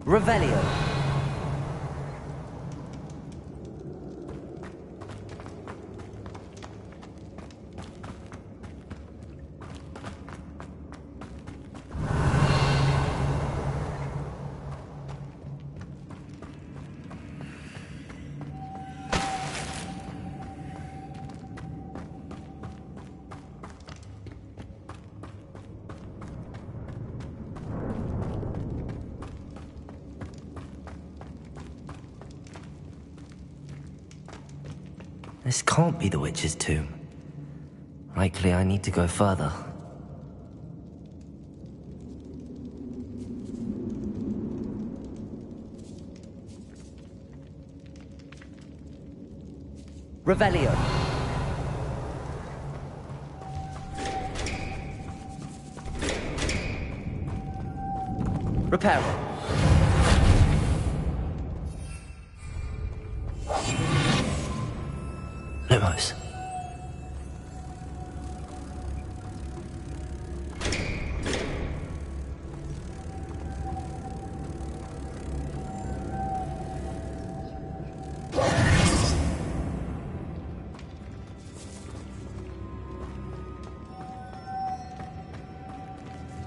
Revelio. This can't be the witch's tomb. Likely I need to go further. Revelio. Reparo. Lumos.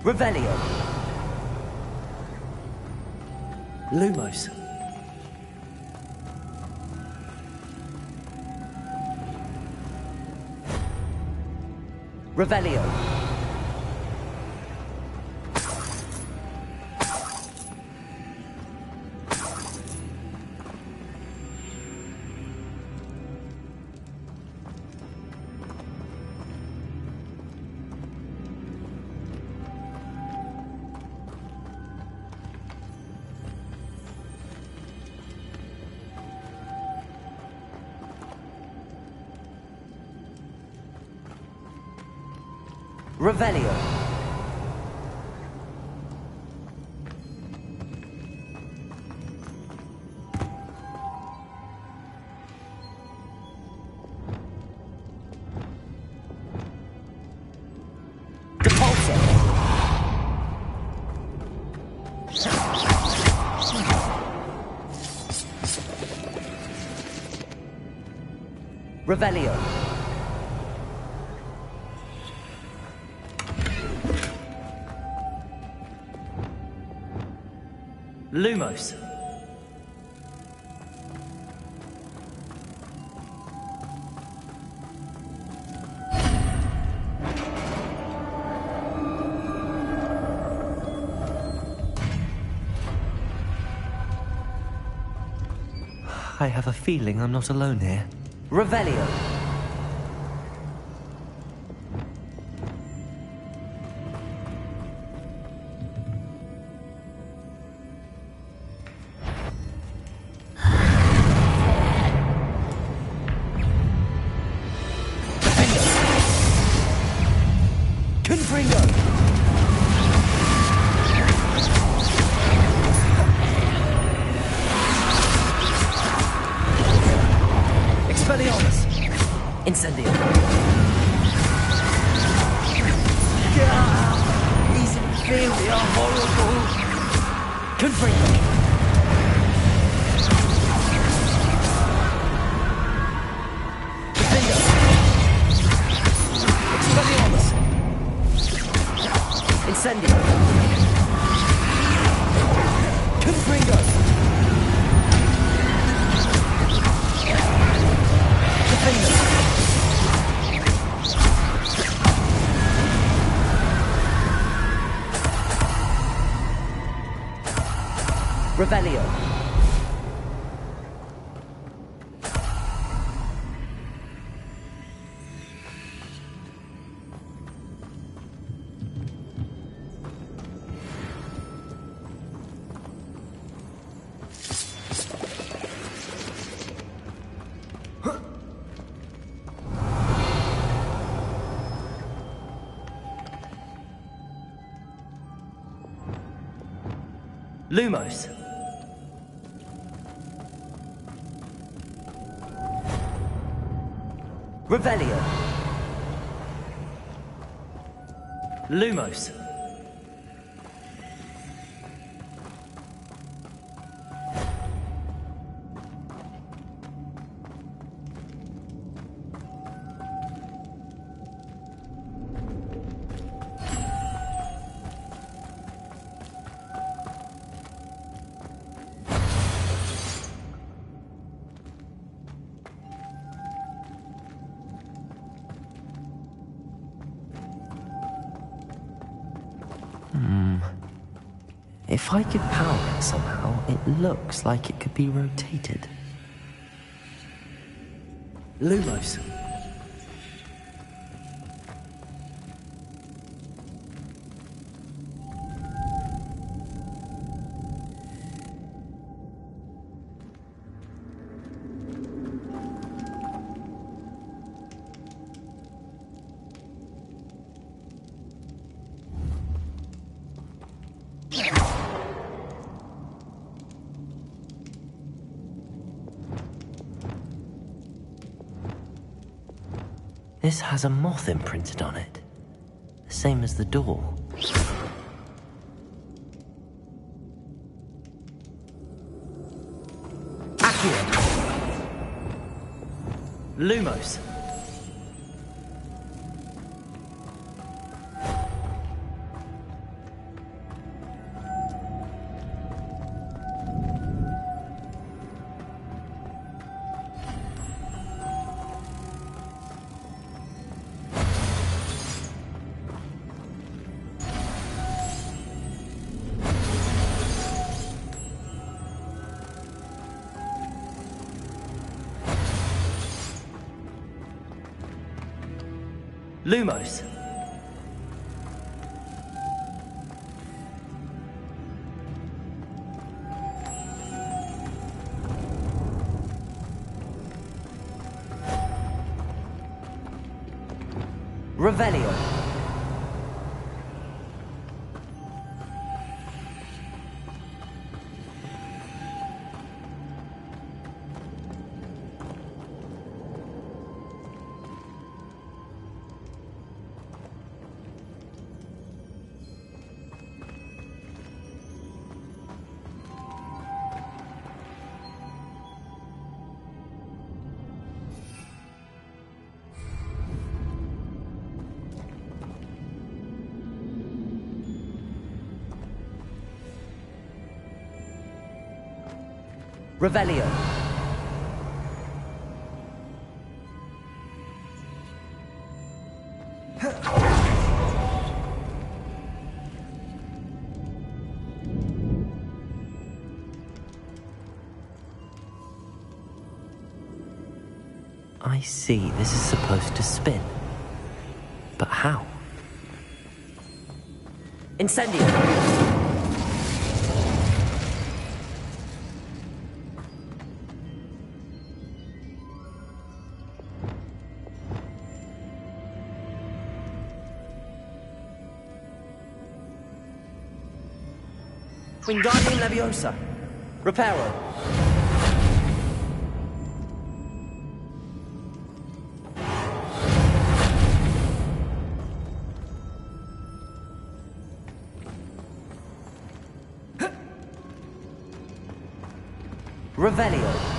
Revelio. Lumos. Revelio. Revelio. Depulso. Revelio. Lumos. I have a feeling I'm not alone here. Revelio. Incendio. These inferior horrible. Confringo. Defendo. Expelliarmus. Incendio. Confringo. Defendo. Revelio. Lumos. Revelio. Lumos. If I could power it somehow, it looks like it could be rotated. Lumos. This has a moth imprinted on it. The same as the door. Accio. Lumos. Lumos. Revelio. Revelio. I see, this is supposed to spin. But how? Incendio. Wingardium Leviosa. Reparo. Revelio.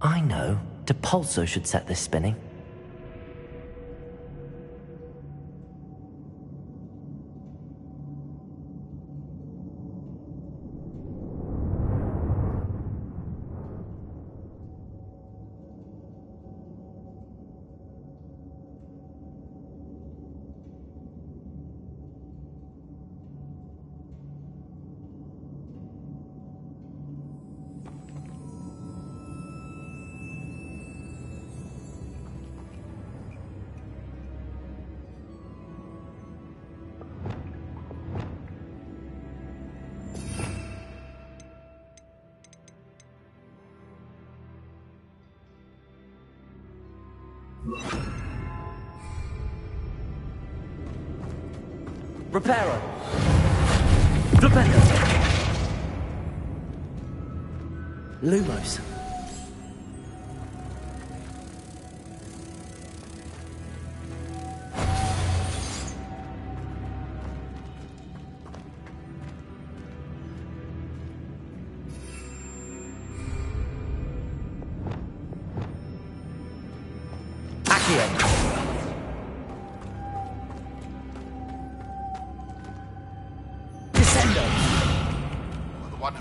I know. Depulso should set this spinning. Reparo. Flipendo. Lumos.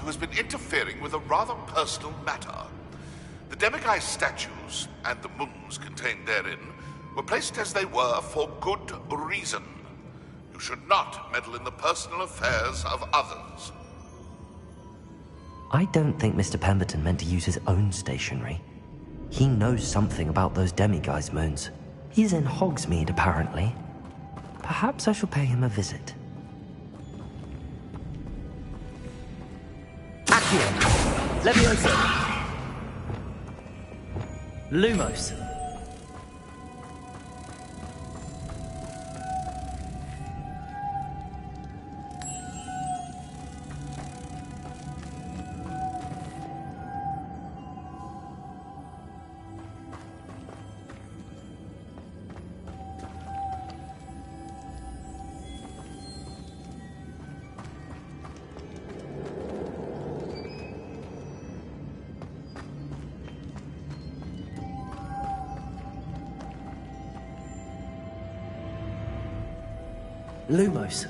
Who has been interfering with a rather personal matter. The demiguise statues and the mums contained therein were placed as they were for good reason. You should not meddle in the personal affairs of others. I don't think Mr. Pemberton meant to use his own stationery. He knows something about those demiguise moons. He's in Hogsmeade, apparently. Perhaps I shall pay him a visit. Leviosa. Lumos. Lumos.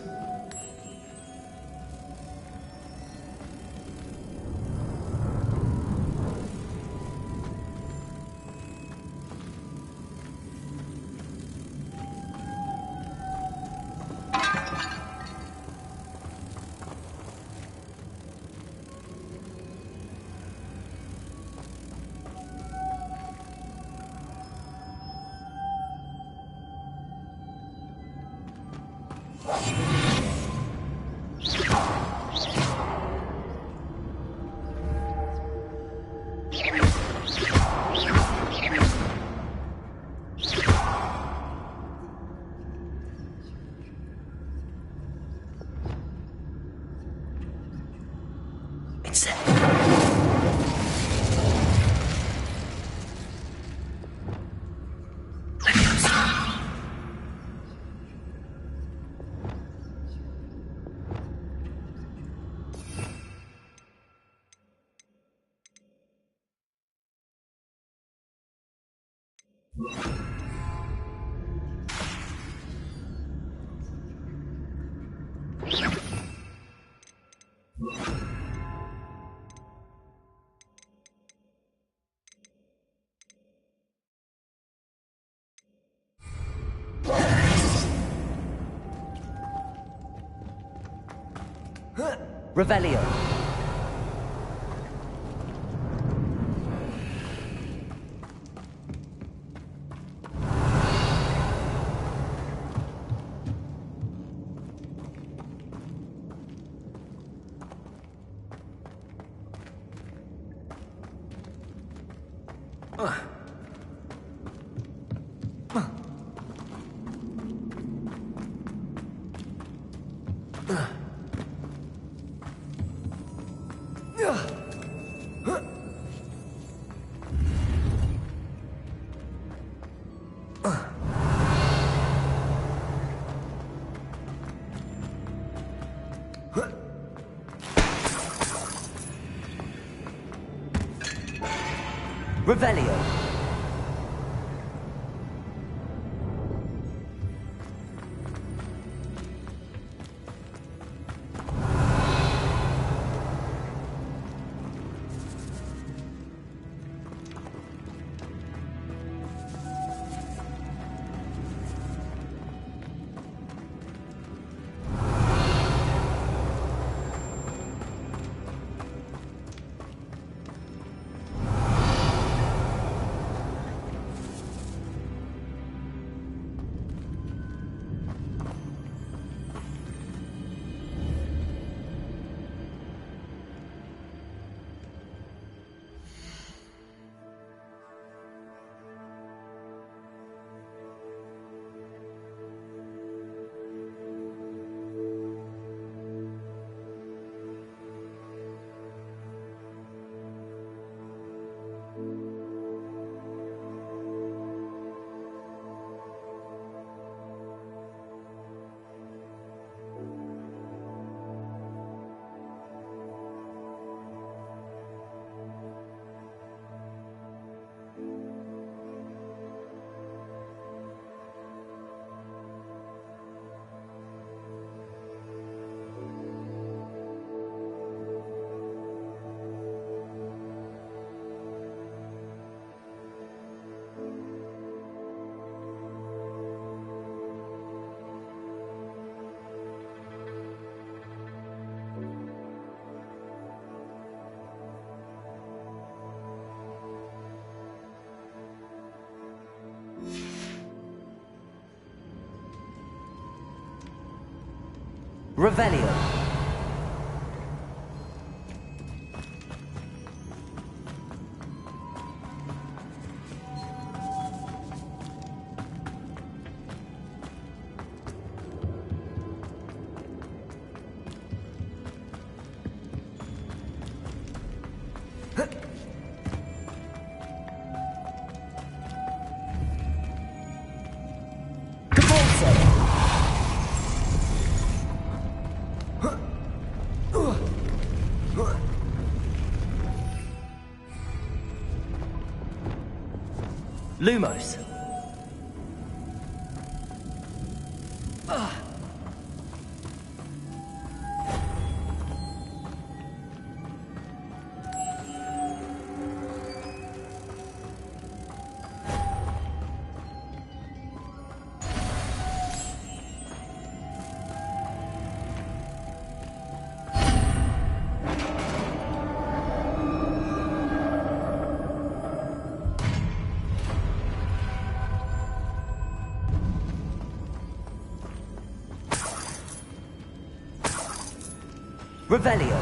Revelio. Revelio. Revelio. Lumos. Revelio.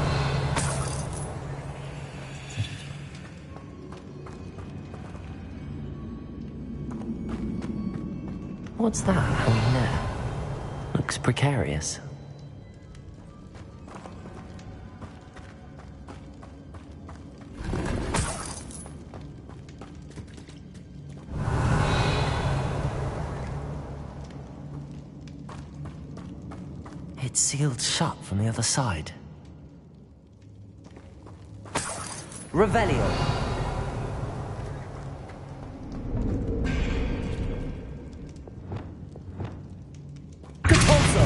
What's that hanging there? Looks precarious. It's sealed shut from the other side. Revelio. Compulso.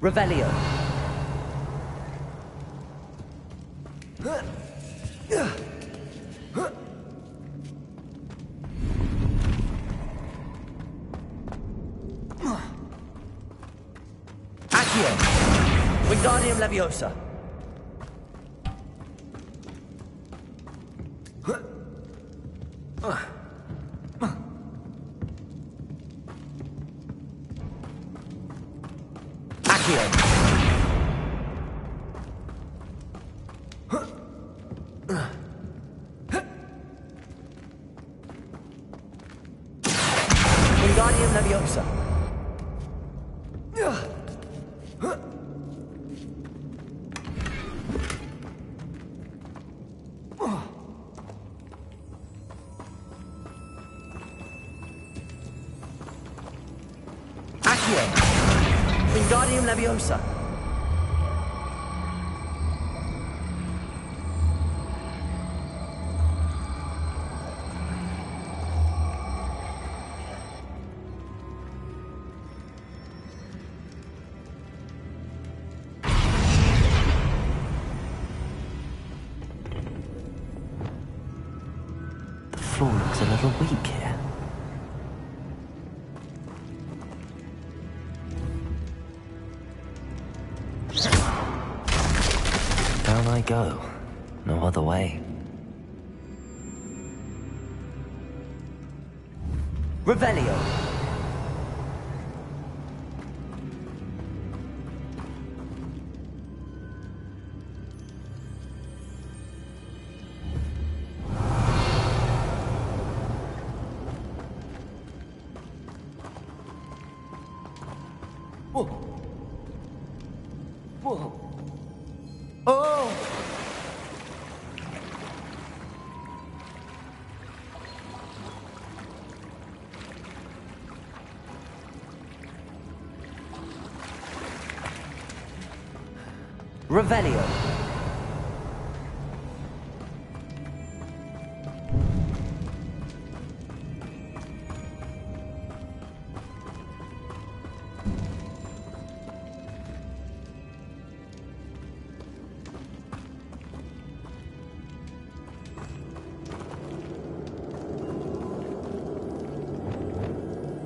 Revelio. Wingardium Leviosa. Accio. Wingardium Leviosa. Wingardium Leviosa. The floor looks a little weak here. Down I go. No other way. Revelio. Whoa. Whoa. Oh! Revelio.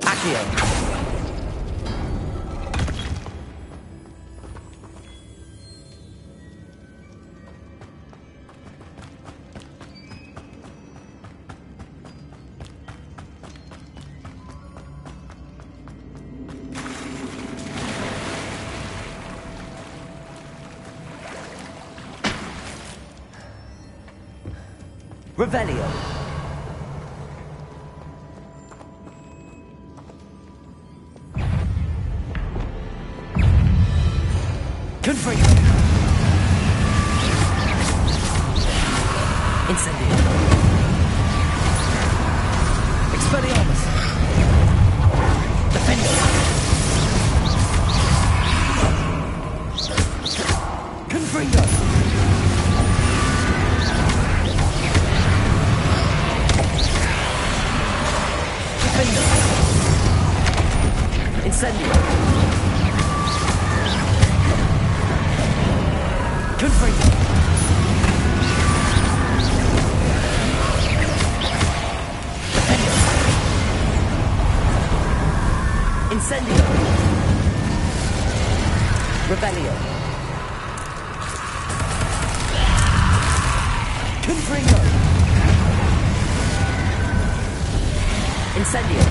Accio. Revelio. Confringo. Incendio. Expelliarmus. Defender. Confringo. Defender. Incendio. Confringo. Defender. Incendio. Revelio. Confringo. Incendio.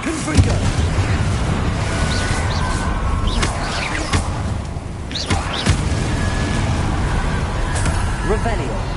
Confringo. Revelio.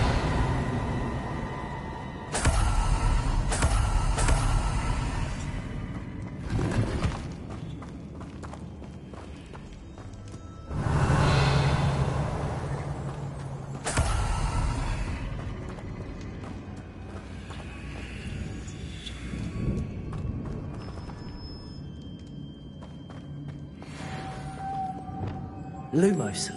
Lumos.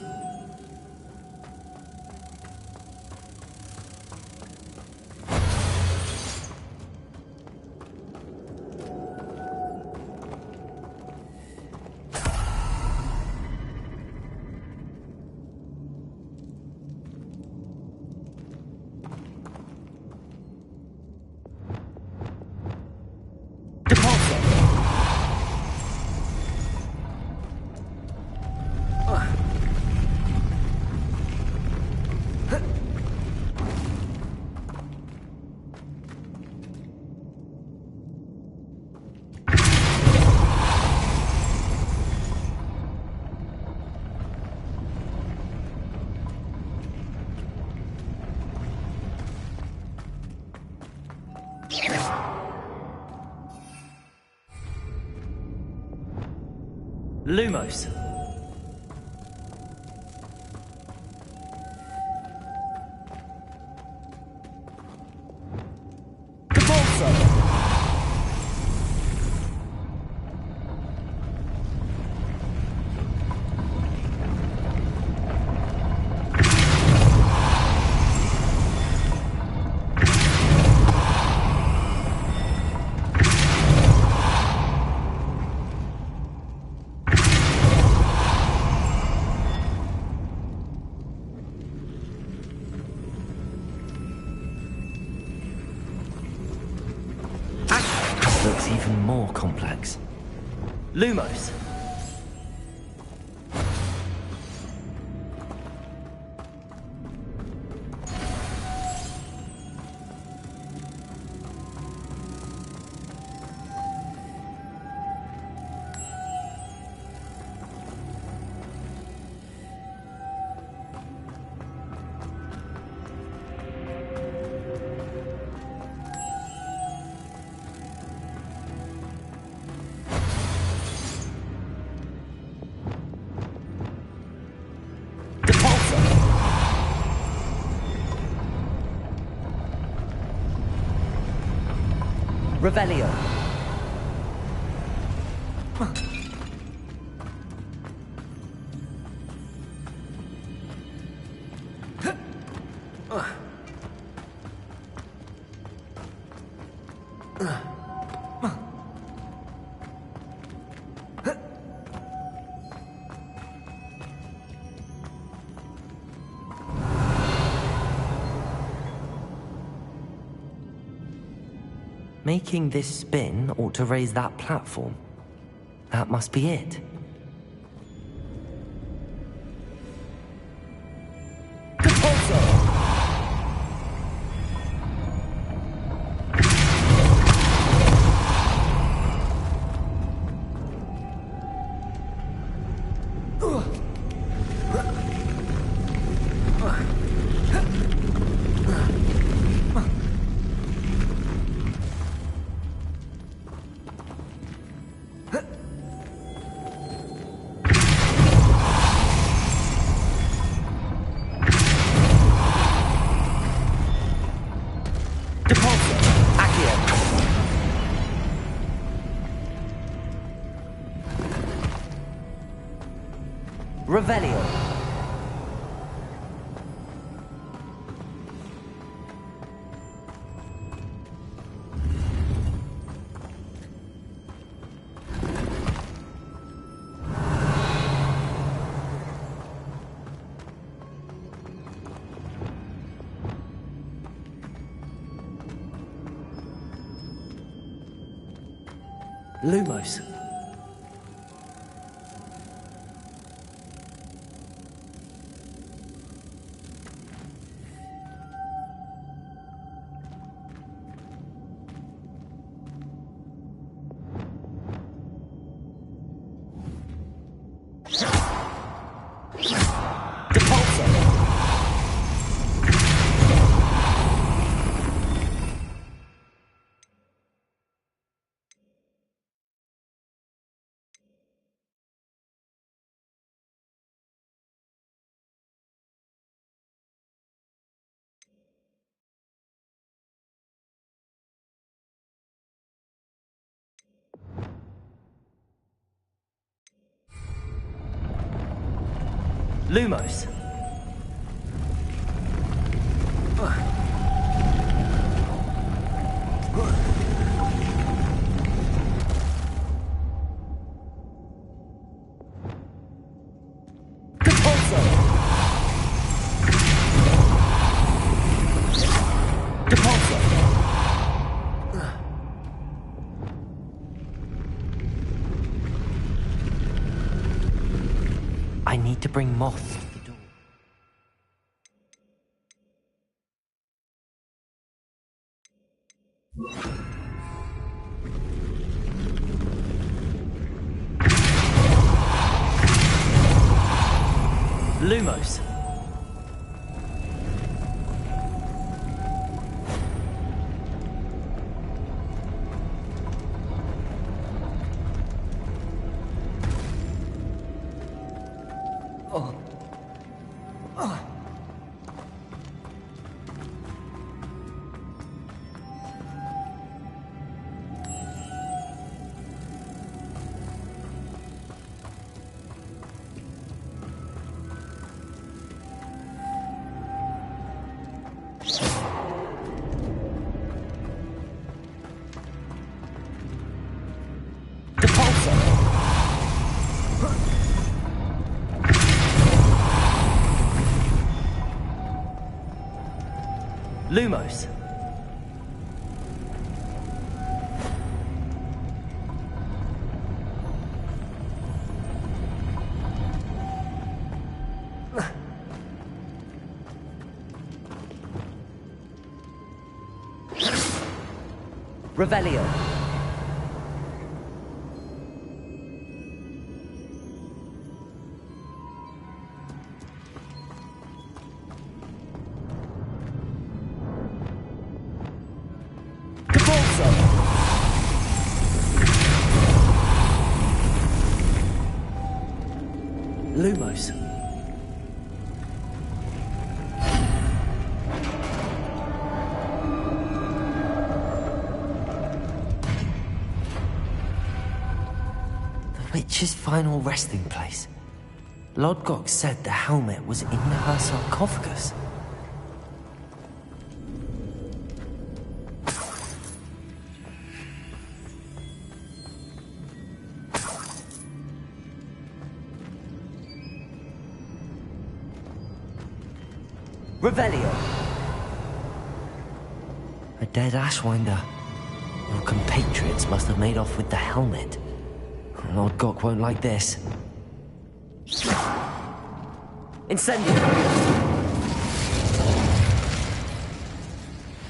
Deposit. Lumos. Cabalso. Looks even more complex. Lumos. Revelio. Making this spin ought to raise that platform. That must be it. Revelio. Lumos. Lumos. I need to bring moths to the door. Lumos. Lumos. Revelio. Lumos. The witch's final resting place. Lodgok said the helmet was in her sarcophagus. Revelio. A dead Ashwinder. Your compatriots must have made off with the helmet. Lodgok won't like this. Incendio.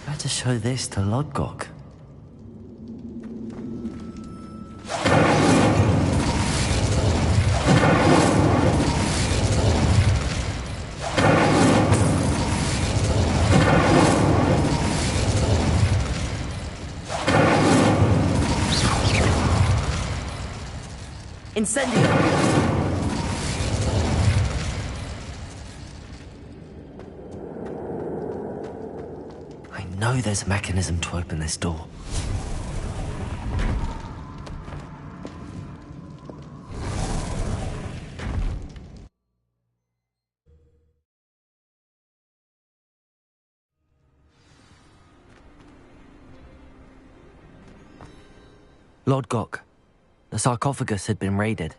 Better show this to Lodgok. Incendio! I know there's a mechanism to open this door. Lord Gok, the sarcophagus had been raided.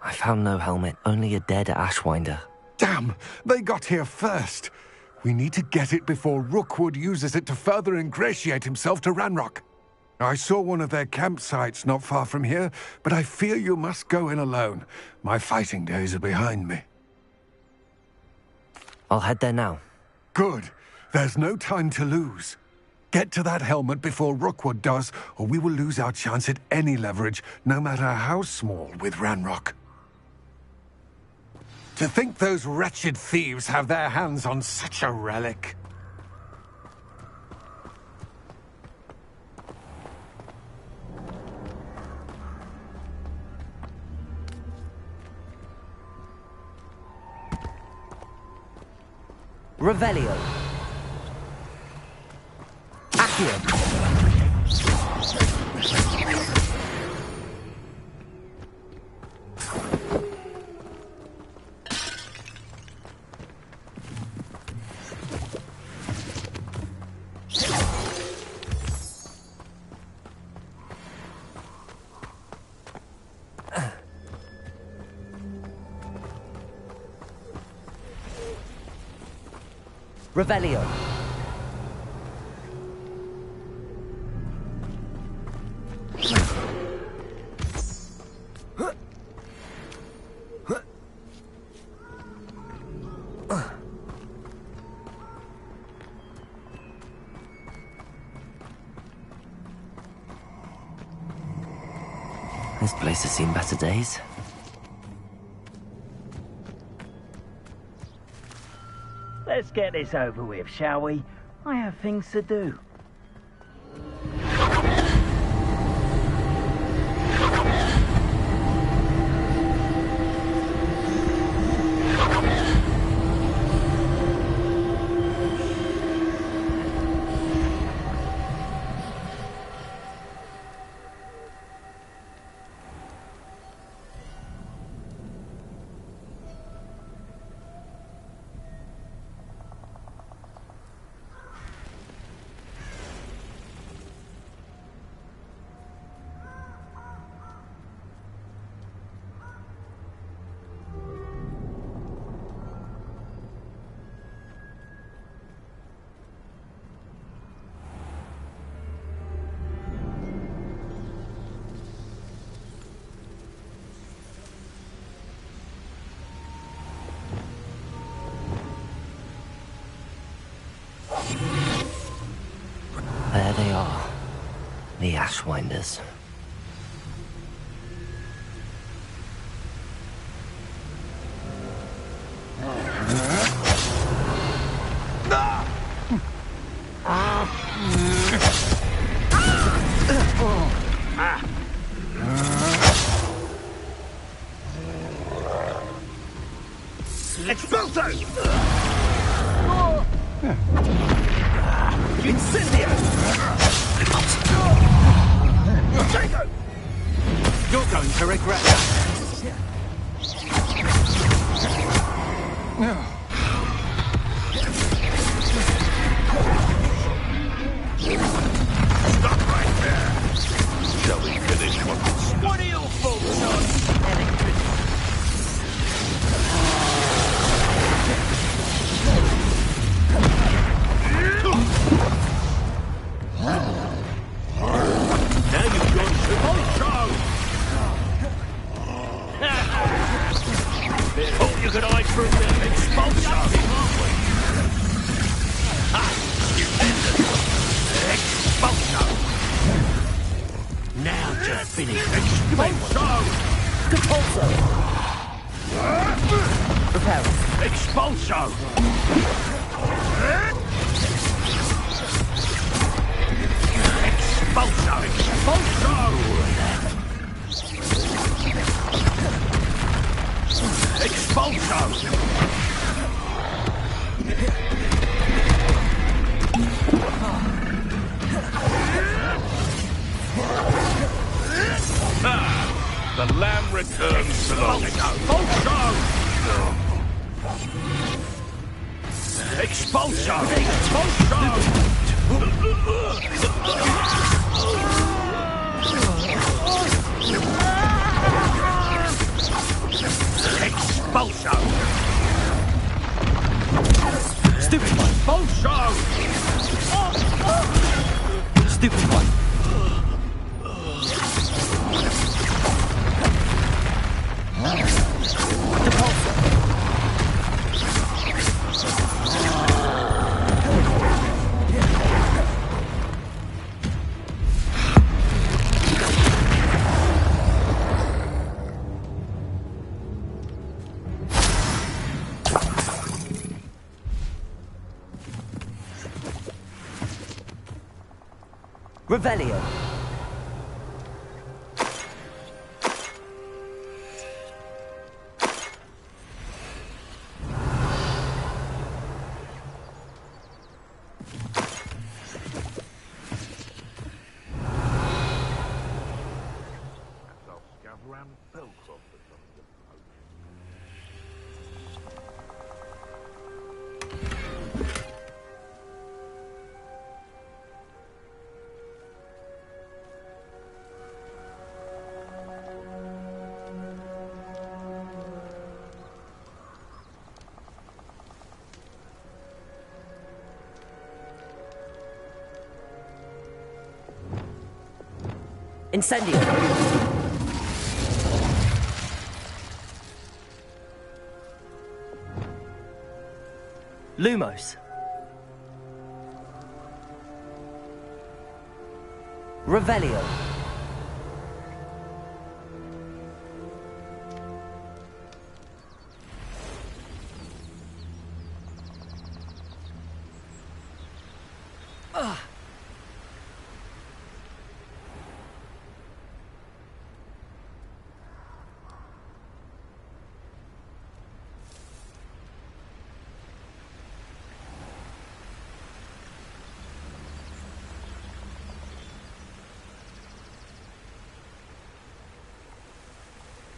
I found no helmet, only a dead Ashwinder. Damn! They got here first. We need to get it before Rookwood uses it to further ingratiate himself to Ranrock. I saw one of their campsites not far from here, but I fear you must go in alone. My fighting days are behind me. I'll head there now. Good. There's no time to lose. Get to that helmet before Rookwood does, or we will lose our chance at any leverage, no matter how small, with Ranrock. To think those wretched thieves have their hands on such a relic. Revelio. Accio. Revelio. This place has seen better days. Let's get this over with, shall we? I have things to do. There they are, the Ashwinders. Expulso! Incendio! Jago! You're going to regret that. Stop right there. Shall we finish what? What are your thoughts on electricity? Now you've gone to Oh, you could hide from the expulsion, aren't we? Expulsion! Now just finish expulsion! Compulso! Reparo. Expulsion! Expulsion! Expulsion! Expulso! The lamb returns to the Expulso! Expulso! Expulso! Stupid one! Expulso! Stupid one! Revelio. Incendio. Lumos. Revelio.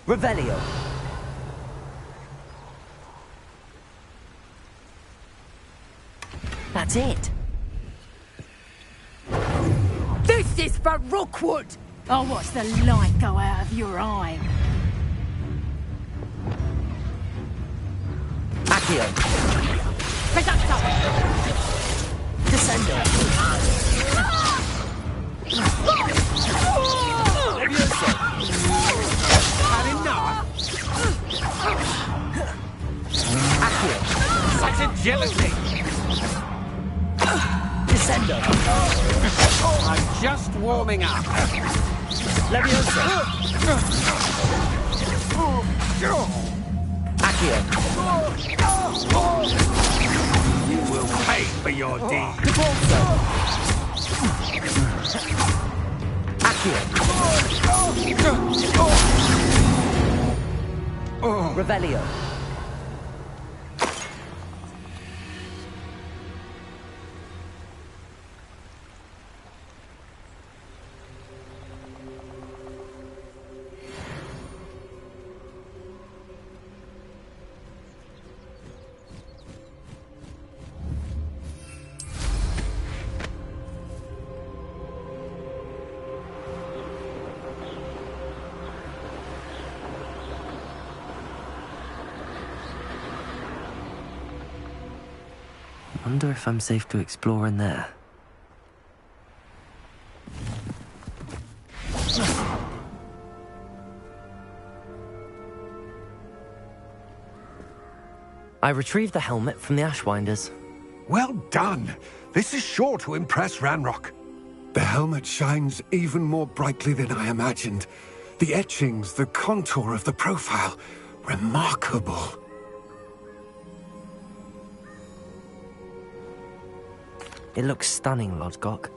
Revelio. That's it. This is for Rookwood! I'll watch the light go out of your eye. Accio. Reducto! Descendo. Levioso. Had enough? Accio. Such agility! Descendo. I'm just warming up. Levioso. Accio. You will pay for your deed. Devolso. Accio. Revelio. Wonder if I'm safe to explore in there. I retrieved the helmet from the Ashwinders. Well done. This is sure to impress Ranrock. The helmet shines even more brightly than I imagined. The etchings, the contour of the profile. Remarkable. It looks stunning, Lodgok.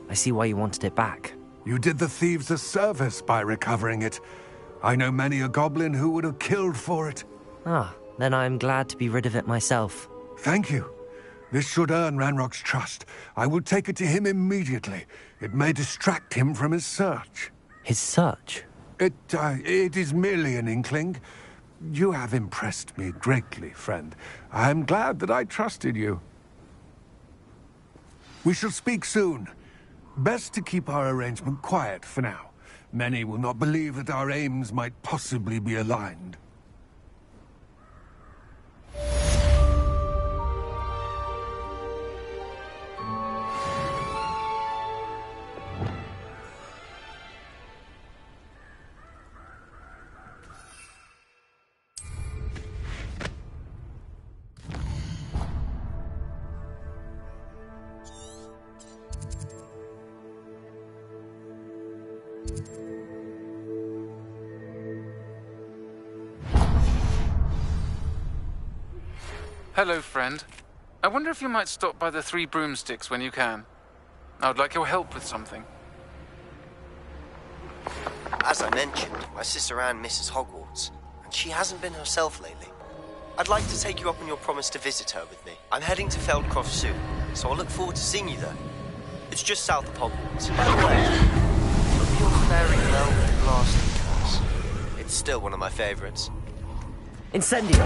I see why you wanted it back. You did the thieves a service by recovering it. I know many a goblin who would have killed for it. Ah, then I'm glad to be rid of it myself. Thank you. This should earn Ranrock's trust. I will take it to him immediately. It may distract him from his search. His search? It is merely an inkling. You have impressed me greatly, friend. I am glad that I trusted you. We shall speak soon. Best to keep our arrangement quiet for now. Many will not believe that our aims might possibly be aligned. Hello, friend. I wonder if you might stop by the Three Broomsticks when you can. I would like your help with something. As I mentioned, my sister Anne misses Hogwarts, and she hasn't been herself lately. I'd like to take you up on your promise to visit her with me. I'm heading to Feldcroft soon, so I'll look forward to seeing you there. It's just south of Hogwarts. By the way, hope you're faring well with blasting class. It's still one of my favorites. Incendio!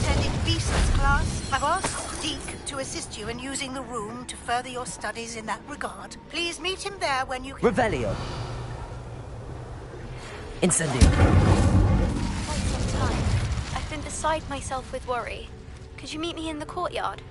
Attending pt6 class, I've asked Deke to assist you in using the room to further your studies in that regard. Please meet him there when you can. Revelio! Incendio! Quite some time. I've been beside myself with worry. Could you meet me in the courtyard?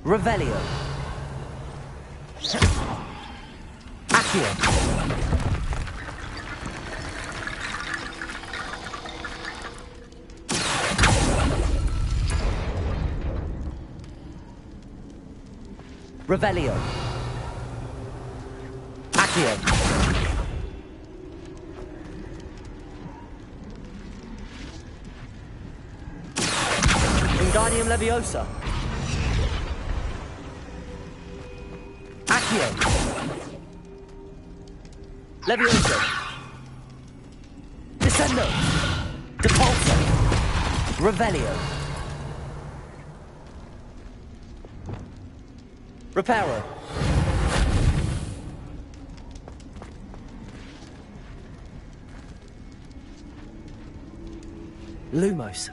Revelio. Accio. Revelio. Accio. Wingardium Leviosa. Accio. Leviosa. Descendo. Depulso. Revelio. Reparo. Lumos.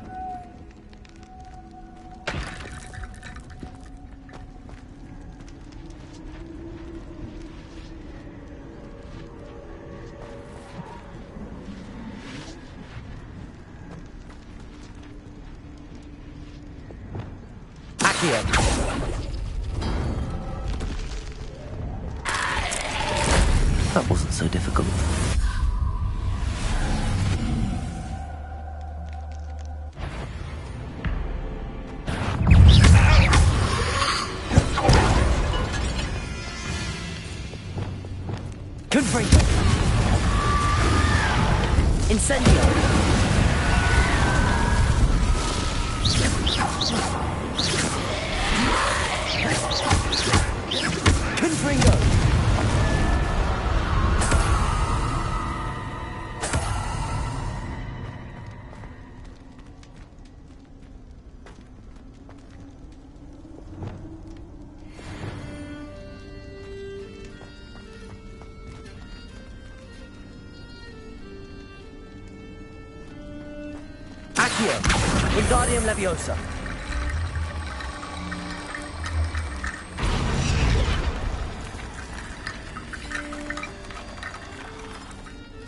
That wasn't so difficult. Confringo. Incendio. Confringo. Accio. Wingardium Leviosa.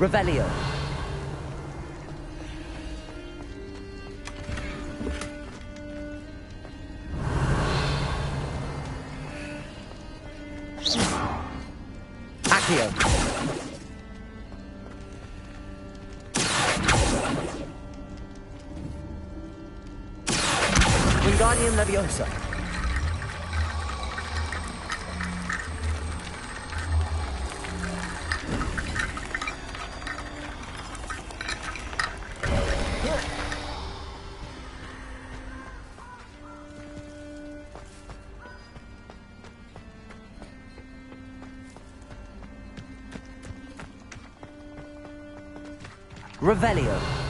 Revelio. Accio. Wingardium Leviosa. Revelio.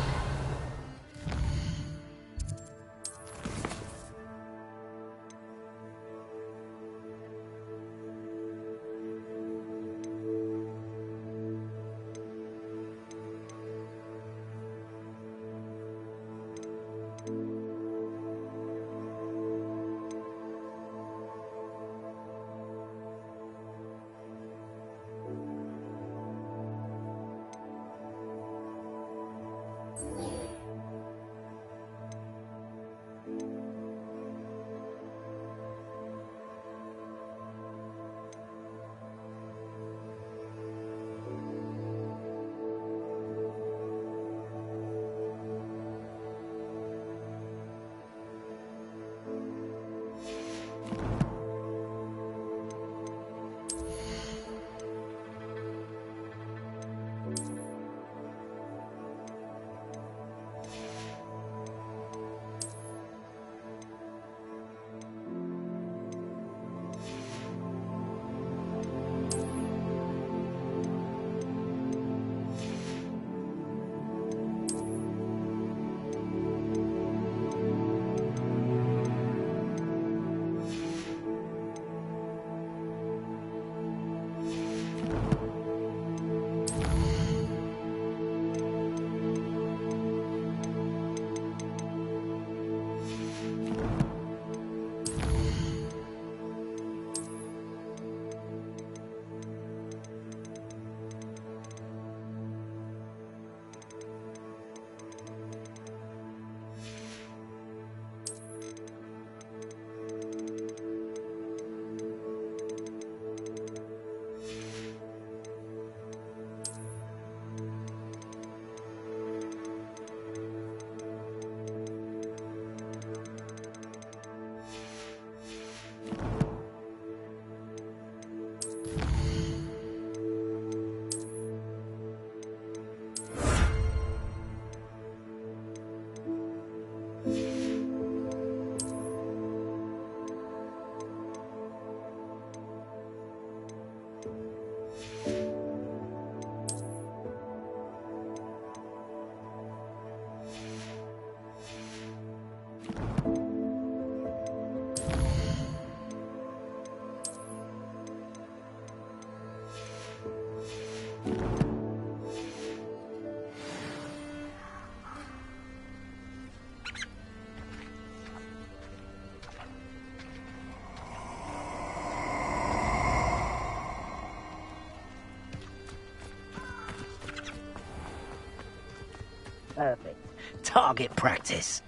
Perfect. Target practice.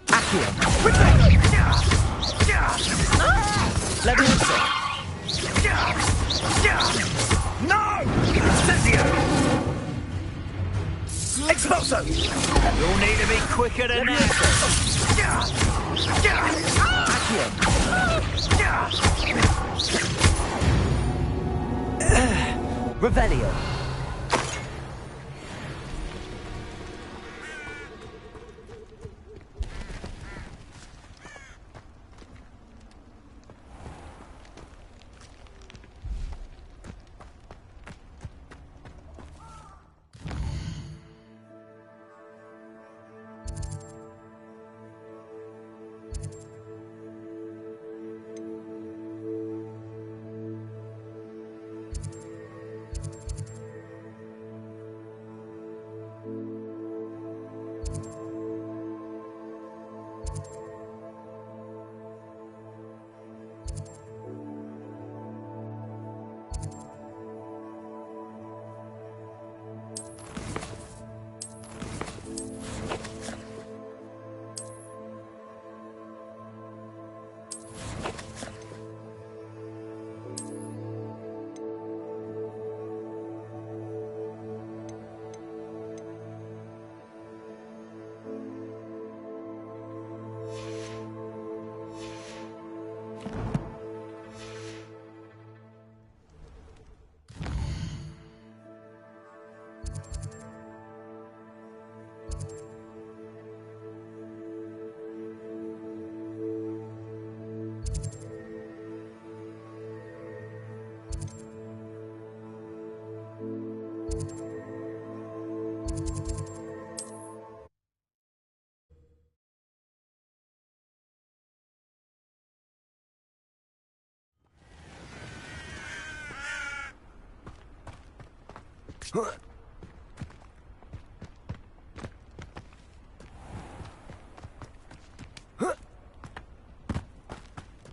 Accio. Leviosa. No! Incendio! Expulso! You'll need to be quicker than that. Accio. Revelio.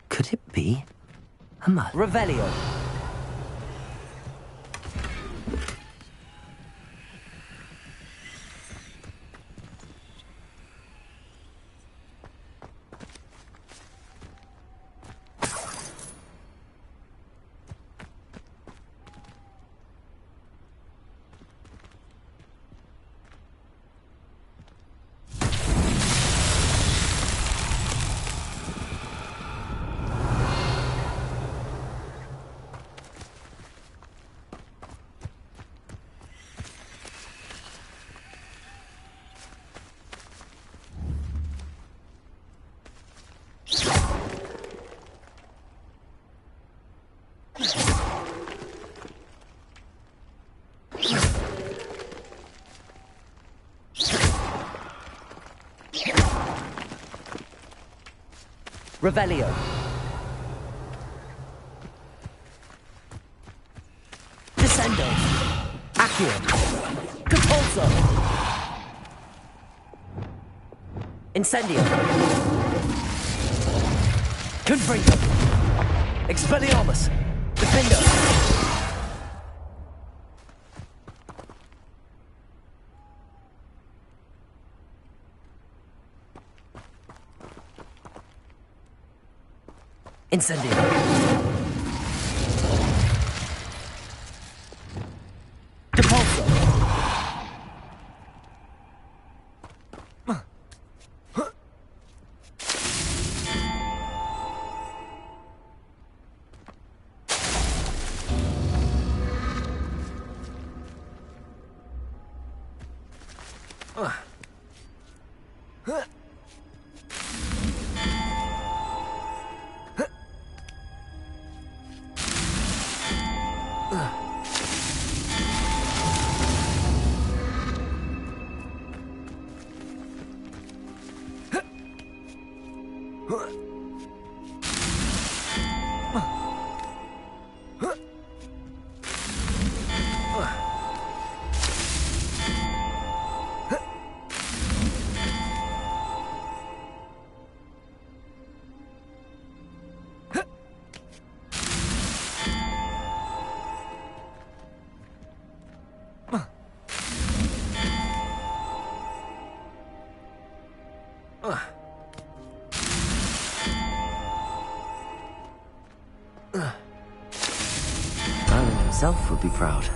Could it be a mud? Revelio. Revelio. Descendo. Accio. Capulso. Incendio. Confringo. Expelliarmus. Defendo. Incendio. Depulso. Merlin himself would be proud.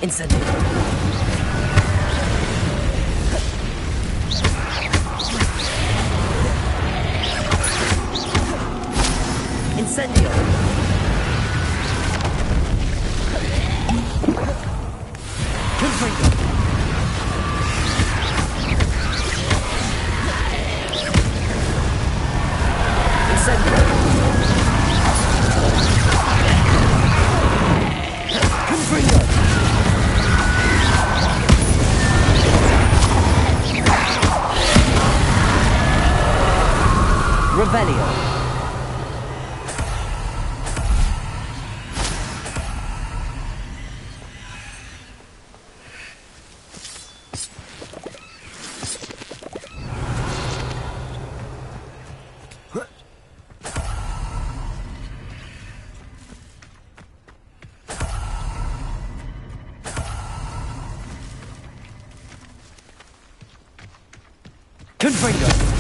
Incendio. Incendio. Confringo. Incendio. Confringo. Revelio. Confringo.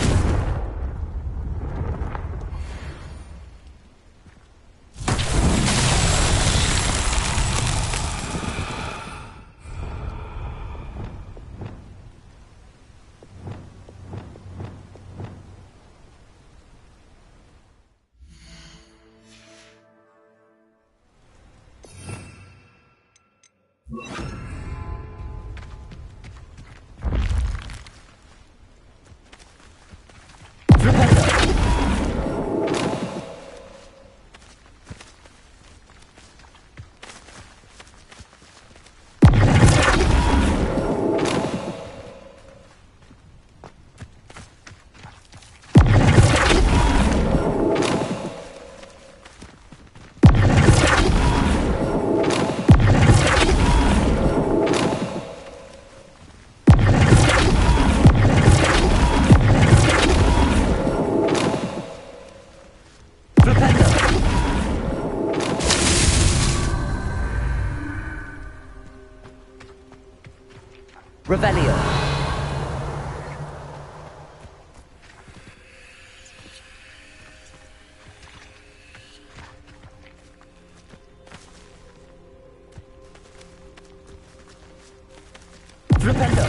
Revelio. Flipendo.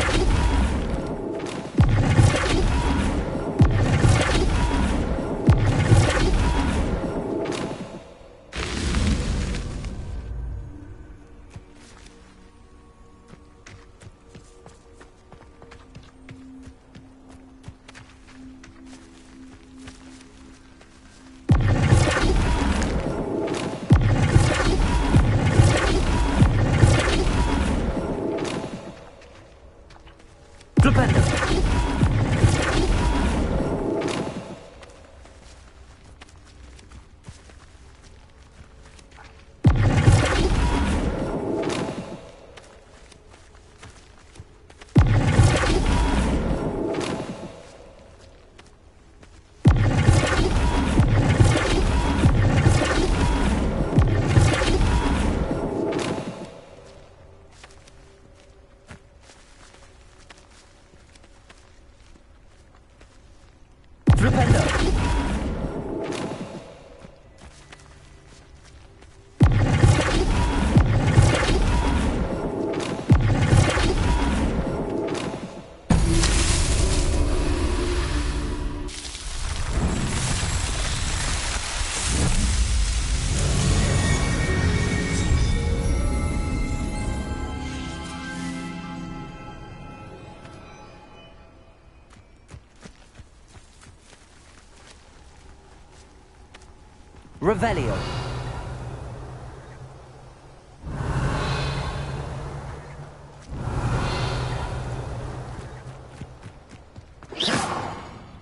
Revelio.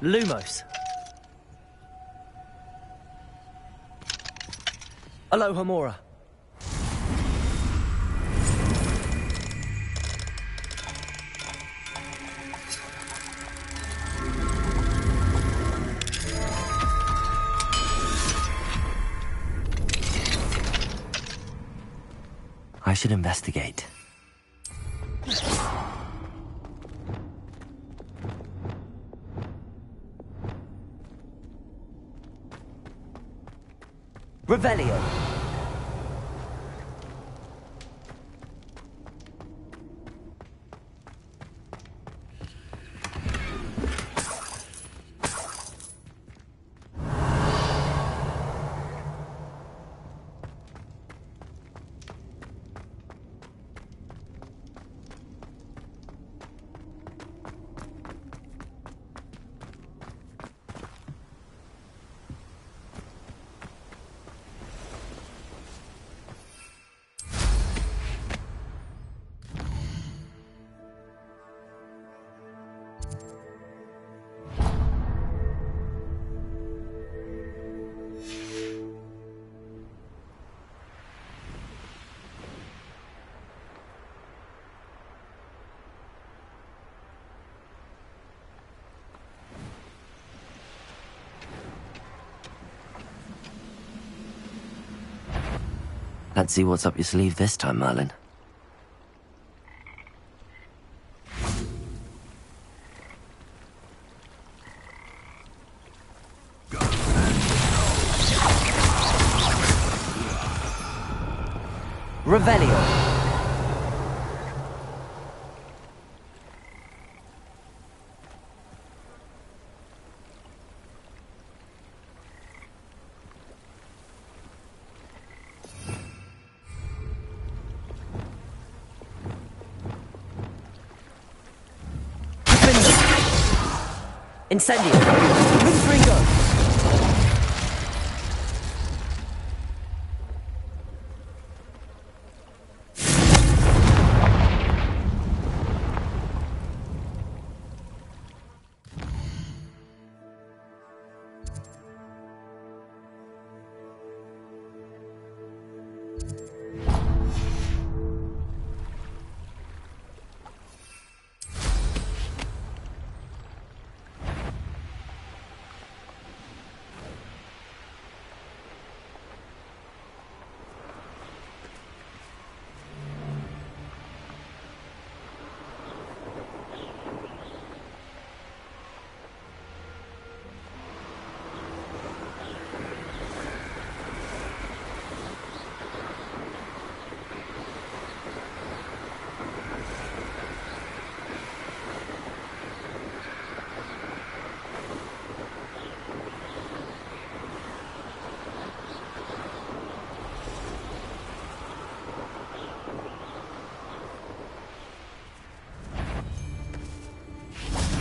Lumos. Aloha Mora. I should investigate. Revelio. Let's see what's up your sleeve this time, Merlin. Revelio. Incendio. Confringo.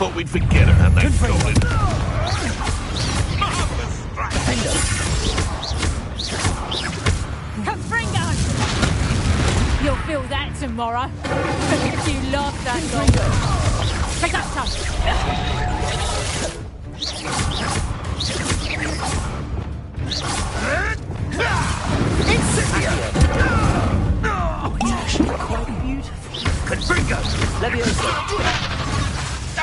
Thought we'd forget her and that golden. Confringo! You'll feel that tomorrow. You love that Oh, it's actually quite beautiful. Confringo! Levioso!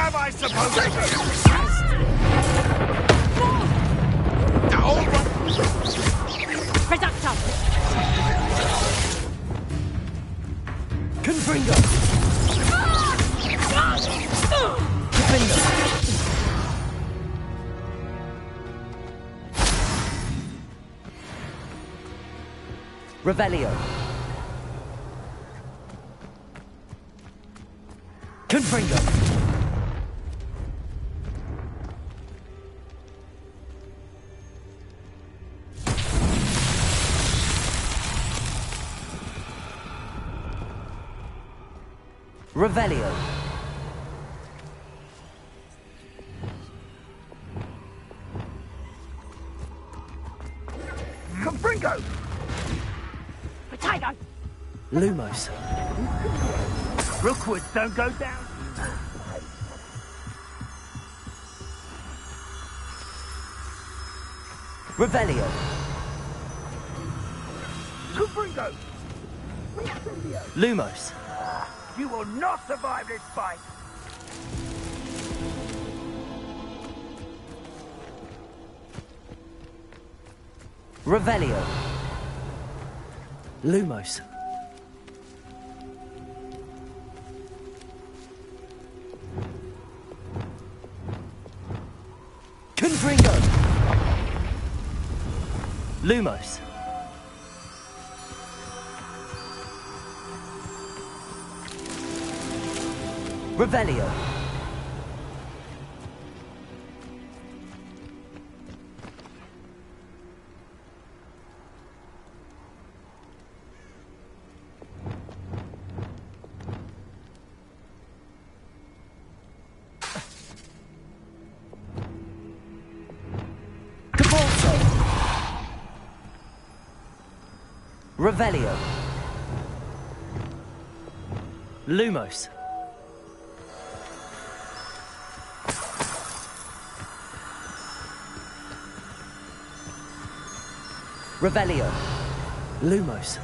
Am I supposed to? Reducto! Confringo! Confringo! Revelio. Confringo. Revelio. Confringo! Potato! Lumos. Rookwoods don't go down. Revelio. Confringo! Lumos. You will not survive this fight! Revelio. Lumos. Confringo. Lumos. Revelio. Revelio. Lumos. Revelio. Lumos.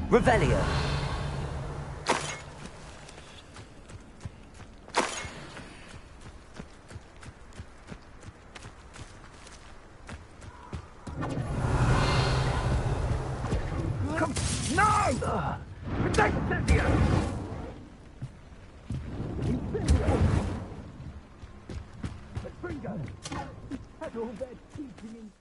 Revelio. Come, no! Protect Cynthia! Had all that teaching in...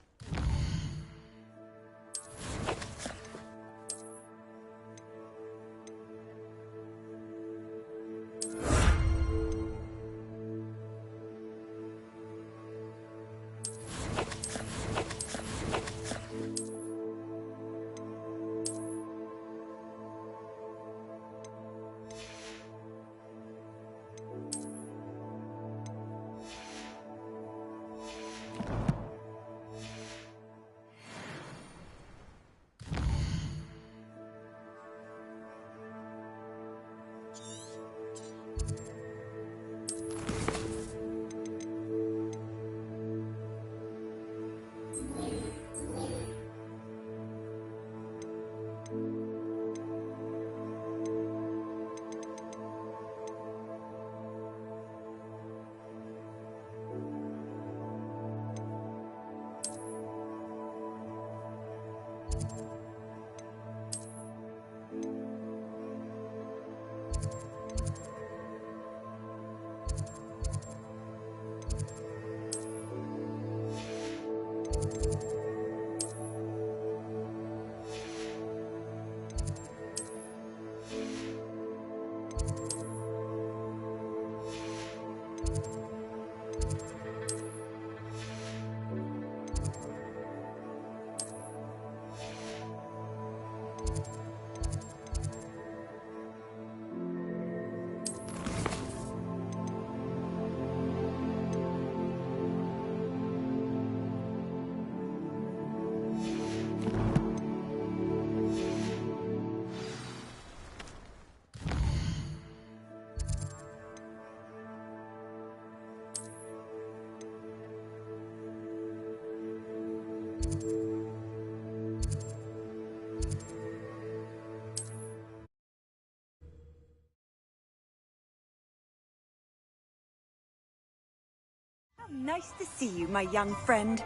Nice to see you, my young friend.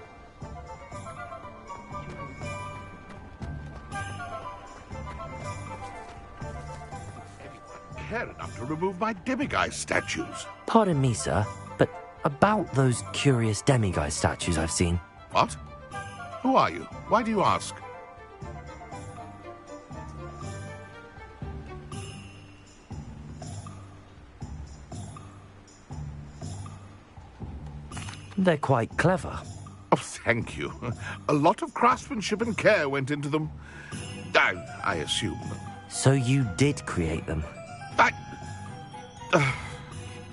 Anyone care enough to remove my demiguise statues? Pardon me, sir, but about those curious demiguise statues I've seen. What? Who are you? Why do you ask? They're quite clever. Oh, thank you. A lot of craftsmanship and care went into them. I assume. So you did create them?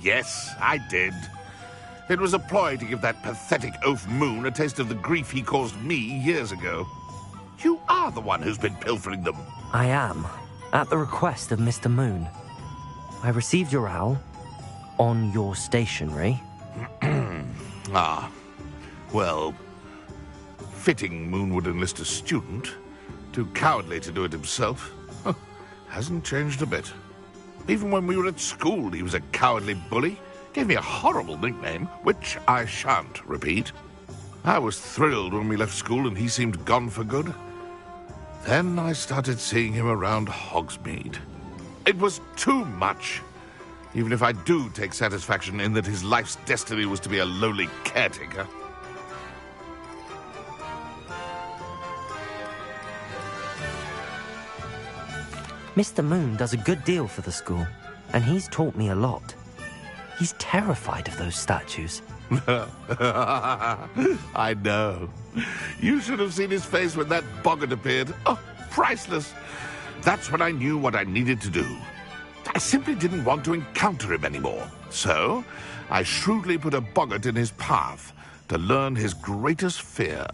Yes, I did. It was a ploy to give that pathetic oaf Moon a taste of the grief he caused me years ago. You are the one who's been pilfering them. I am, at the request of Mr. Moon. I received your owl on your stationery. Ah, well, fitting Moon would enlist a student. Too cowardly to do it himself. Hasn't changed a bit. Even when we were at school, he was a cowardly bully. Gave me a horrible nickname, which I shan't repeat. I was thrilled when we left school and he seemed gone for good. Then I started seeing him around Hogsmeade. It was too much. Even if I do take satisfaction in that his life's destiny was to be a lowly caretaker. Mr. Moon does a good deal for the school, and he's taught me a lot. He's terrified of those statues. I know. You should have seen his face when that boggart appeared. Oh, priceless. That's when I knew what I needed to do. I simply didn't want to encounter him anymore. So, I shrewdly put a boggart in his path to learn his greatest fear.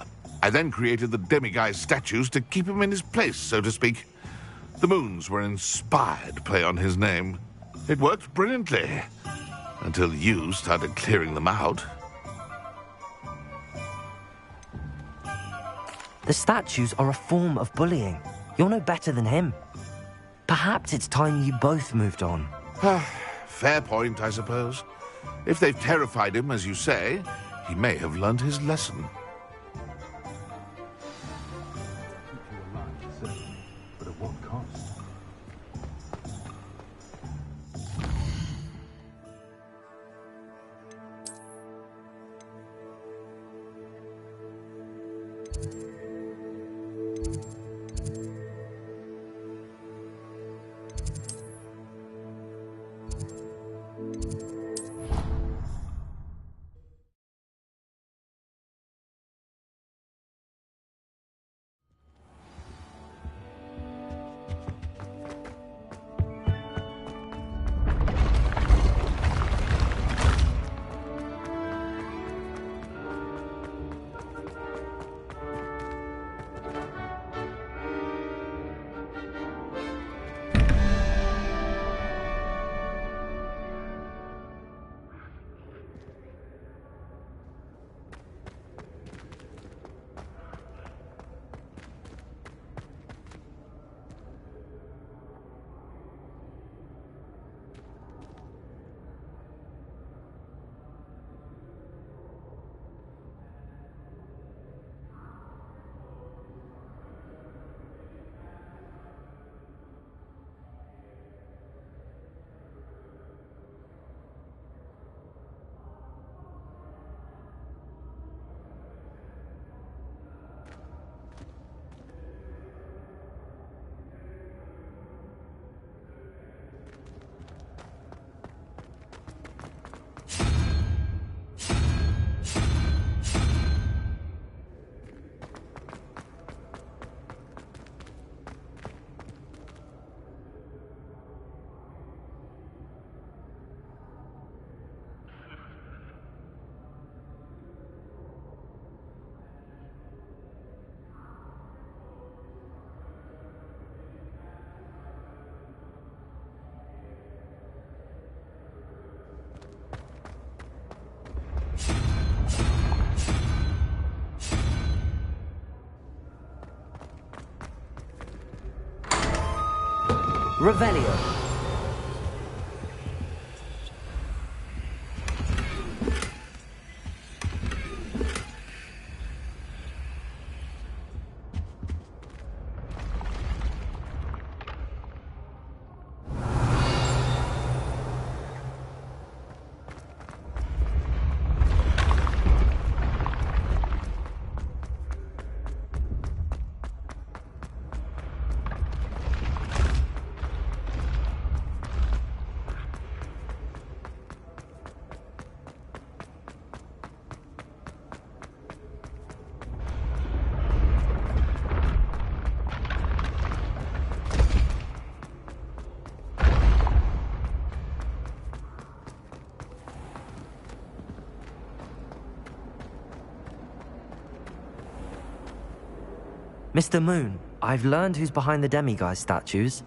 I then created the demiguise statues to keep him in his place, so to speak. The moons were an inspired play on his name. It worked brilliantly, until you started clearing them out. The statues are a form of bullying. You're no better than him. Perhaps it's time you both moved on. Fair point, I suppose. If they've terrified him, as you say, he may have learned his lesson. But at what cost? Revelio. Mr. Moon, I've learned who's behind the demiguise statues.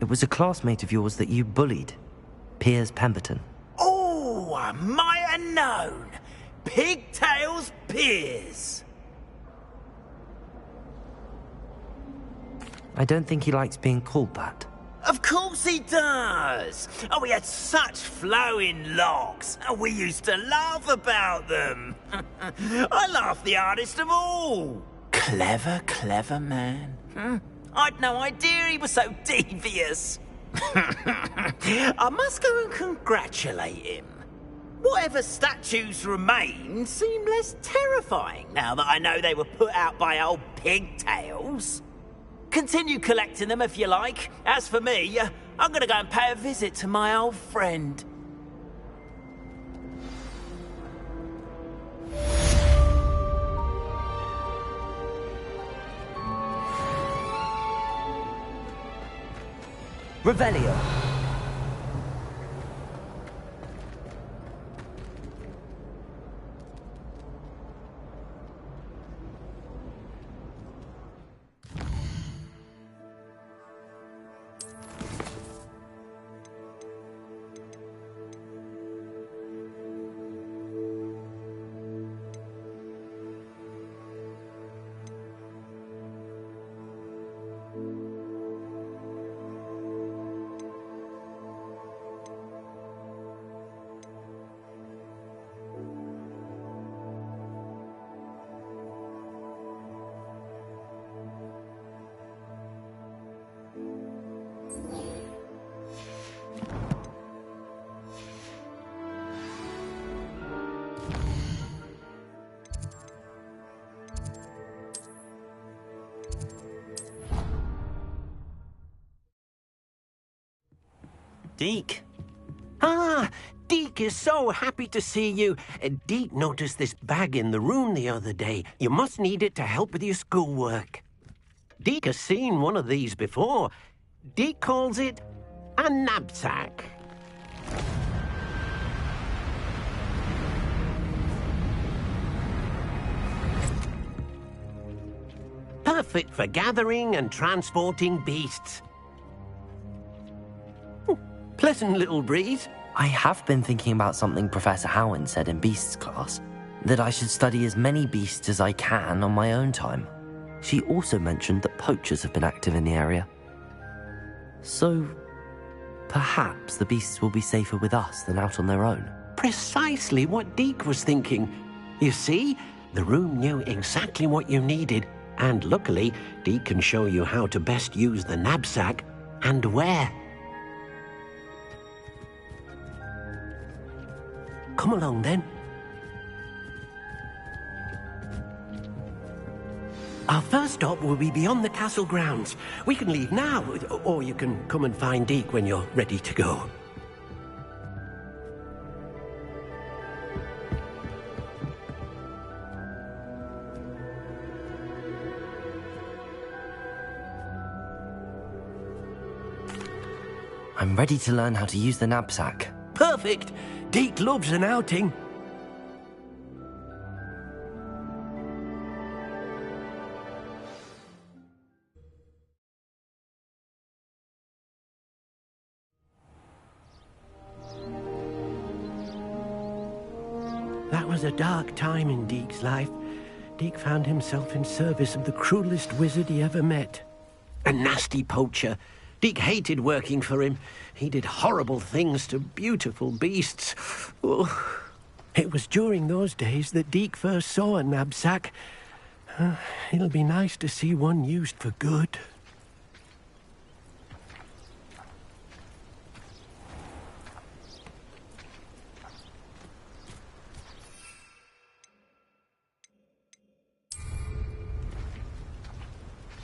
It was a classmate of yours that you bullied, Piers Pemberton. Oh, I might have known. Pigtails Piers. I don't think he likes being called that. Of course he does. Oh, we had such flowing locks. Oh, we used to laugh about them. I laughed the hardest of all. Clever, clever man. I'd no idea he was so devious. I must go and congratulate him. Whatever statues remain seem less terrifying now that I know they were put out by old pigtails. Continue collecting them if you like. As for me, I'm gonna go and pay a visit to my old friend. Revelio. Deke. Ah, Deke is so happy to see you. Deke noticed this bag in the room the other day. You must need it to help with your schoolwork. Deke has seen one of these before. Deke calls it a knapsack. Perfect for gathering and transporting beasts. Pleasant little breeze. I have been thinking about something Professor Howard said in Beasts class, that I should study as many beasts as I can on my own time. She also mentioned that poachers have been active in the area. So, perhaps the beasts will be safer with us than out on their own. Precisely what Deke was thinking. You see, the room knew exactly what you needed, and luckily, Deke can show you how to best use the knapsack and where. Come along, then. Our first stop will be beyond the castle grounds. We can leave now, or you can come and find Deke when you're ready to go. I'm ready to learn how to use the knapsack. Perfect! Deke loves an outing. That was a dark time in Deke's life. Deke found himself in service of the cruelest wizard he ever met. A nasty poacher. Deke hated working for him. He did horrible things to beautiful beasts. Oh. It was during those days that Deke first saw a knapsack. It'll be nice to see one used for good.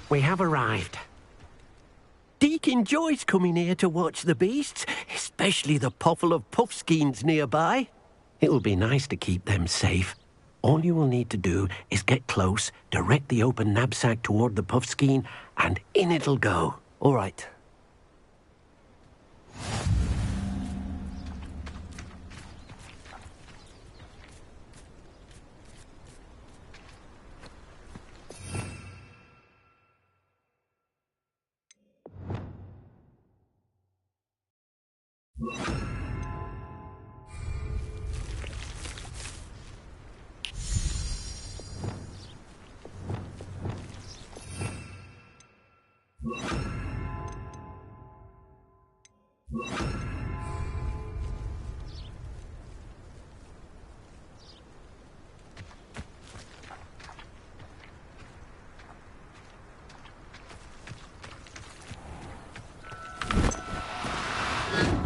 We have arrived. Deke enjoys coming here to watch the beasts, especially the potful of puffskeins nearby. It'll be nice to keep them safe. All you will need to do is get close, direct the open knapsack toward the puffskein, and in it'll go. All right.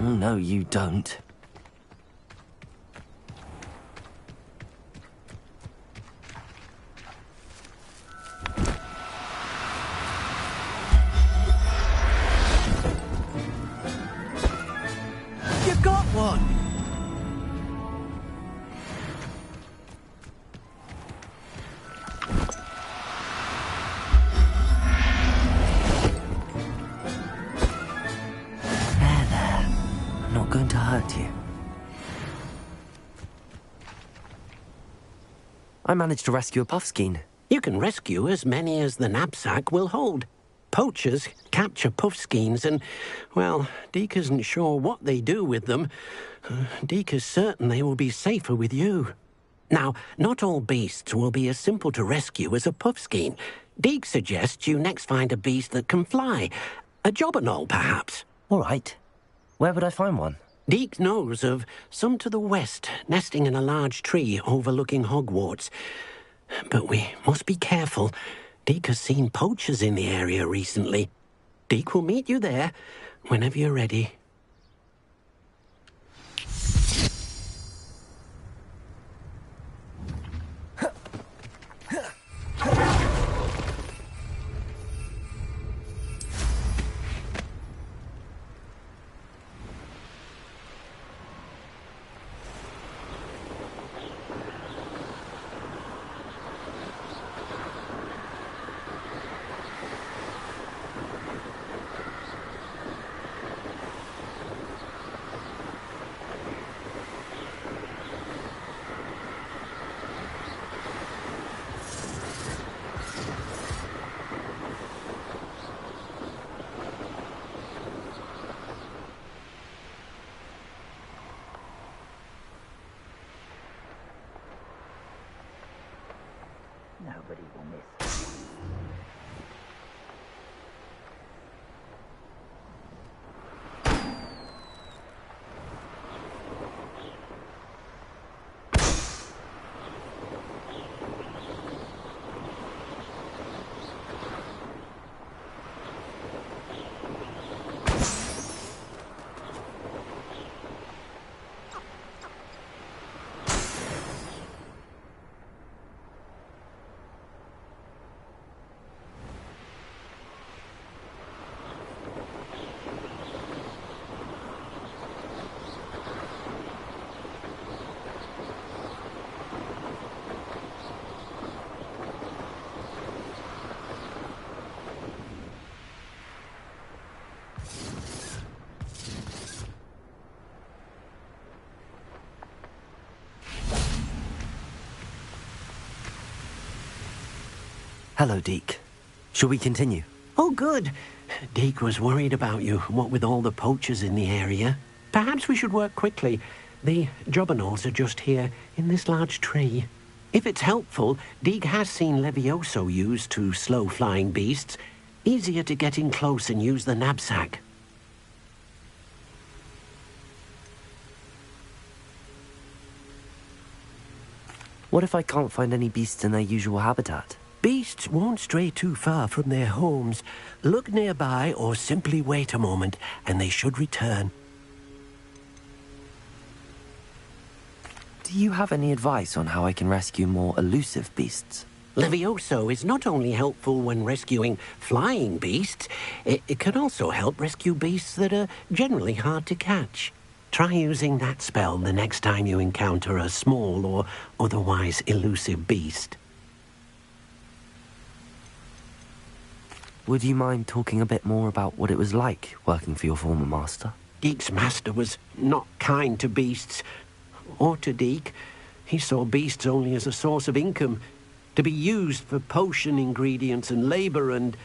No, you don't. You got one! Going to hurt you. I managed to rescue a puffskein. You can rescue as many as the knapsack will hold. Poachers capture puffskeins and, well, Deke isn't sure what they do with them. Deke is certain they will be safer with you. Now, not all beasts will be as simple to rescue as a puffskein. Deke suggests you next find a beast that can fly. A jobberknoll, perhaps. All right. Where would I find one? Deke knows of some to the west, nesting in a large tree overlooking Hogwarts. But we must be careful. Deke has seen poachers in the area recently. Deke will meet you there whenever you're ready. nobody will miss. Hello, Deke. Shall we continue? Oh, good. Deke was worried about you, what with all the poachers in the area. Perhaps we should work quickly. The jobberknolls are just here, in this large tree. If it's helpful, Deke has seen Levioso used to slow flying beasts. Easier to get in close and use the knapsack. What if I can't find any beasts in their usual habitat? Beasts won't stray too far from their homes. Look nearby or simply wait a moment, and they should return. Do you have any advice on how I can rescue more elusive beasts? Levioso is not only helpful when rescuing flying beasts, it can also help rescue beasts that are generally hard to catch. Try using that spell the next time you encounter a small or otherwise elusive beast. Would you mind talking a bit more about what it was like working for your former master? Deke's master was not kind to beasts, or to Deke. He saw beasts only as a source of income, to be used for potion ingredients and labor, and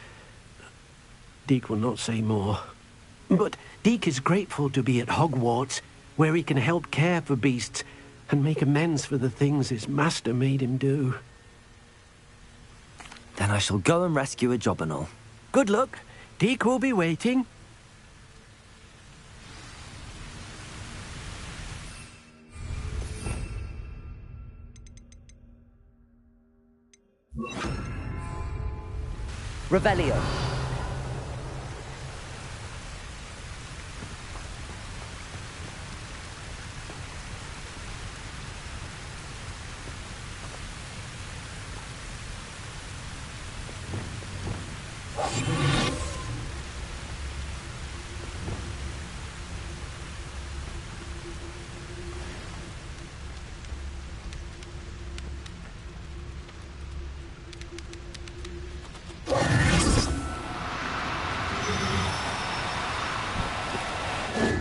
Deke will not say more. But Deke is grateful to be at Hogwarts, where he can help care for beasts and make amends for the things his master made him do. Then I shall go and rescue a jobberknoll. Good luck. Deke will be waiting. Revelio.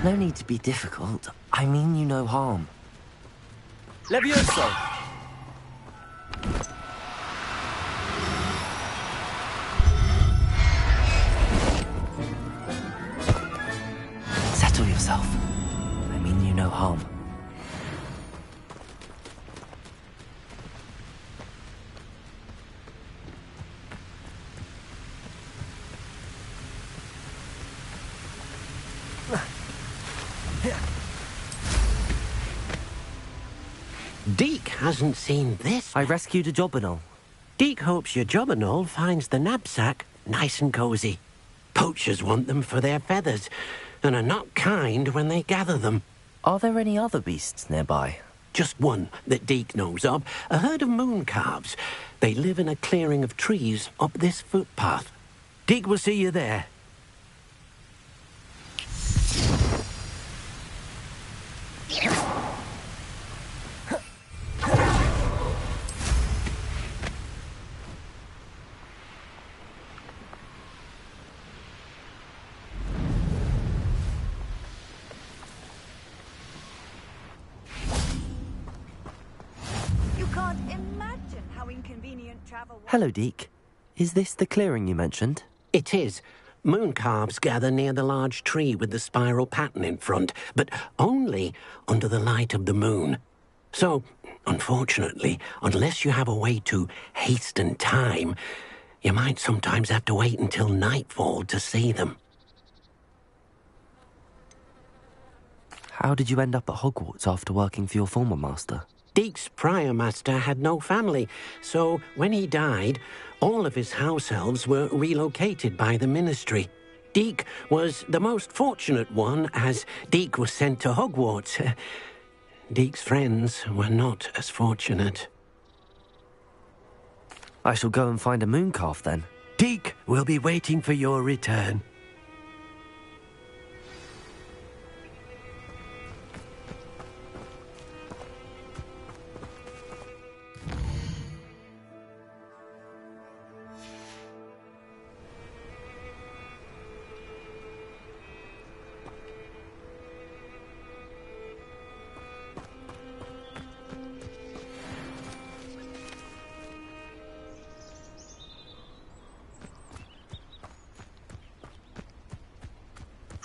No need to be difficult. I mean you no harm. Levioso! Settle yourself. I mean you no harm. Deke hasn't seen this. I rescued a jobberknoll. Deke hopes your jobberknoll finds the knapsack nice and cozy. Poachers want them for their feathers, and are not kind when they gather them. Are there any other beasts nearby? Just one that Deke knows of, a herd of moon calves. They live in a clearing of trees up this footpath. Deke will see you there. Hello, Deke. Is this the clearing you mentioned? It is. Moon calves gather near the large tree with the spiral pattern in front, but only under the light of the moon. So, Unfortunately, unless you have a way to hasten time, you might sometimes have to wait until nightfall to see them. How did you end up at Hogwarts after working for your former master? Deek's prior master had no family, so when he died, all of his house elves were relocated by the ministry. Deek was the most fortunate one, as Deek was sent to Hogwarts. Deek's friends were not as fortunate. I shall go and find a mooncalf then. Deek will be waiting for your return.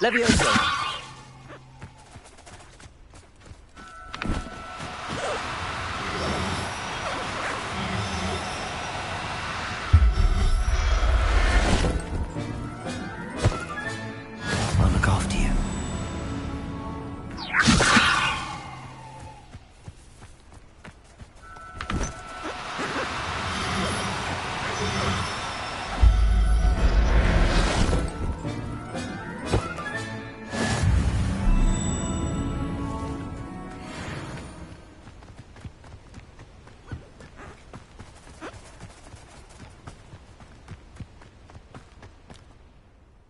Levioso! I'll look after you.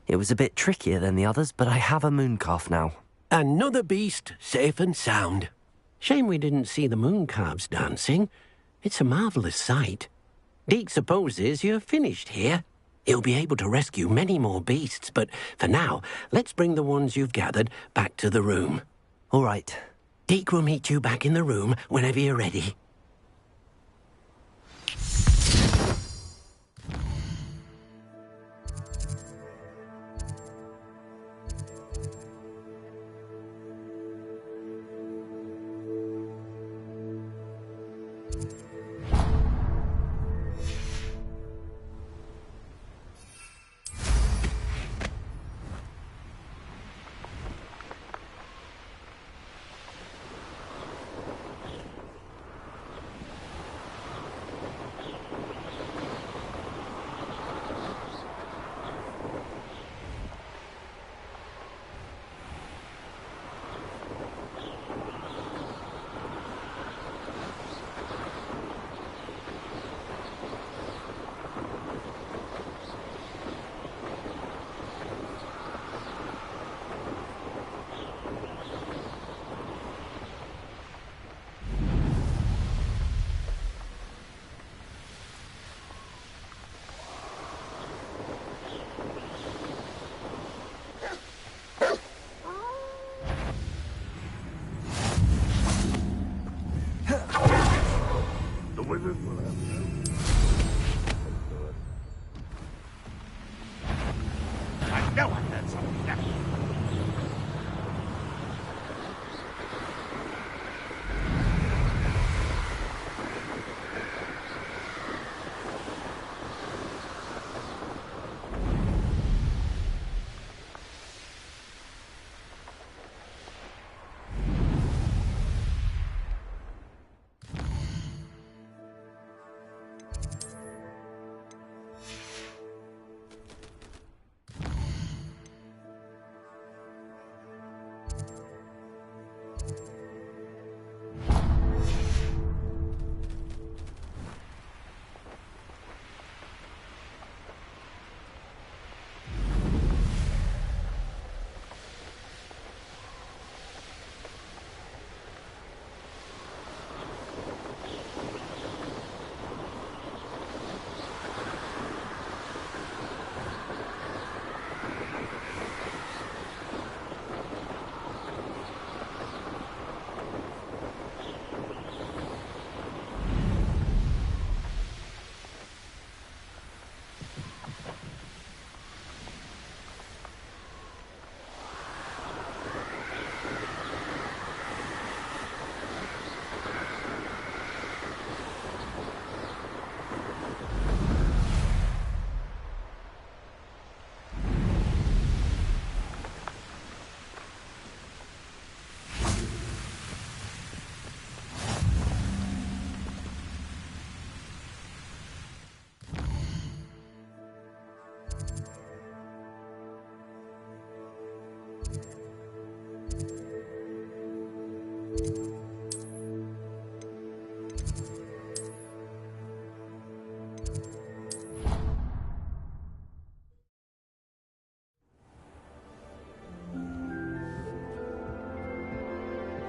It was a bit trickier than the others, but I have a mooncalf now. Another beast, safe and sound. Shame we didn't see the mooncalves dancing. It's a marvellous sight. Deek supposes you're finished here. He'll be able to rescue many more beasts, but for now, let's bring the ones you've gathered back to the room. All right. Deek will meet you back in the room whenever you're ready.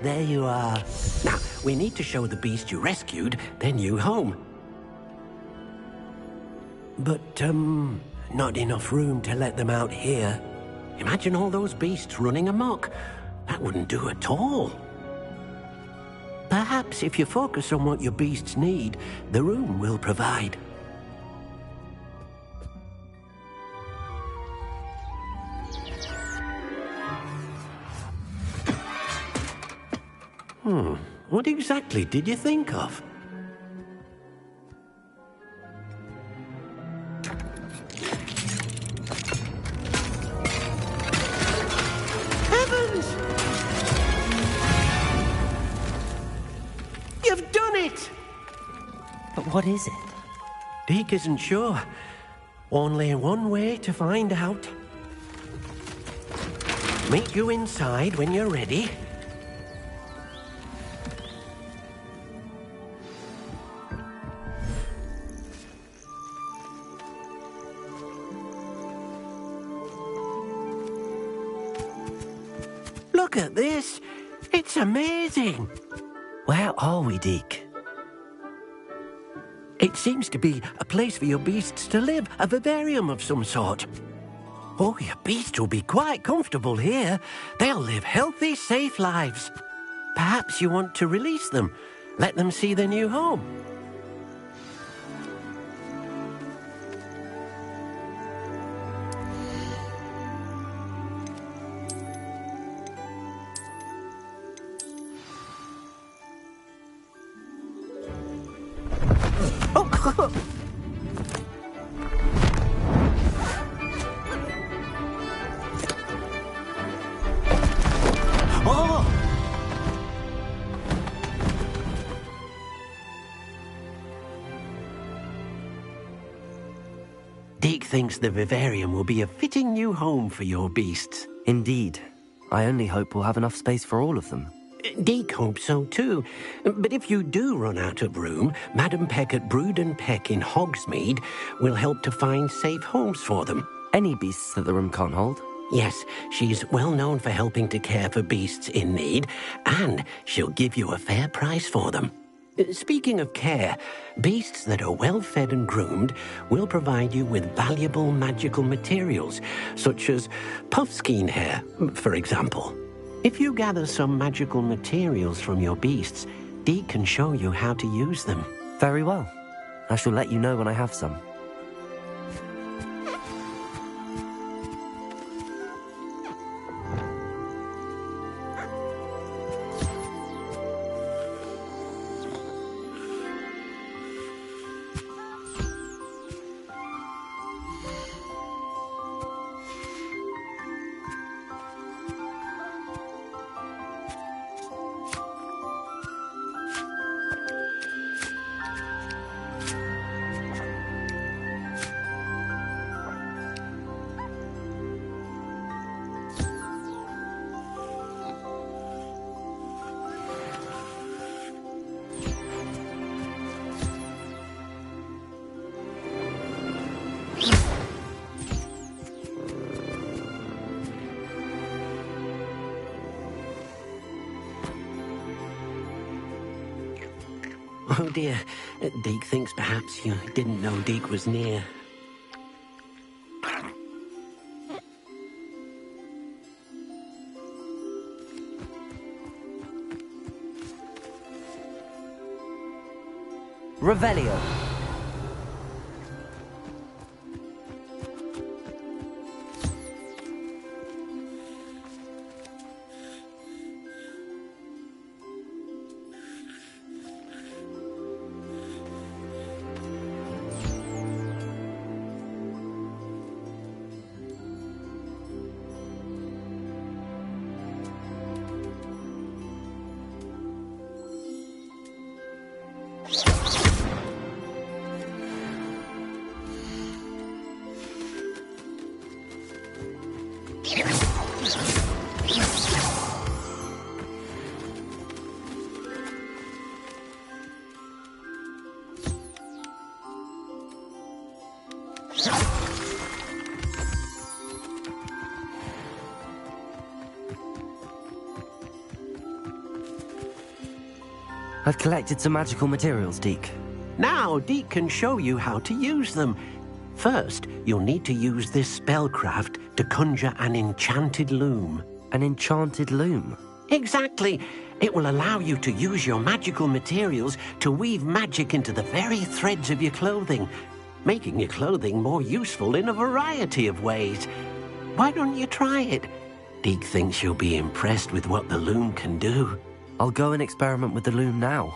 there you are. Now, we need to show the beast you rescued their new home. But, not enough room to let them out here. Imagine all those beasts running amok. That wouldn't do at all. Perhaps if you focus on what your beasts need, the room will provide. What exactly did you think of? Heavens! You've done it! But what is it? Deke isn't sure. Only one way to find out. Meet you inside when you're ready. Look at this. It's amazing. Where are we, Deke? It seems to be a place for your beasts to live, a vivarium of some sort. Oh, your beasts will be quite comfortable here. They'll live healthy, safe lives. Perhaps you want to release them, let them see their new home. Deke thinks the vivarium will be a fitting new home for your beasts. Indeed. I only hope we'll have enough space for all of them. Deke hopes so too. But if you do run out of room, Madam Peck at Brood and Peck in Hogsmeade will help to find safe homes for them. Any beasts that the room can't hold? Yes, she's well known for helping to care for beasts in need, and she'll give you a fair price for them. Speaking of care, beasts that are well fed and groomed will provide you with valuable magical materials, such as puffskein hair, for example. If you gather some magical materials from your beasts, Deke can show you how to use them. Very well. I shall let you know when I have some. Oh dear, Deke thinks perhaps you didn't know Deke was near. Revelio. I've collected some magical materials, Deke. Now, Deke can show you how to use them. First, you'll need to use this spellcraft to conjure an enchanted loom. An enchanted loom? Exactly. It will allow you to use your magical materials to weave magic into the very threads of your clothing, making your clothing more useful in a variety of ways. Why don't you try it? Deke thinks you'll be impressed with what the loom can do. I'll go and experiment with the loom now.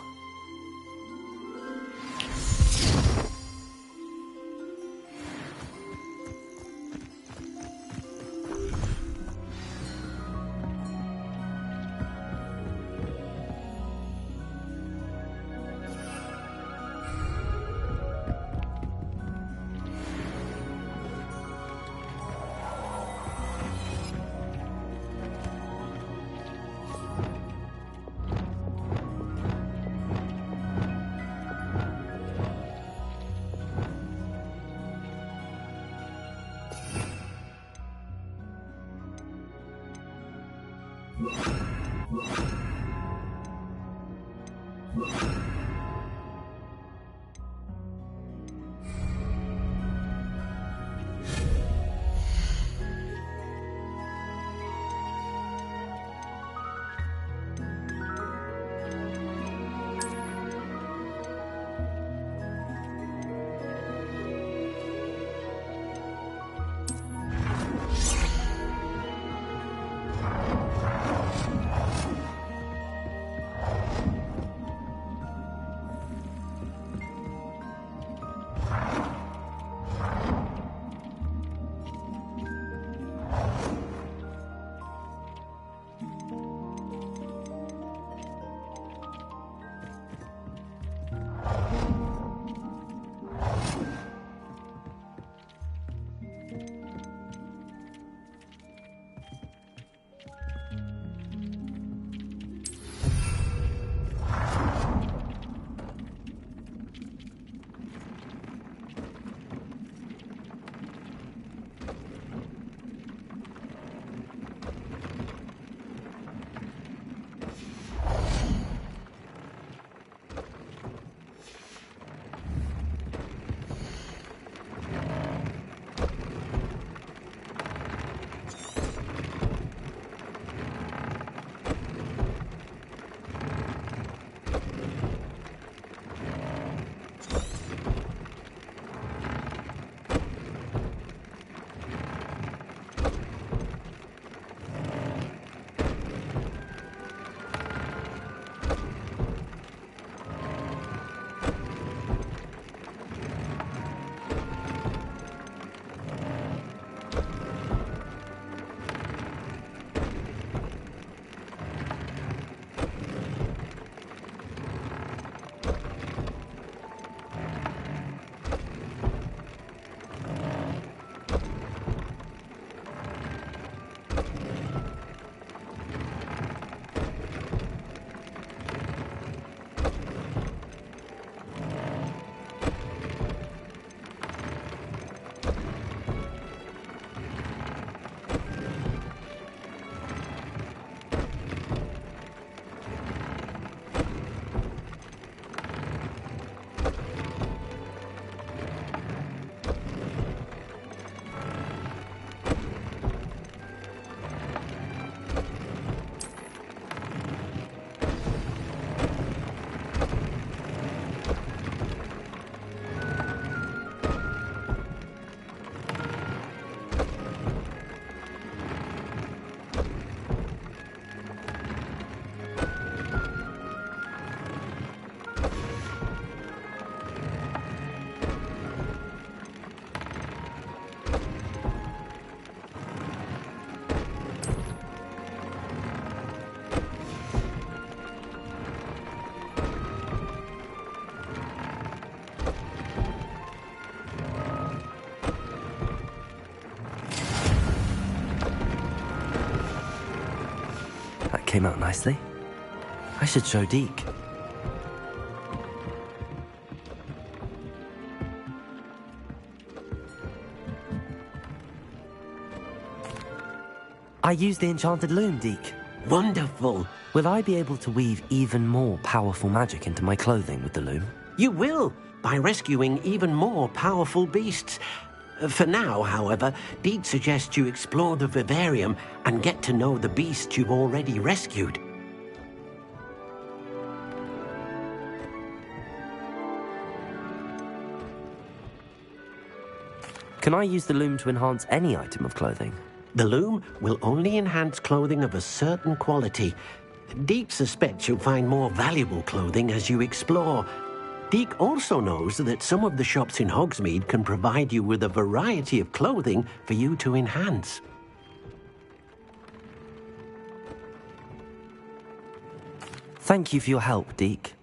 Came out nicely. I should show Deke. I used the enchanted loom, Deke. Wonderful. Will I be able to weave even more powerful magic into my clothing with the loom? You will, by rescuing even more powerful beasts. For now, however, Deed suggests you explore the vivarium and get to know the beasts you've already rescued. Can I use the loom to enhance any item of clothing? The loom will only enhance clothing of a certain quality. Deek suspects you'll find more valuable clothing as you explore. Deek also knows that some of the shops in Hogsmeade can provide you with a variety of clothing for you to enhance. Thank you for your help, Deek.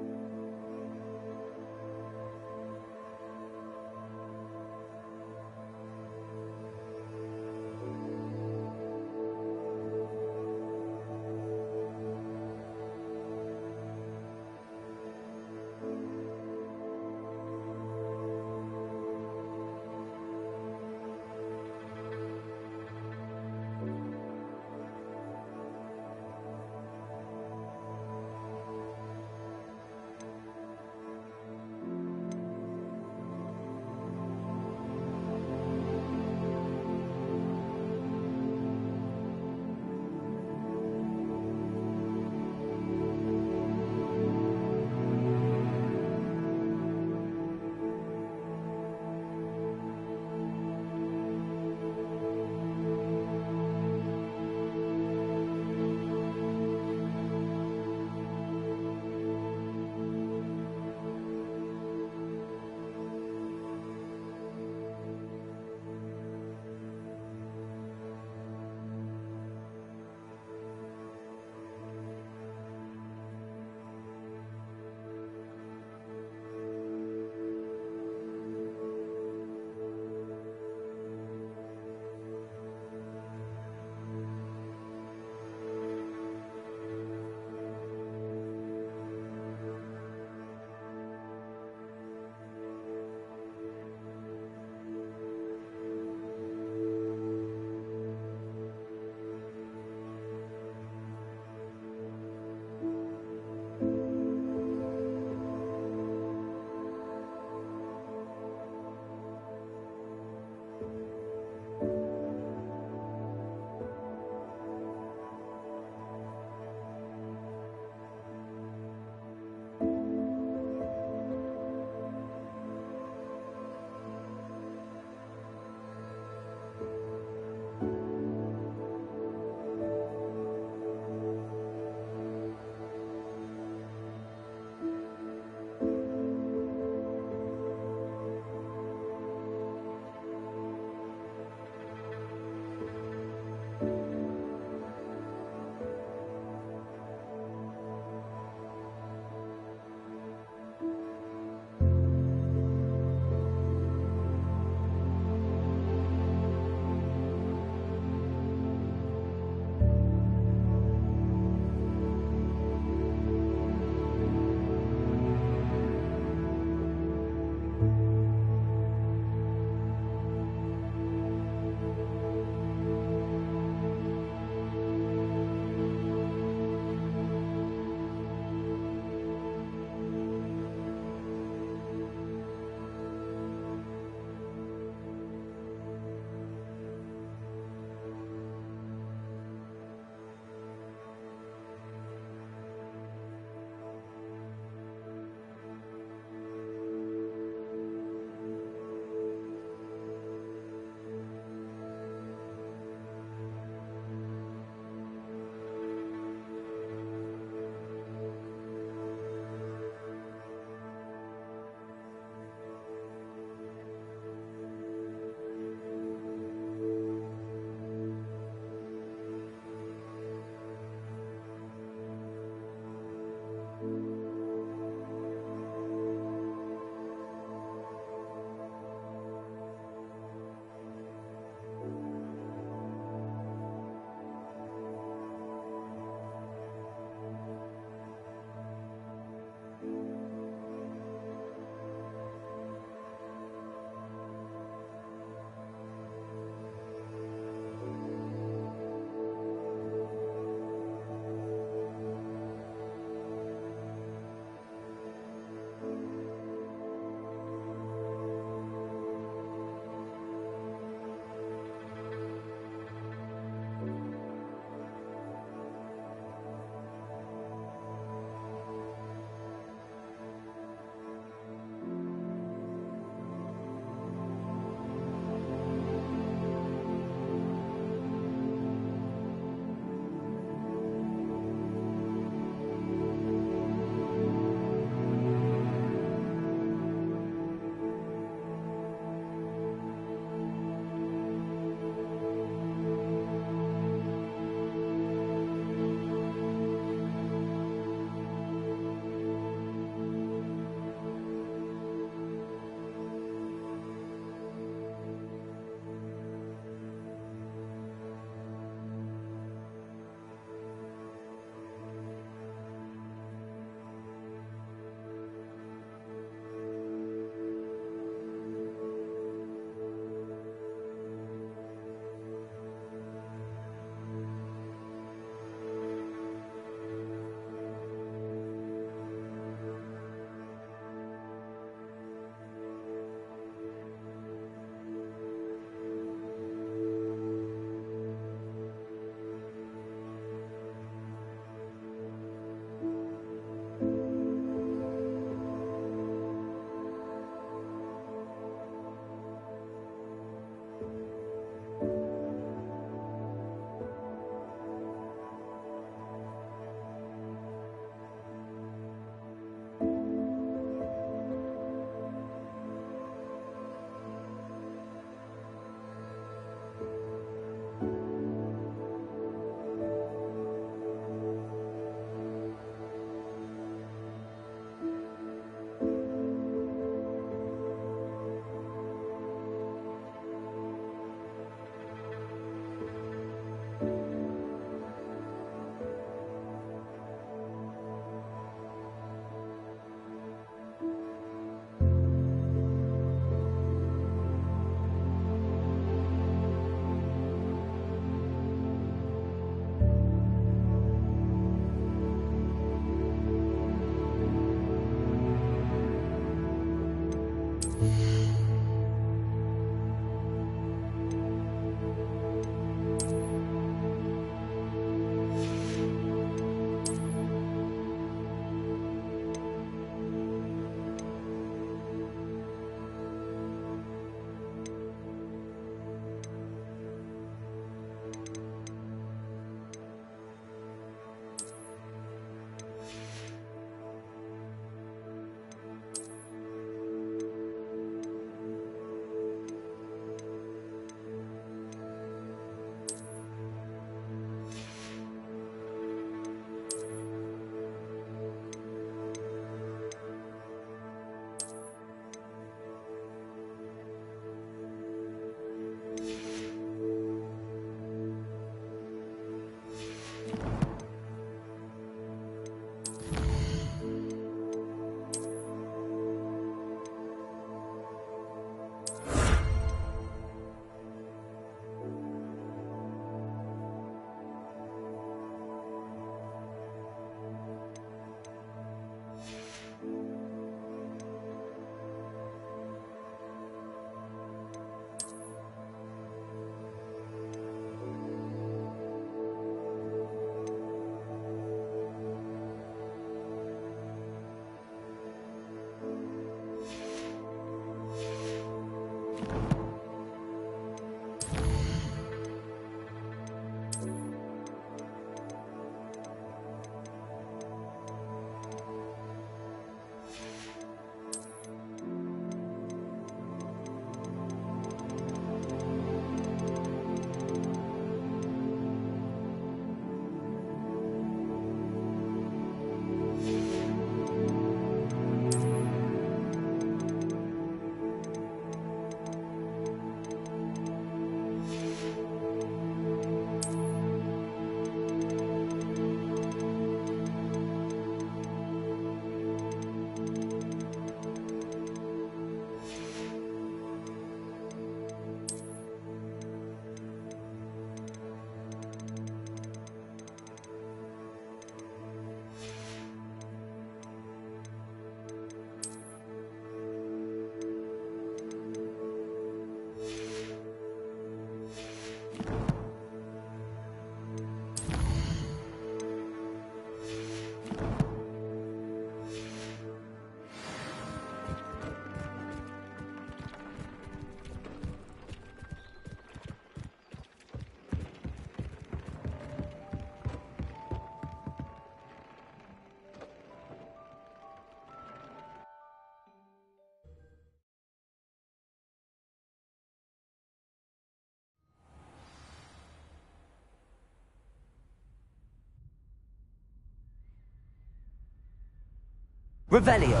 Revelio.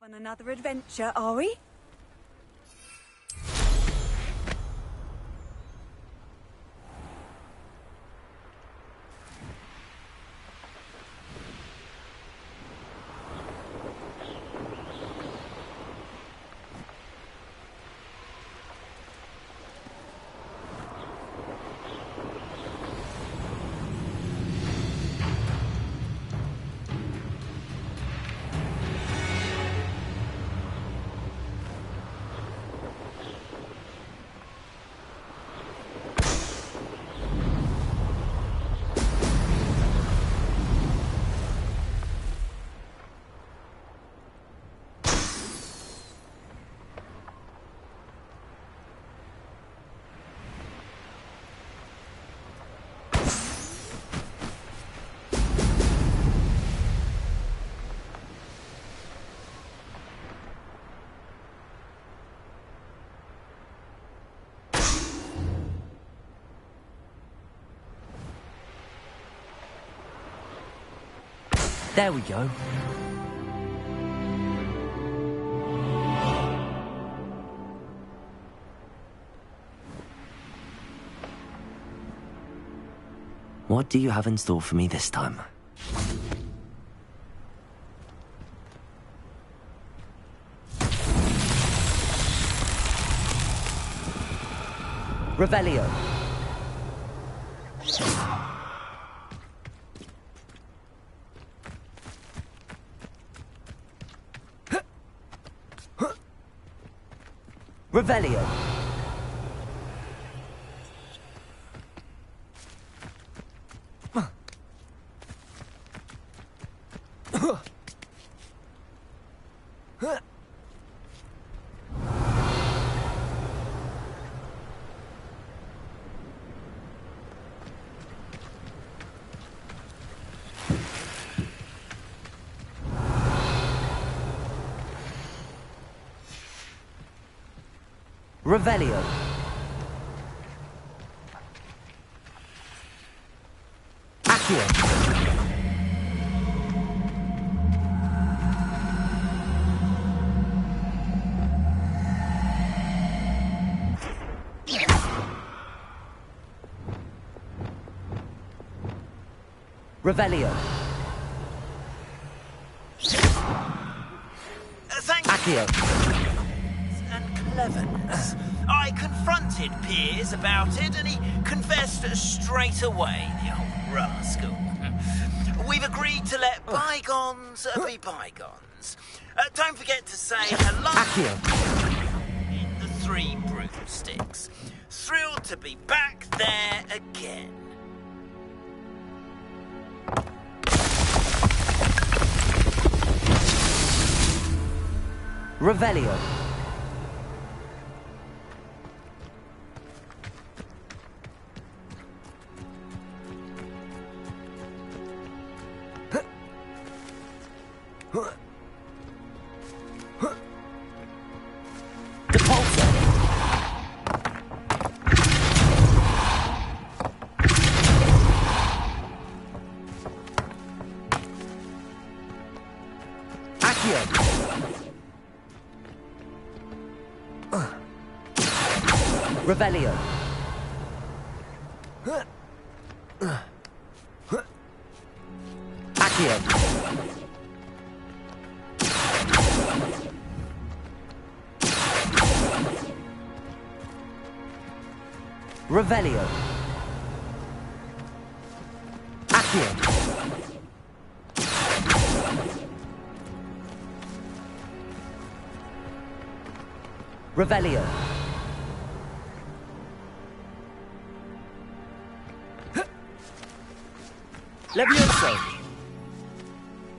On another adventure, are we? There we go. What do you have in store for me this time? Revelio. Revelio. Revelio. Accio. Revelio. Thank Accio. and cleverness. I confronted Piers about it, and he confessed straight away, the old rascal. We've agreed to let bygones be bygones. Don't forget to say hello in the Three Broomsticks. Thrilled to be back there again. Revelio. Revelio. Accio. Revelio. Accio. Revelio. Levioso.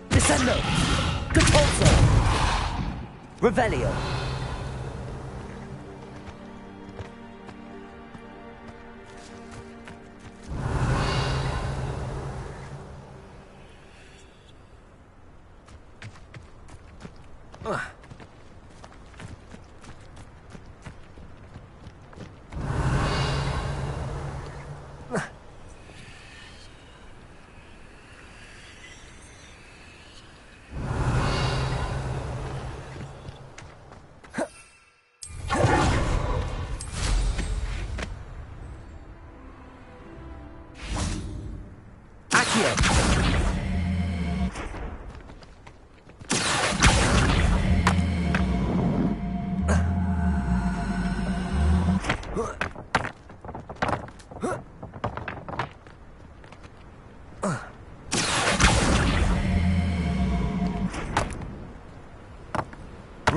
Descendo. Compulso. Revelio.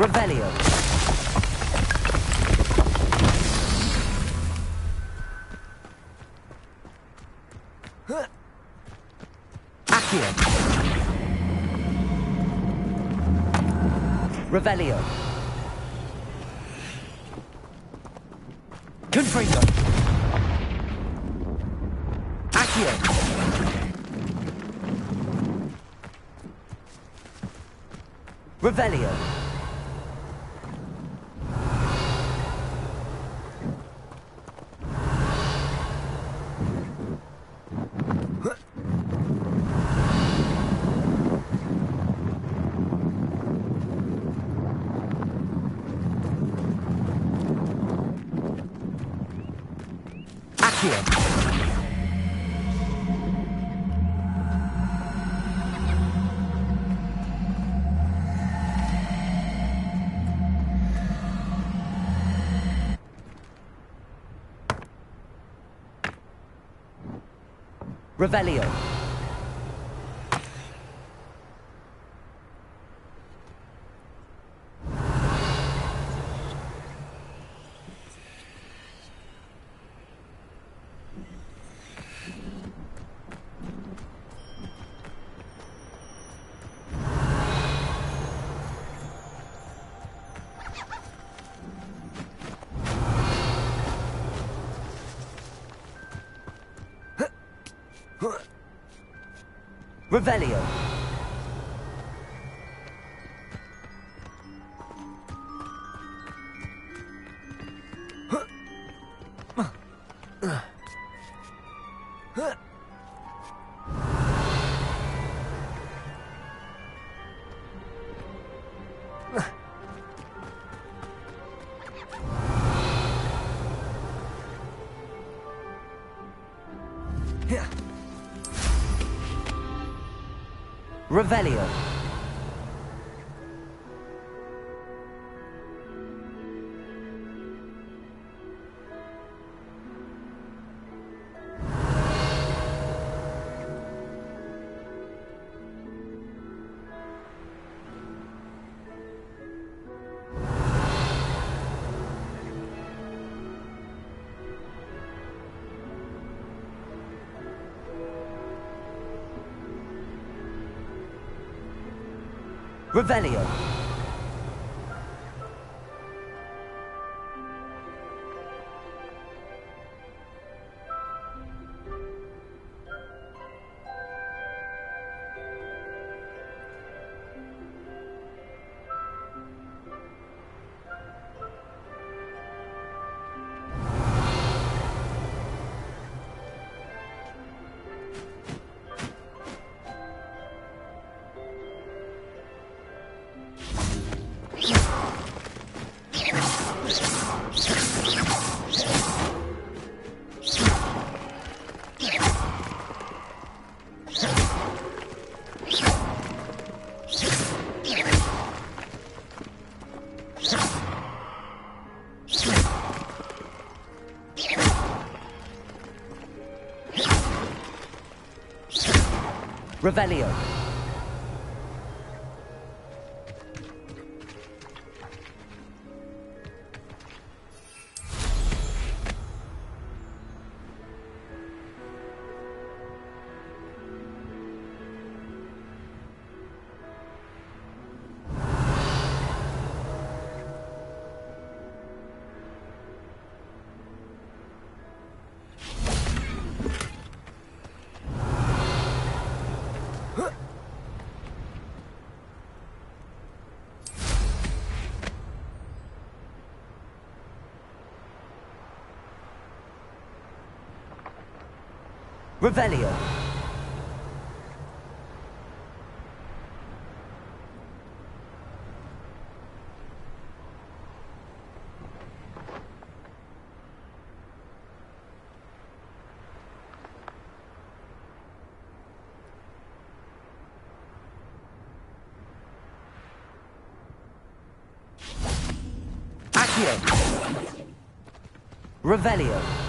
Revelio. Accio. Revelio. Confringo. Accio. Revelio. Revelio. Revelio. Revelio. Revelio. Revelio. Revelio. Accio. Revelio.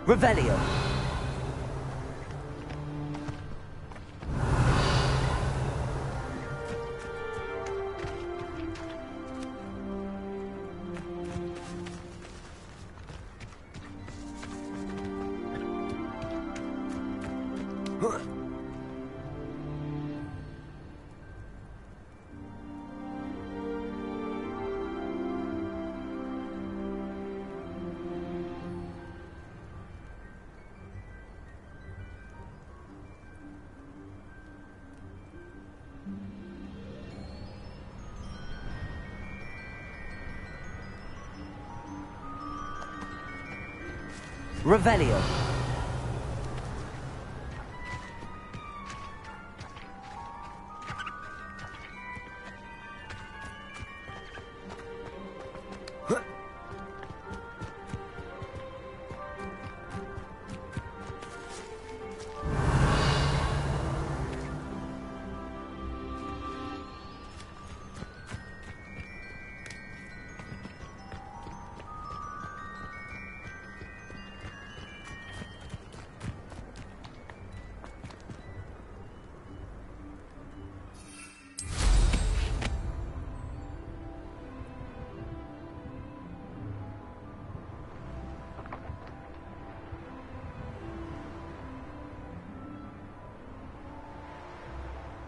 Revelio. Revelio.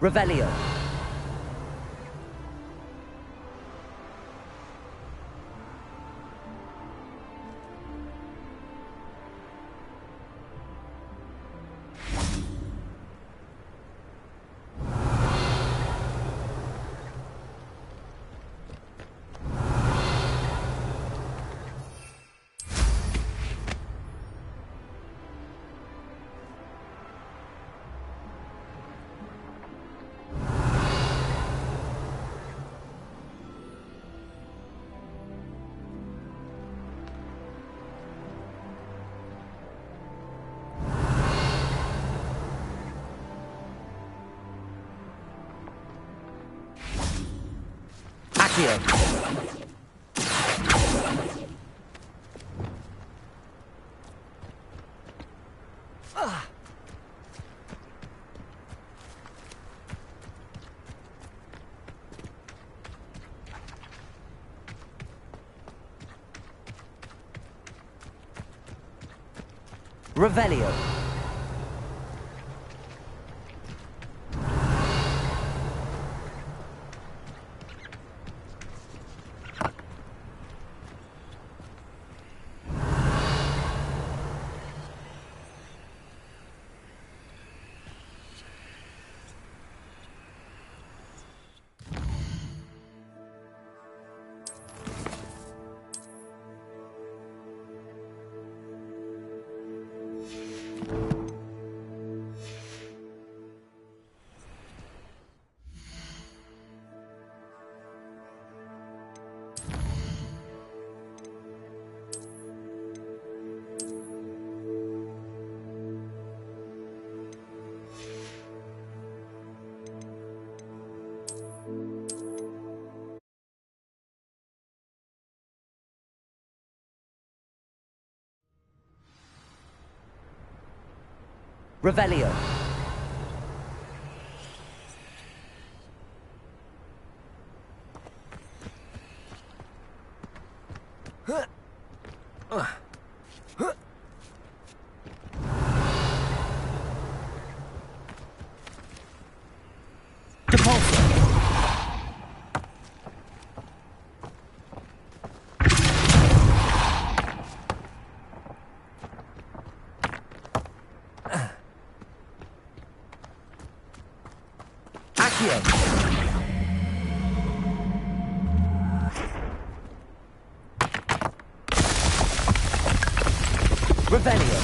Revelio. Revelio. Revelio. Revelio.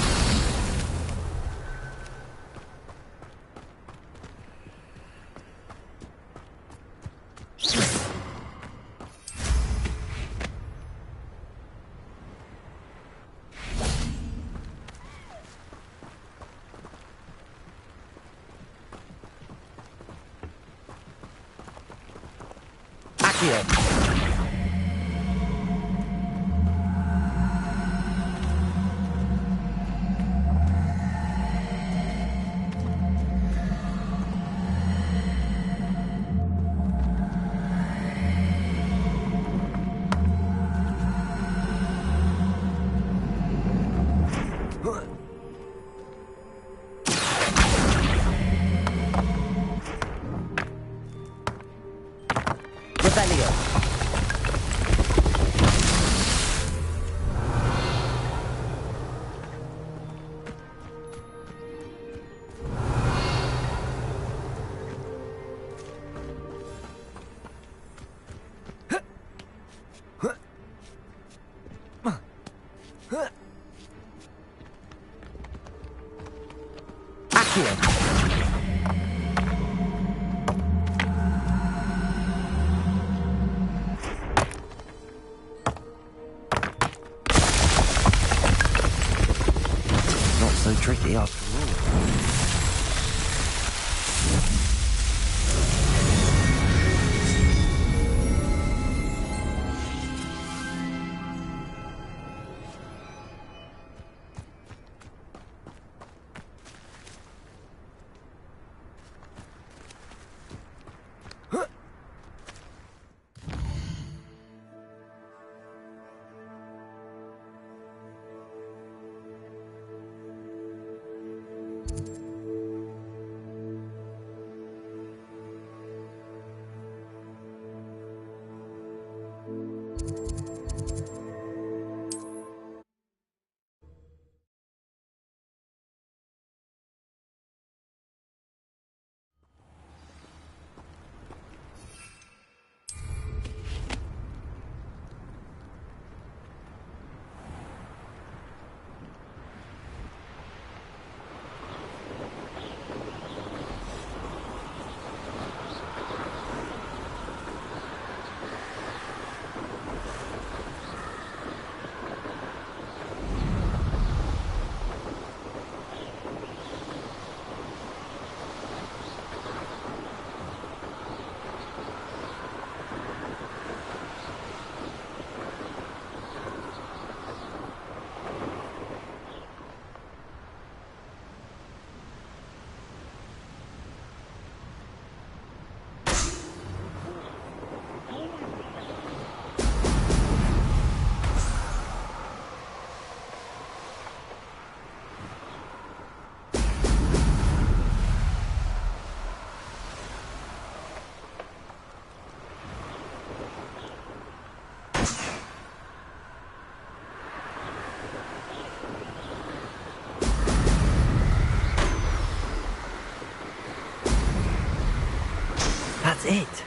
Not so tricky after all. That's it.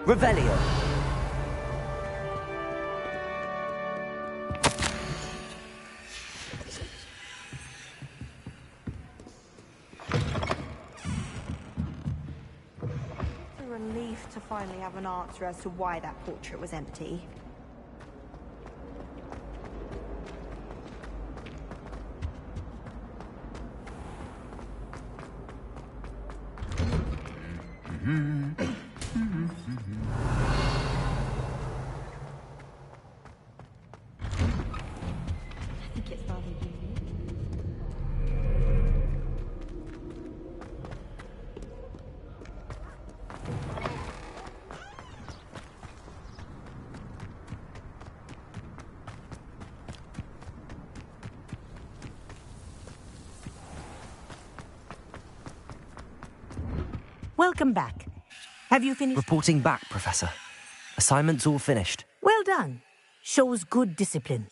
Revelio. It's a relief to finally have an answer as to why that portrait was empty. Welcome back. Have you finished? Reporting back, Professor. Assignment's all finished. Well done. Shows good discipline.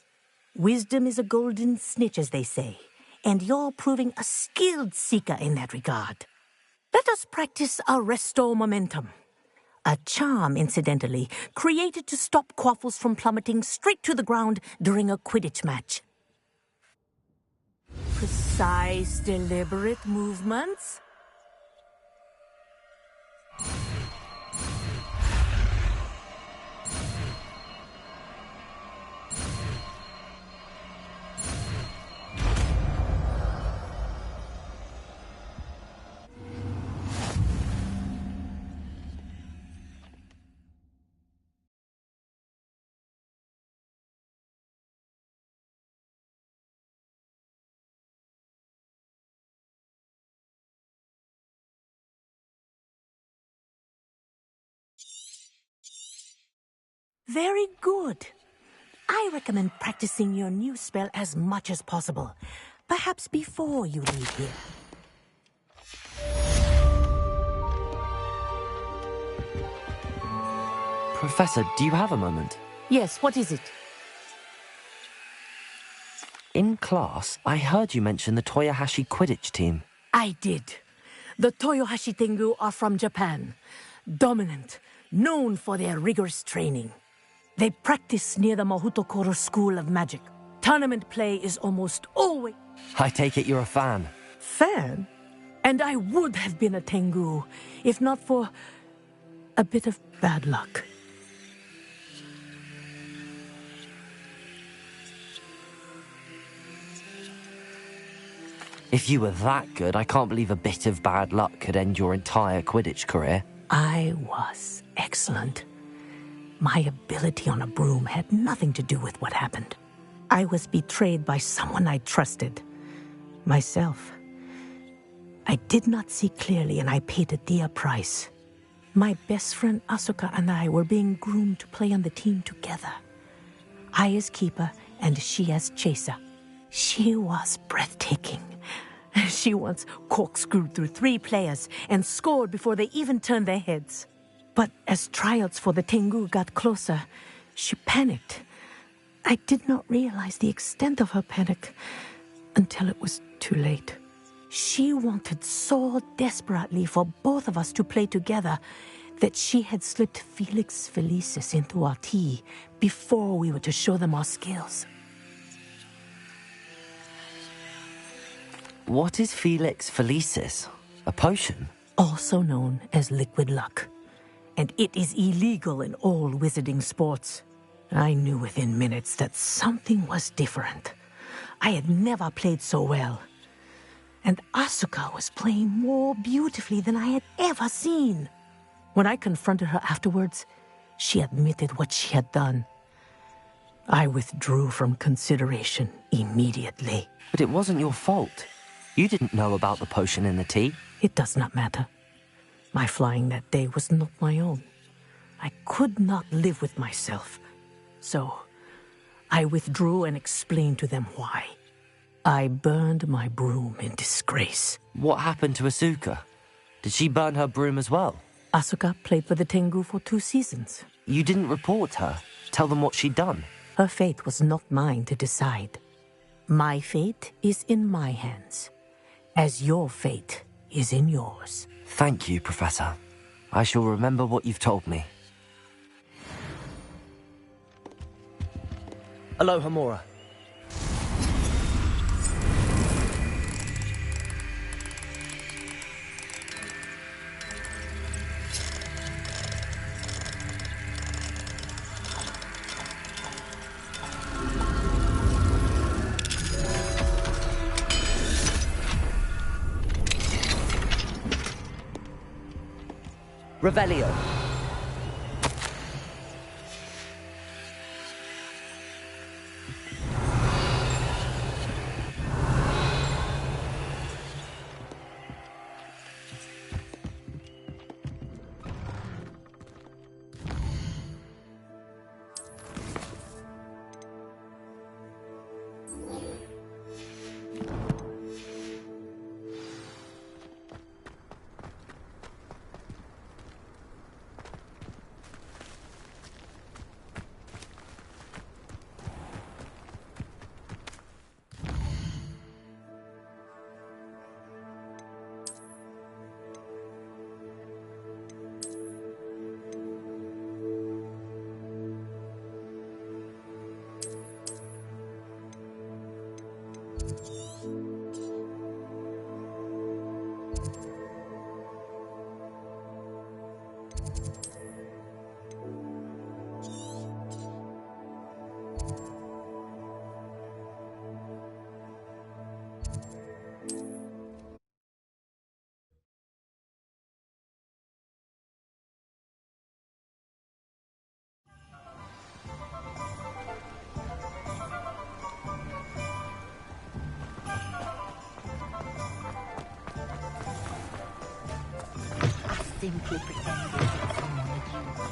Wisdom is a golden snitch, as they say, and you're proving a skilled seeker in that regard. Let us practice our restore momentum. A charm, incidentally, created to stop quaffles from plummeting straight to the ground during a Quidditch match. Precise, deliberate movements. Very good. I recommend practicing your new spell as much as possible. Perhaps before you leave here. Professor, do you have a moment? Yes, what is it? In class, I heard you mention the Toyohashi Quidditch team. I did. The Toyohashi Tengu are from Japan. Dominant, known for their rigorous training. They practice near the Mahutokoro School of Magic. Tournament play is almost always... I take it you're a fan. Fan? And I would have been a Tengu, if not for a bit of bad luck. If you were that good, I can't believe a bit of bad luck could end your entire Quidditch career. I was excellent. My ability on a broom had nothing to do with what happened. I was betrayed by someone I trusted. Myself. I did not see clearly, and I paid a dear price. My best friend Asuka and I were being groomed to play on the team together. I as keeper, and she as chaser. She was breathtaking. She once corkscrewed through 3 players and scored before they even turned their heads. But as trials for the Tengu got closer, she panicked. I did not realize the extent of her panic until it was too late. She wanted so desperately for both of us to play together that she had slipped Felix Felicis into our tea before we were to show them our skills. What is Felix Felicis? A potion? Also known as liquid luck. And it is illegal in all wizarding sports. I knew within minutes that something was different. I had never played so well. And Asuka was playing more beautifully than I had ever seen. When I confronted her afterwards, she admitted what she had done. I withdrew from consideration immediately. But it wasn't your fault. You didn't know about the potion in the tea. It does not matter. My flying that day was not my own. I could not live with myself. So, I withdrew and explained to them why. I burned my broom in disgrace. What happened to Asuka? Did she burn her broom as well? Asuka played for the Tengu for 2 seasons. You didn't report her? Tell them what she'd done? Her fate was not mine to decide. My fate is in my hands, as your fate is in yours. Thank you, Professor. I shall remember what you've told me. Hello, Hamura. Revelio. Simply pretended that someone had used.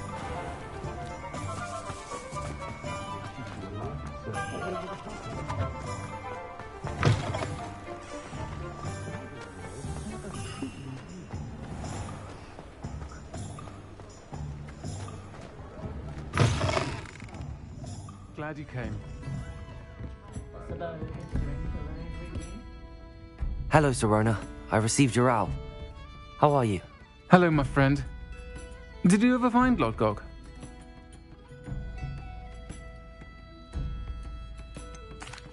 Glad you came. Hello, Serona. I received your owl. How are you? Hello, my friend. Did you ever find Lodgog?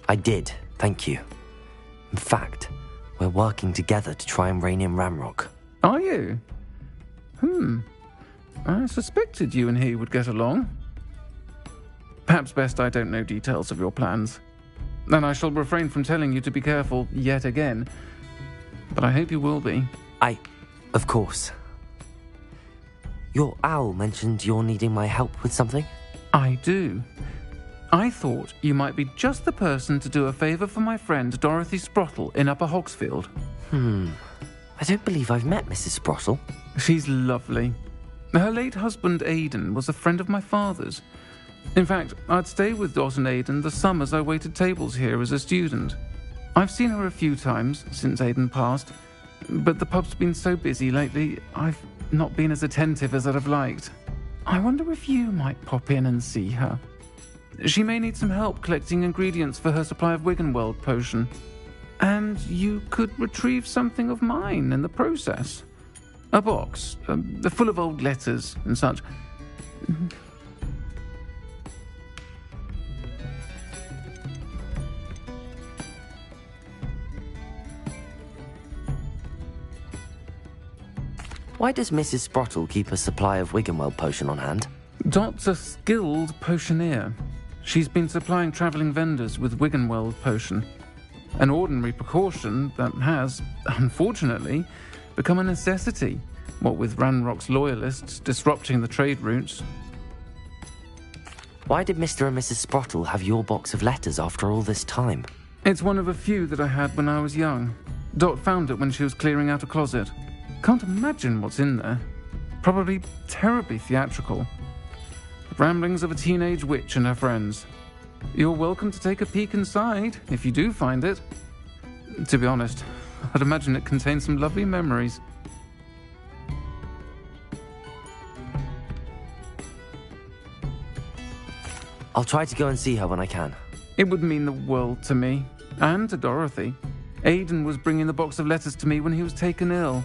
I did, thank you. In fact, we're working together to try and rein in Ramrock. Are you? I suspected you and he would get along. Perhaps best I don't know details of your plans. And I shall refrain from telling you to be careful yet again. But I hope you will be. Of course. Your owl mentioned you're needing my help with something? I do. I thought you might be just the person to do a favour for my friend Dorothy Sprottle in Upper Hogsfield. I don't believe I've met Mrs. Sprottle. She's lovely. Her late husband Aidan was a friend of my father's. In fact, I'd stay with Dot and Aidan the summers I waited tables here as a student. I've seen her a few times since Aidan passed, but the pub's been so busy lately, I've not been as attentive as I'd have liked. I wonder if you might pop in and see her. She may need some help collecting ingredients for her supply of Wiggenweld potion. And you could retrieve something of mine in the process. A box, full of old letters and such. Why does Mrs. Sprottle keep a supply of Wiggenweld potion on hand? Dot's a skilled potioneer. She's been supplying travelling vendors with Wiggenweld potion. An ordinary precaution that has, unfortunately, become a necessity, what with Ranrock's loyalists disrupting the trade routes. Why did Mr. and Mrs. Sprottle have your box of letters after all this time? It's one of a few that I had when I was young. Dot found it when she was clearing out a closet. Can't imagine what's in there. Probably terribly theatrical. The ramblings of a teenage witch and her friends. You're welcome to take a peek inside, if you do find it. To be honest, I'd imagine it contains some lovely memories. I'll try to go and see her when I can. It would mean the world to me, and to Dorothy. Aidan was bringing the box of letters to me when he was taken ill.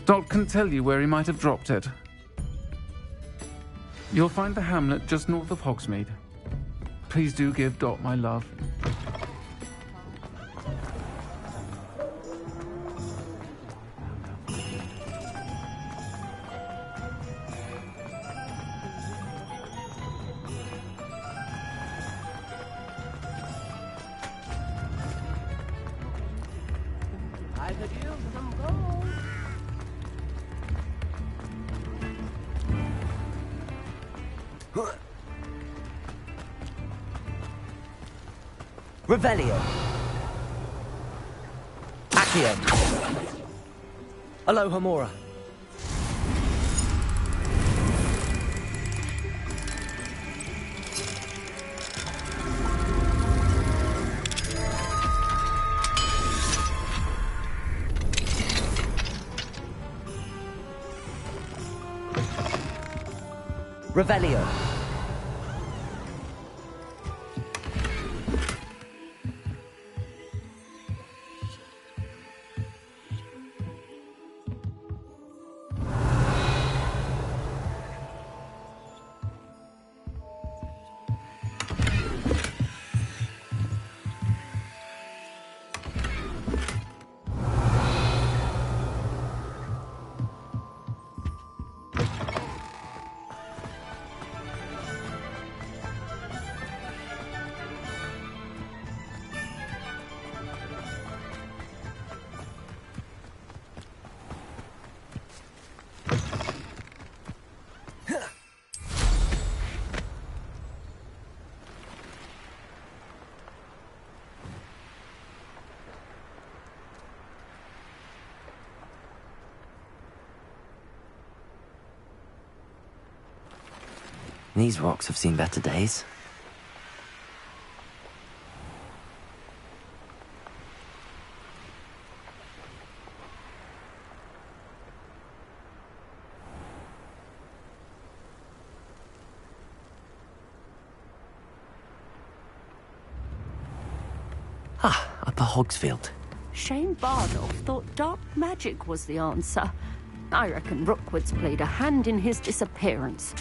Dot can tell you where he might have dropped it. You'll find the hamlet just north of Hogsmeade. Please do give Dot my love. Revelio. Accio. Alohomora. Revelio. These rocks have seen better days. Upper Hogsfield. Shane Bardolph thought dark magic was the answer. I reckon Rookwood's played a hand in his disappearance.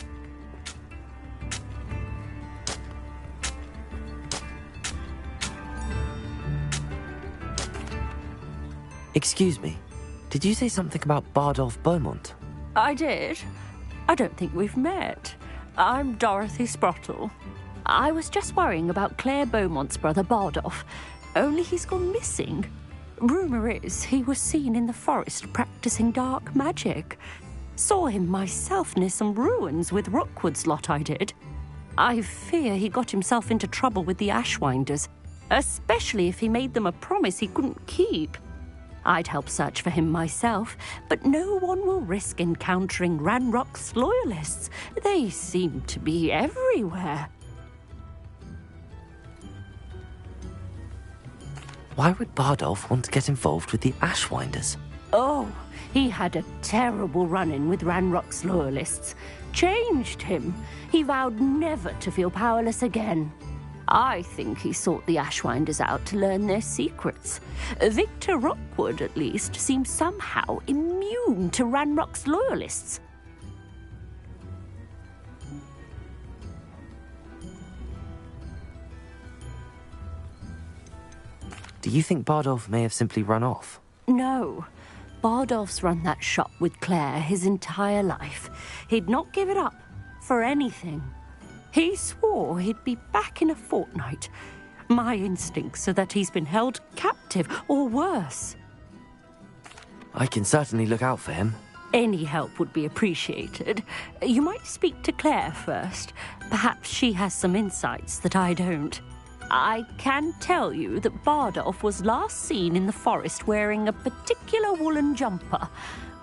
Excuse me, did you say something about Bardolph Beaumont? I did. I don't think we've met. I'm Dorothy Sprottle. I was just worrying about Claire Beaumont's brother Bardolph, only he's gone missing. Rumour is he was seen in the forest practicing dark magic. Saw him myself near some ruins with Rookwood's lot I did. I fear he got himself into trouble with the Ashwinders, especially if he made them a promise he couldn't keep. I'd help search for him myself, but no one will risk encountering Ranrock's loyalists. They seem to be everywhere. Why would Bardolph want to get involved with the Ashwinders? Oh, he had a terrible run-in with Ranrock's loyalists. Changed him. He vowed never to feel powerless again. I think he sought the Ashwinders out to learn their secrets. Victor Rookwood, at least, seems somehow immune to Ranrock's loyalists. Do you think Bardolph may have simply run off? No. Bardolph's run that shop with Claire his entire life. He'd not give it up for anything. He swore he'd be back in a fortnight. My instincts are that he's been held captive, or worse. I can certainly look out for him. Any help would be appreciated. You might speak to Claire first. Perhaps she has some insights that I don't. I can tell you that Bardolph was last seen in the forest wearing a particular woolen jumper,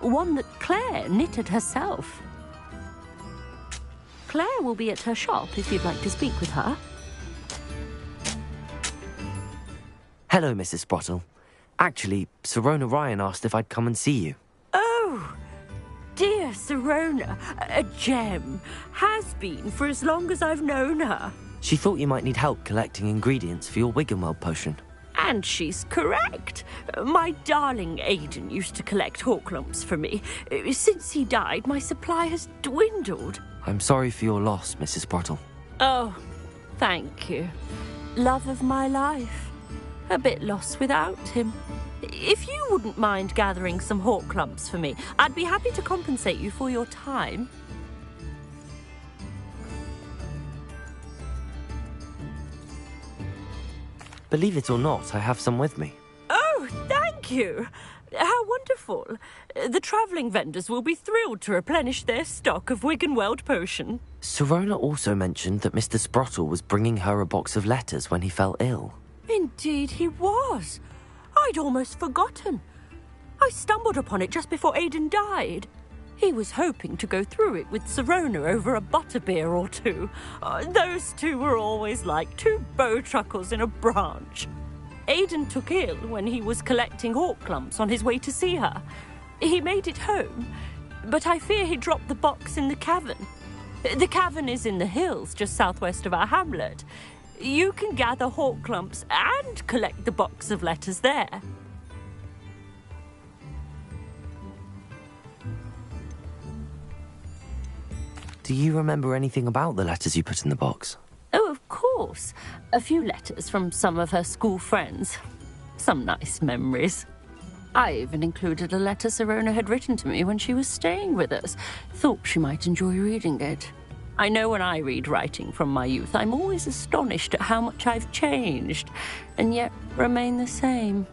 one that Claire knitted herself. Claire will be at her shop if you'd like to speak with her. Hello, Mrs. Sprottle. Actually, Sirona Ryan asked if I'd come and see you. Oh, dear Sirona, a gem. Has been for as long as I've known her. She thought you might need help collecting ingredients for your Wiggenweld potion. And she's correct. My darling Aidan used to collect hawklumps for me. Since he died, my supply has dwindled. I'm sorry for your loss, Mrs. Sprottle. Oh, thank you. Love of my life. A bit lost without him. If you wouldn't mind gathering some hawklumps for me, I'd be happy to compensate you for your time. Believe it or not, I have some with me. Oh, thank you. How wonderful. The travelling vendors will be thrilled to replenish their stock of Wiggenweld potion. Sirona also mentioned that Mr. Sprottle was bringing her a box of letters when he fell ill. Indeed he was. I'd almost forgotten. I stumbled upon it just before Aidan died. He was hoping to go through it with Sirona over a butterbeer or two. Those two were always like two bowtruckles in a branch. Aidan took ill when he was collecting hawklumps on his way to see her. He made it home, but I fear he dropped the box in the cavern. The cavern is in the hills just southwest of our hamlet. You can gather hawklumps and collect the box of letters there. Do you remember anything about the letters you put in the box? Oh, of course. A few letters from some of her school friends. Some nice memories. I even included a letter Sirona had written to me when she was staying with us. Thought she might enjoy reading it. I know when I read writing from my youth, I'm always astonished at how much I've changed, and yet remain the same.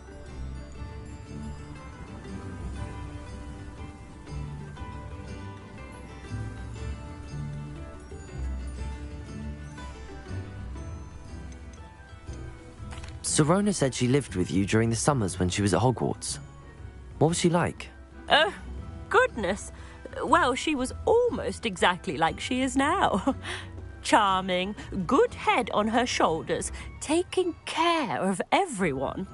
Sirona said she lived with you during the summers when she was at Hogwarts. What was she like? Oh, goodness. Well, she was almost exactly like she is now. Charming, good head on her shoulders, taking care of everyone.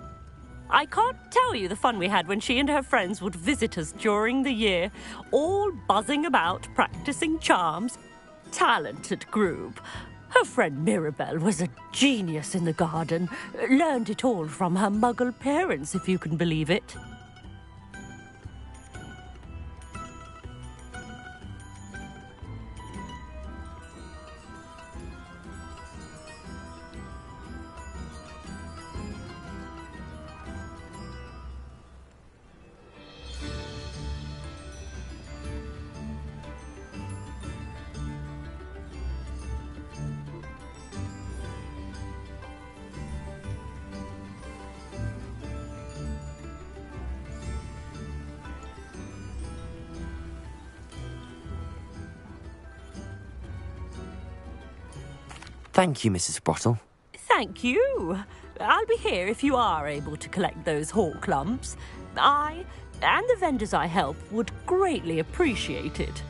I can't tell you the fun we had when she and her friends would visit us during the year, all buzzing about, practicing charms. Talented group. Her friend Mirabelle was a genius in the garden. Learned it all from her muggle parents, if you can believe it. Thank you, Mrs. Sprottle. Thank you. I'll be here if you are able to collect those hawklumps. I and the vendors I help would greatly appreciate it.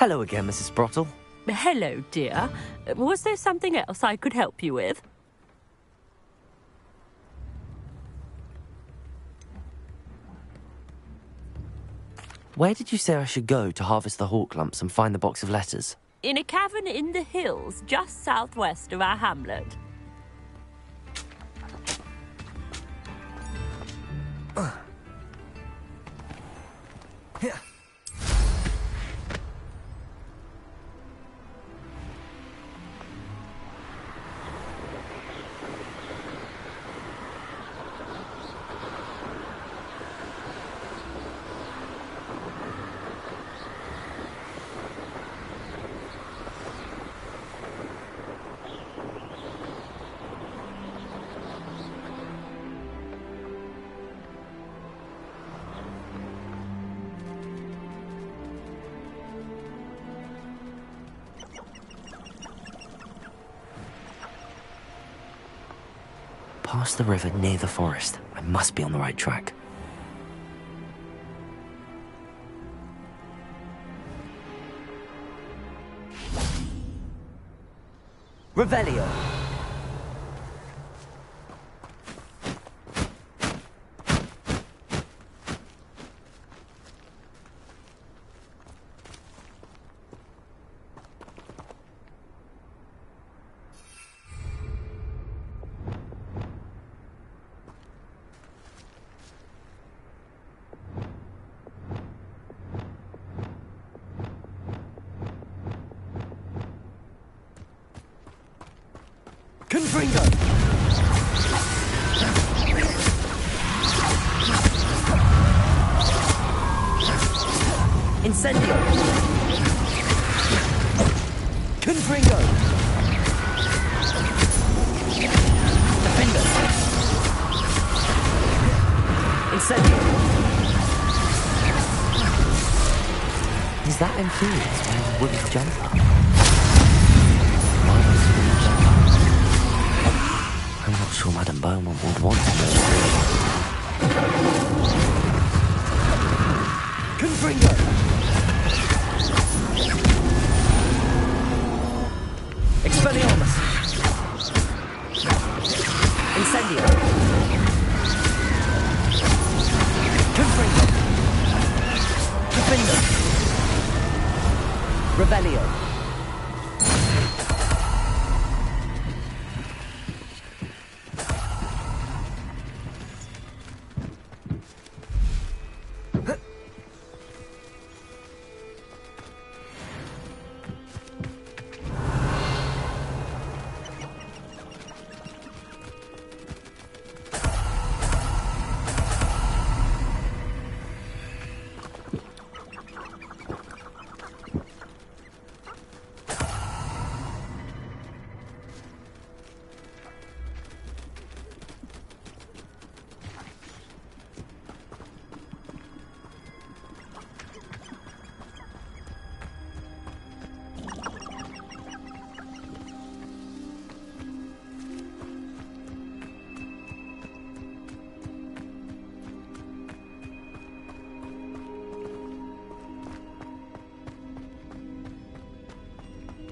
Hello again, Mrs. Sprottle. Hello, dear. Was there something else I could help you with? Where did you say I should go to harvest the hawk lumps and find the box of letters? In a cavern in the hills, just southwest of our hamlet. Past the river near the forest. I must be on the right track. Revelio. Confringo! Incendio! Confringo! Defender! Incendio! Is that Infurious wearing a woolly jumper? I'm not sure Madame Beaumont would want to know. Confringo! Expelliarmus! Incendio! Confringo! Defender! Revelio!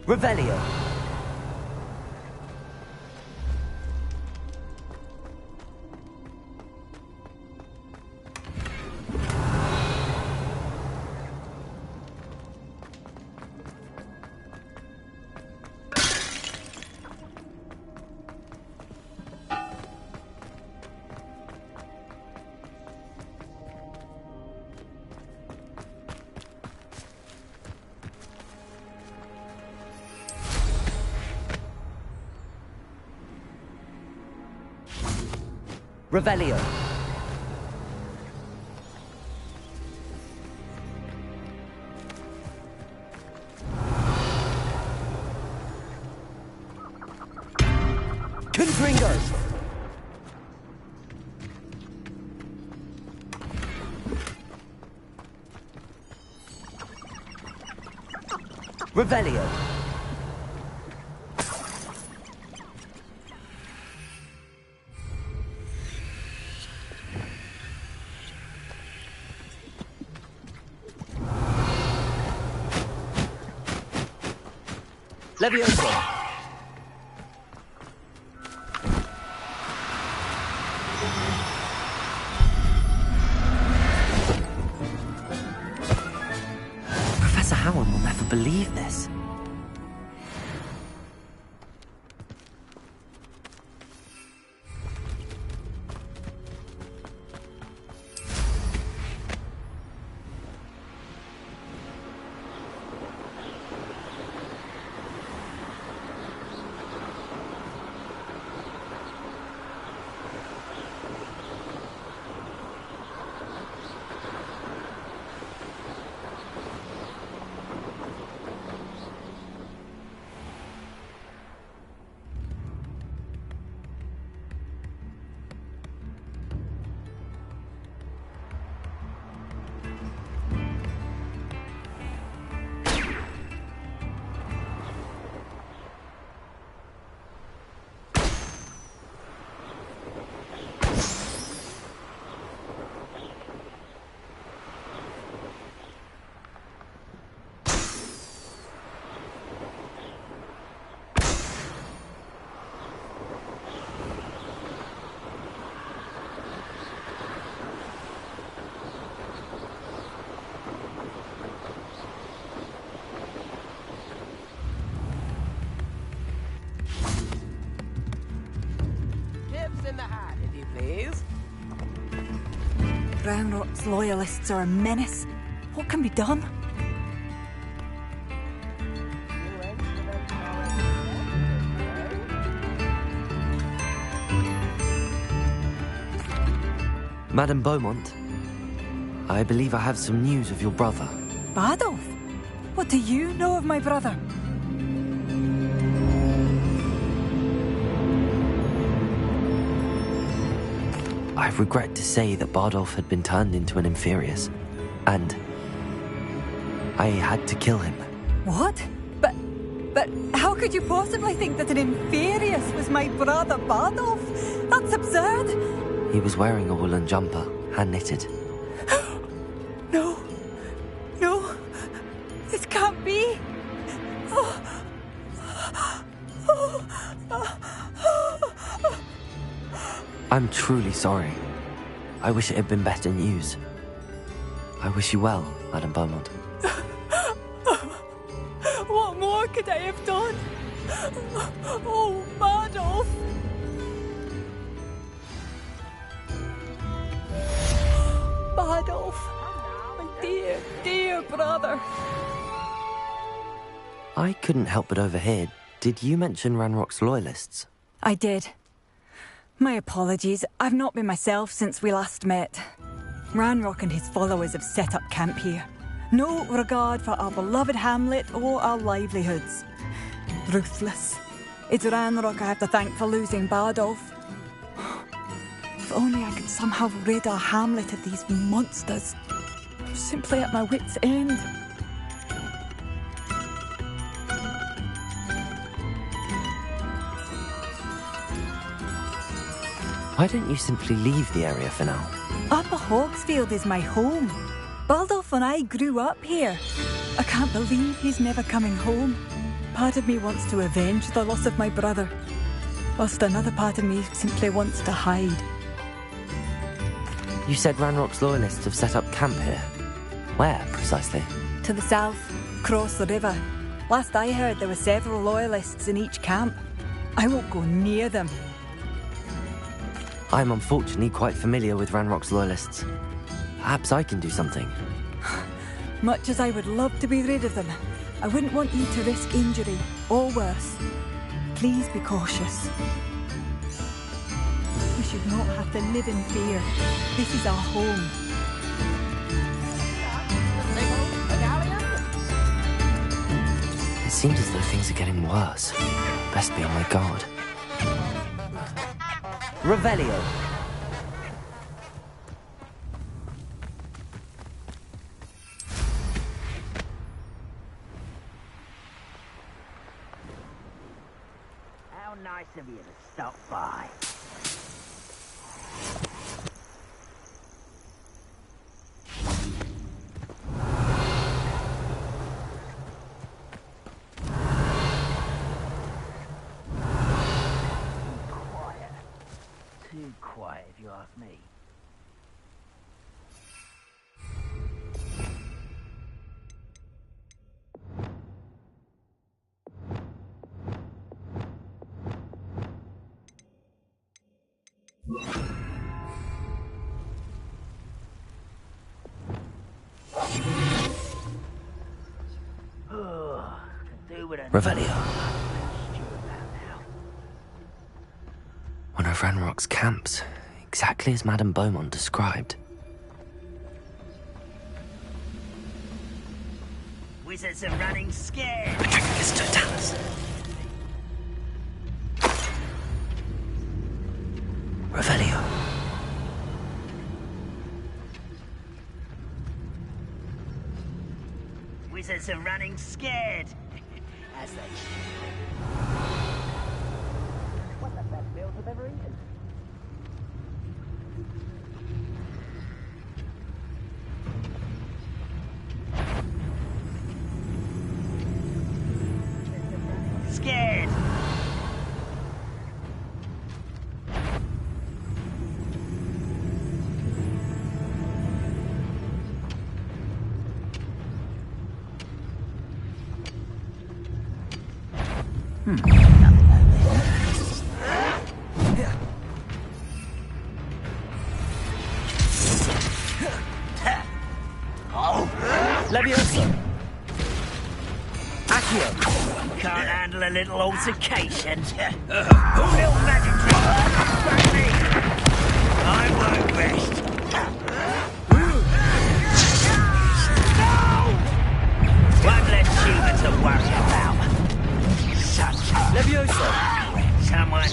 Revelio. Revelio. Confringo. Revelio. Levioso! Professor Howard will never believe this. In the hat, if you please. Ranrock's loyalists are a menace. What can be done? Madame Beaumont, I believe I have some news of your brother. Badolf? What do you know of my brother? I regret to say that Bardolph had been turned into an Inferius, and I had to kill him. What? But how could you possibly think that an Inferius was my brother Bardolph? That's absurd! He was wearing a woolen jumper, hand-knitted. No. No. This can't be. I'm truly sorry. I wish it had been better news. I wish you well, Madame Beaumont. What more could I have done? Oh, Bardolph! Bardolph! My dear, dear brother! I couldn't help but overhear. Did you mention Ranrock's loyalists? I did. My apologies. I've not been myself since we last met. Ranrock and his followers have set up camp here. No regard for our beloved hamlet or our livelihoods. Ruthless. It's Ranrock I have to thank for losing Bardolph. If only I could somehow rid our hamlet of these monsters. I'm simply at my wit's end. Why don't you simply leave the area for now? Upper Hogsfield is my home. Bardolph and I grew up here. I can't believe he's never coming home. Part of me wants to avenge the loss of my brother, whilst another part of me simply wants to hide. You said Ranrock's loyalists have set up camp here. Where, precisely? To the south, across the river. Last I heard, there were several loyalists in each camp. I won't go near them. I'm unfortunately quite familiar with Ranrock's loyalists. Perhaps I can do something. Much as I would love to be rid of them, I wouldn't want you to risk injury, or worse. Please be cautious. We should not have to live in fear. This is our home. It seems as though things are getting worse. Best be on my guard. Revelio. How nice of you to stop by. quiet, if you ask me. Revelio. One of Ranrock's camps, exactly as Madame Beaumont described. Wizards are running scared. Patricius Totalis. Revelio. Wizards are running scared. As they should. What the best meals I've ever eaten. Scared. Levioso. Accio. Can't handle a little altercation. Little magic trick. Back me. I won't rest. No! One less human to worry about. Such Levioso. someone.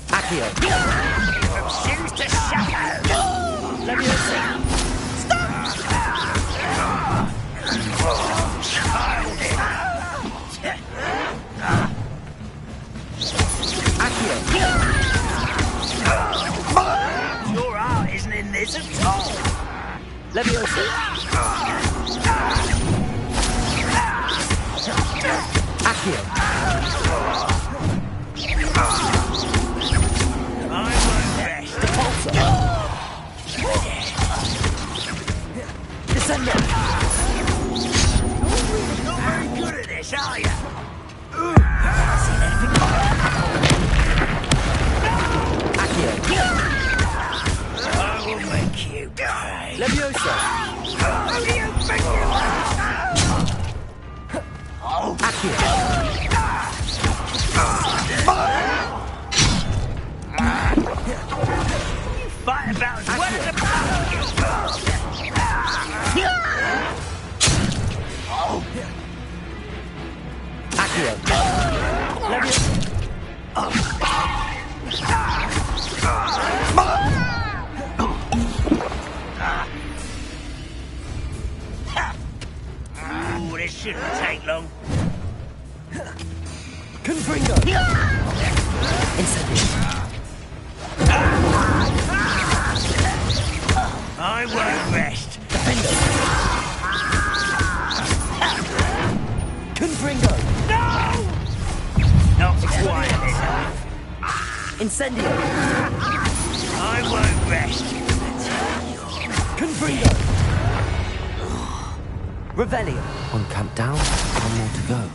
Accio. Refuse to suffer. Levioso. Your heart isn't in this at all. Levioso. Accio. I won't rest. Descendo. Not very good at this, are you? Accio. I will make you die. Levioso. Who do you think you are? Accio. You fight about as well as a Accio. Levioso. Ooh, this shouldn't take long. Confringo. Incendio. I won't rest. Defendo. Confringo. No! Not quiet enough. Incendio. I won't rest. Confringo. Revelio. One camp down, one more to go.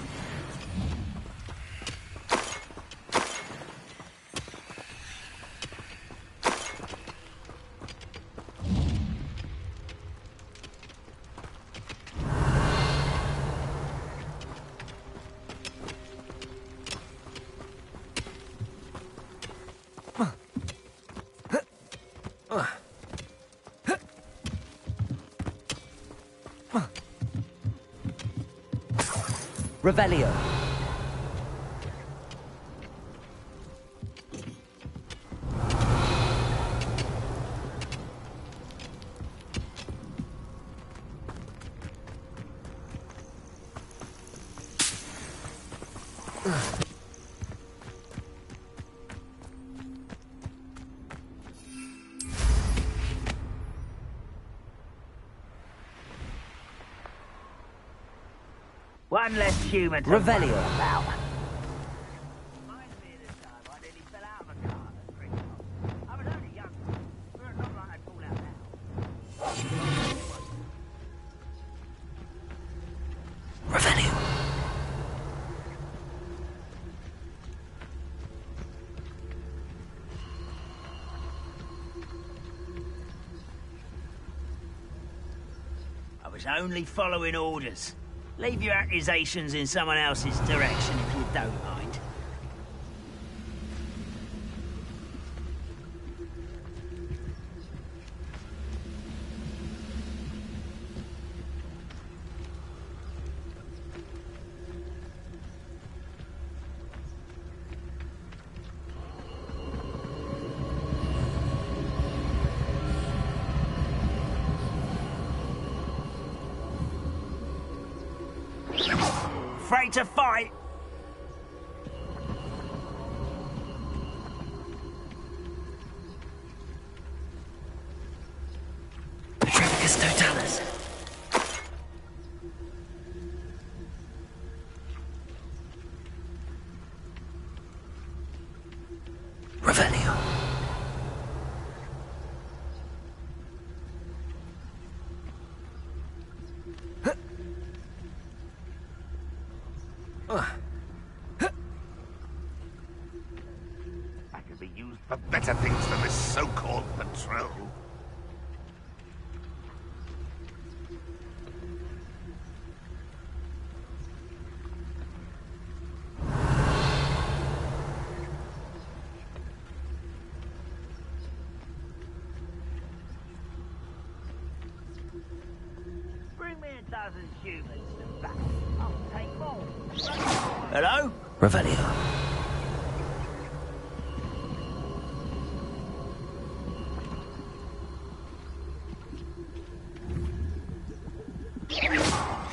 Revelio. One less human to Revelio. worry about. was only following orders. Leave your accusations in someone else's direction if you don't mind. Afraid to fight? Petrificus totalis. Revelio. I could be used for better things than this so-called patrol. Bring me a dozen humans to back. I'll take more. Hello? Revelio.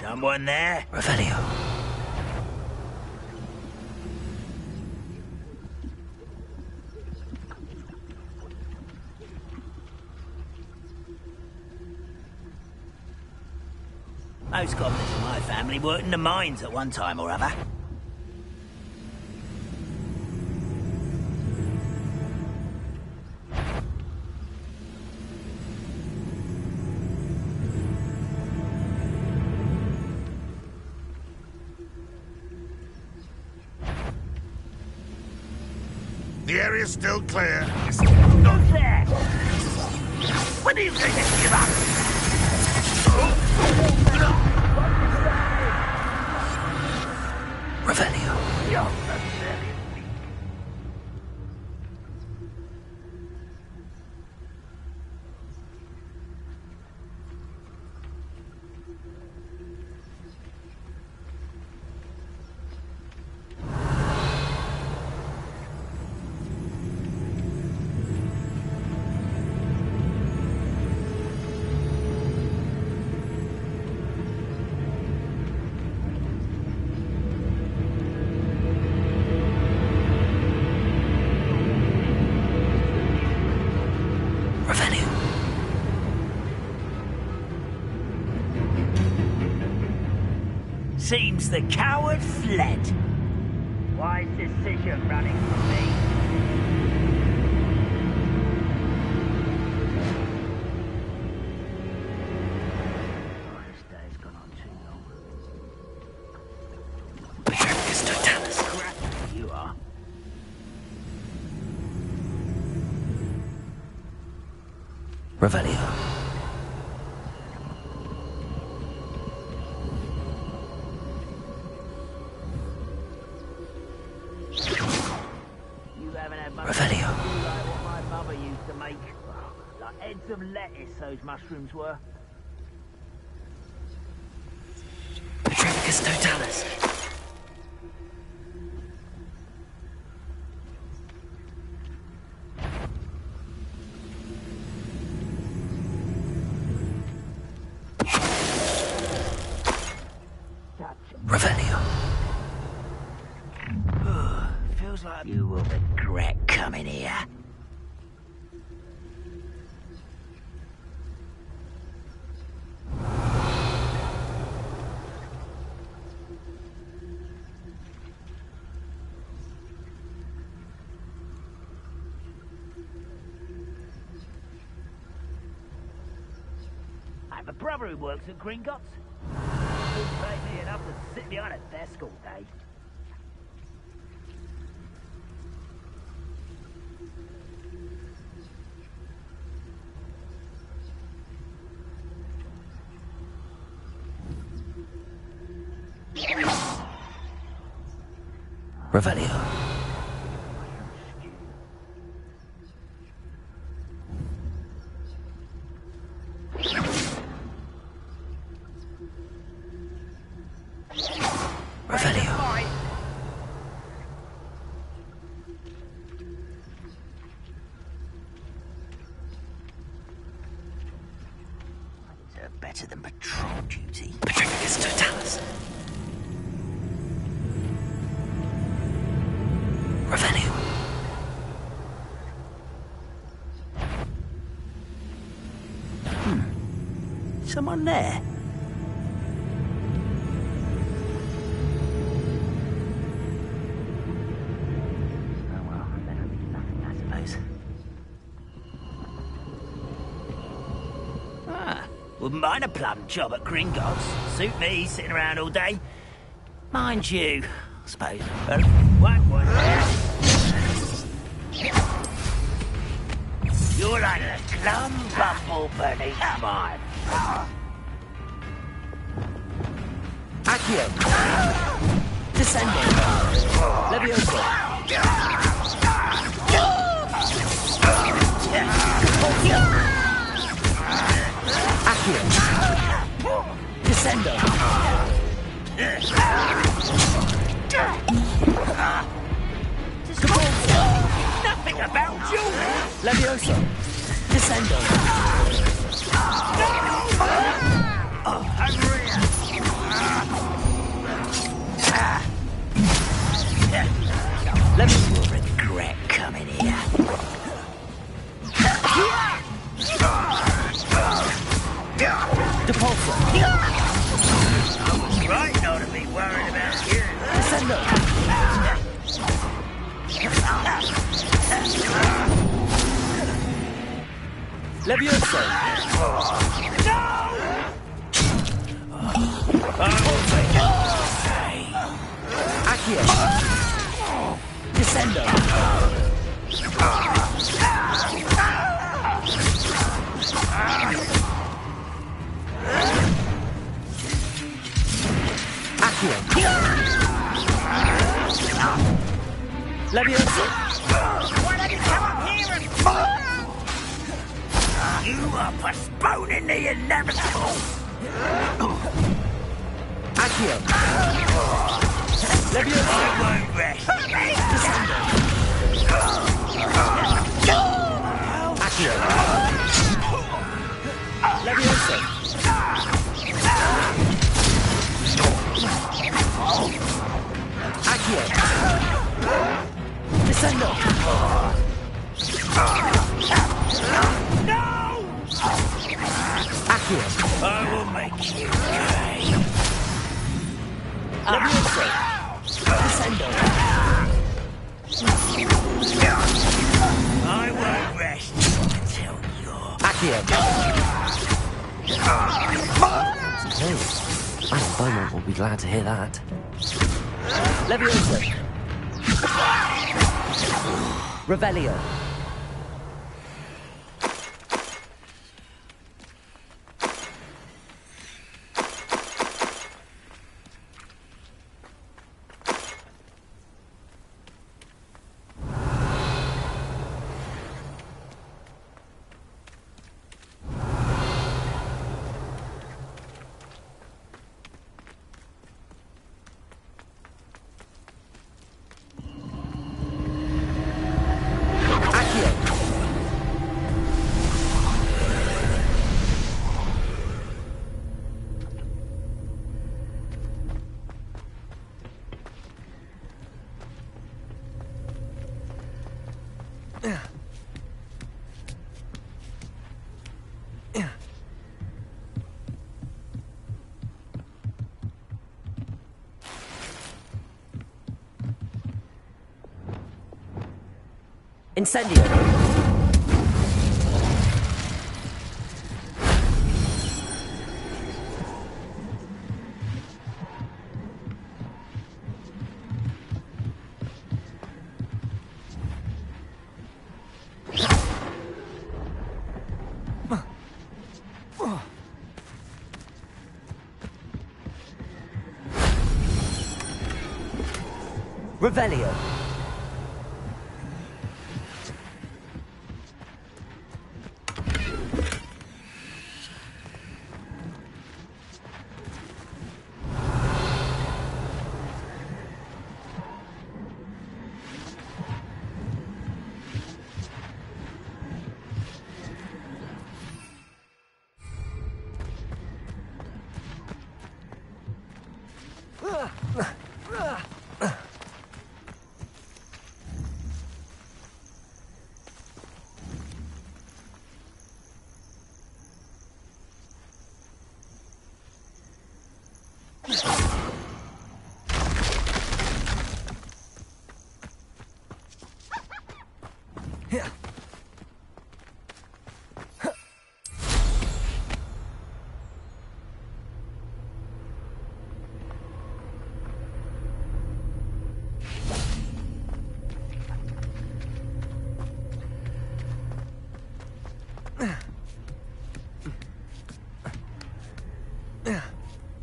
Someone there? Revelio. Most goblins in my family worked in the mines at one time or other. The area's still clear. Not there! When are you going to give up? Revelio. You're pathetic. Seems the coward fled. Wise decision running from me. Oh, this day's gone on too long. Petrificus totalis. Scrappy you are. Revelio. Revelio. Like what my mother used to make. Like heads of lettuce, those mushrooms were. Petrificus totalis. Revelio. Feels like you will regret coming here. I have a brother who works at Gringotts. Wouldn't pay me enough to sit behind a desk all day. Revelio. Revelio. Better than patrol duty. Patricius Totalis. Revelio. Someone there? Oh well, better be nothing, I suppose. Wouldn't mind a plum job at Gringotts. Suit me, sitting around all day. Mind you, I suppose. One there. You're like a plum bumble beneath my Accio. Descendo. Levioso. Accio. Descendo. Nothing about you! Levioso. Descendo. Oh, hungry! Let me regret coming here. Depulso. I was right not to be worried about you. Descendo. Levioso. Accio. Descendo. Accio. Levioso. Why don't you come up here and... You are postponing the inevitable. Accio. Levioso. I won't rest. Descendo. Accio. Levioso. Accio. Descendo. No! Accio. I will make you pay. Levioso. Descendo. I won't rest until you're... Accio. Suppose. Madame Beaumont will be glad to hear that. Levioso. Revelio. Incendio. Revelio.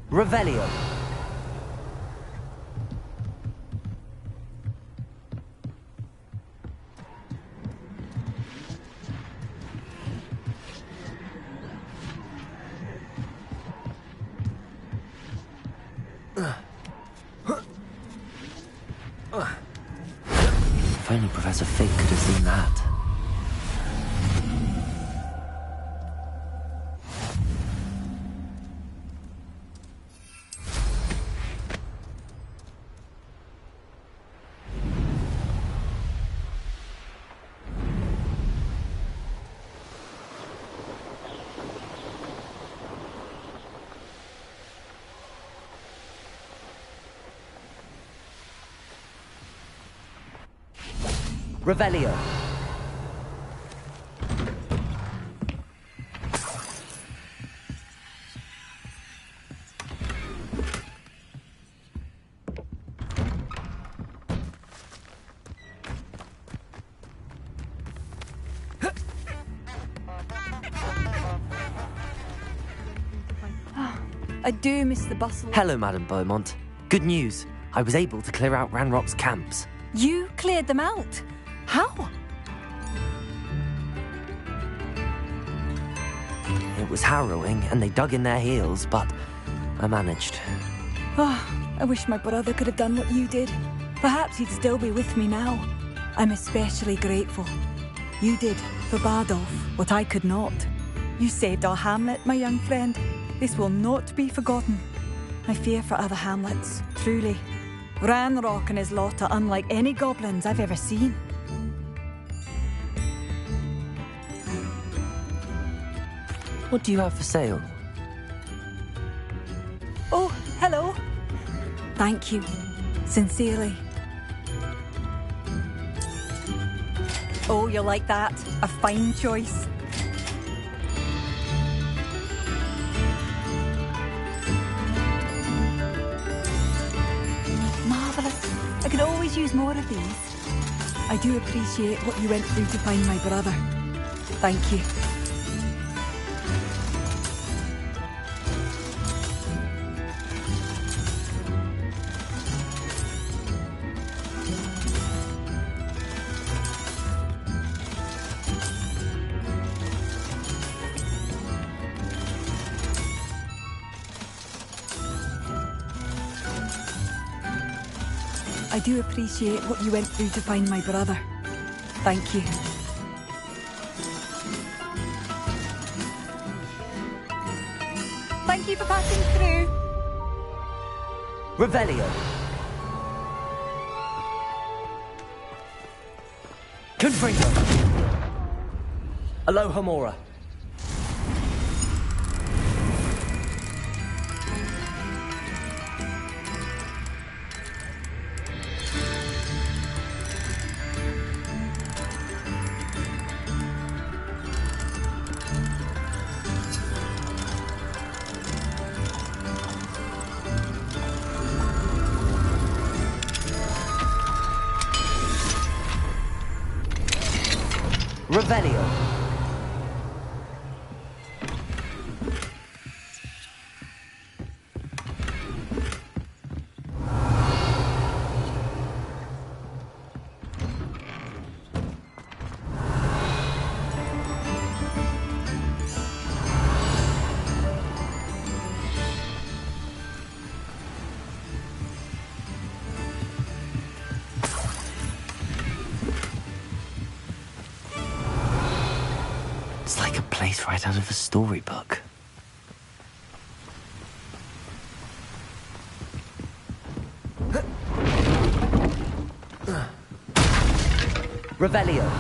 Revelio. If only Professor Fig could have seen that. Revelio. I do miss the bustle. Hello, Madam Beaumont. Good news. I was able to clear out Ranrock's camps. You cleared them out? How? It was harrowing, and they dug in their heels, but I managed. Oh, I wish my brother could have done what you did. Perhaps he'd still be with me now. I'm especially grateful. You did, for Bardolph, what I could not. You saved our hamlet, my young friend. This will not be forgotten. I fear for other hamlets, truly. Ranrock and his lot are unlike any goblins I've ever seen. What do you have for sale? Oh, hello. Thank you. Sincerely. Oh, you'll like that. A fine choice. Marvellous. I could always use more of these. I do appreciate what you went through to find my brother. Thank you. I do appreciate what you went through to find my brother. Thank you. Thank you for passing through. Revelio. Confringo. Aloha Mora. Revelio. It's like a place right out of a storybook. Revelio.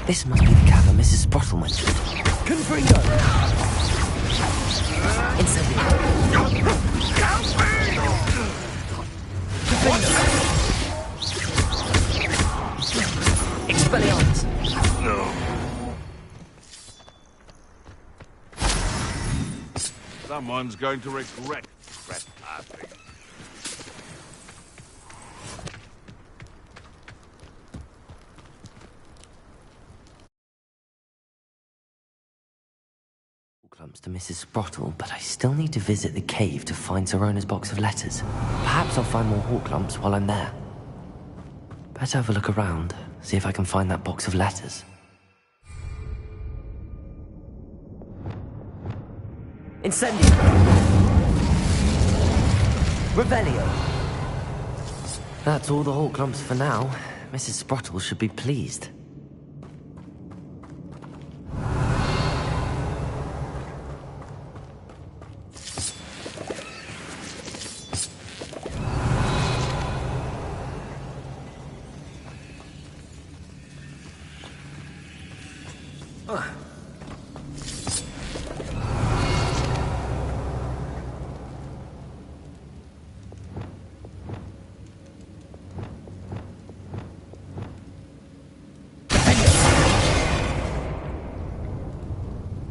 This must be the cavern Mrs. Sprottle mentioned. Confringo! Incendio! Expelliarmus! Someone's going to regret trespassing. Clumps to Mrs. Sprottle, but I still need to visit the cave to find Sorona's box of letters. Perhaps I'll find more hawk lumps while I'm there. Better have a look around, see if I can find that box of letters. Incendio! Revelio! That's all the hawk lumps for now. Mrs. Sprottle should be pleased.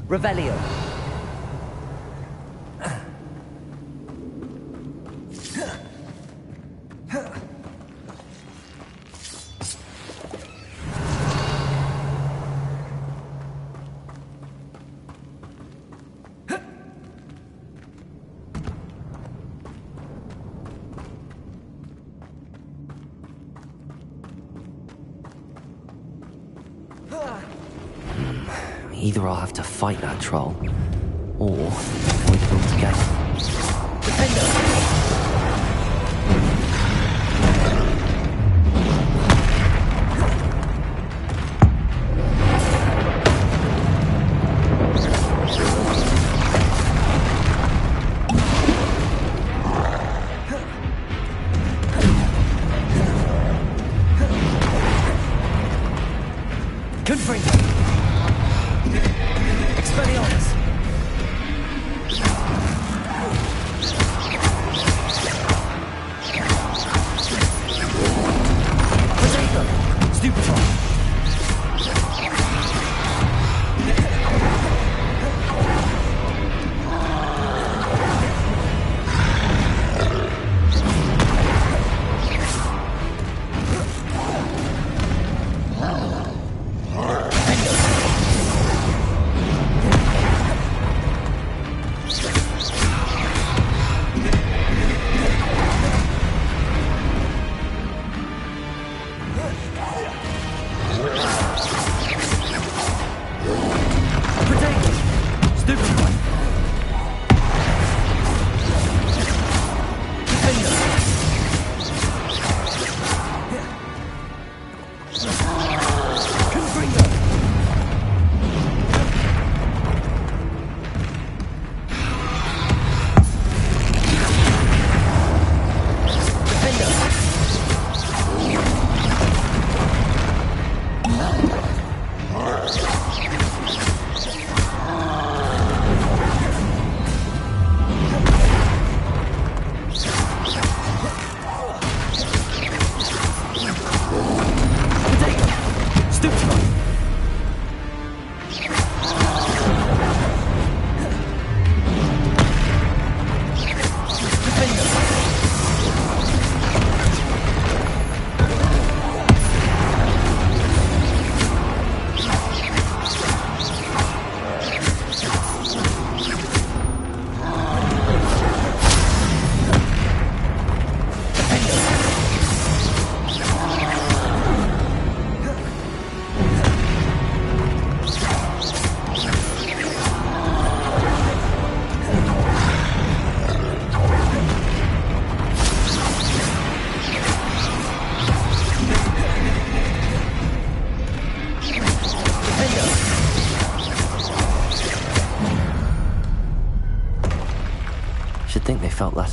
Revelio. Either I'll have to fight that troll, or avoid it altogether.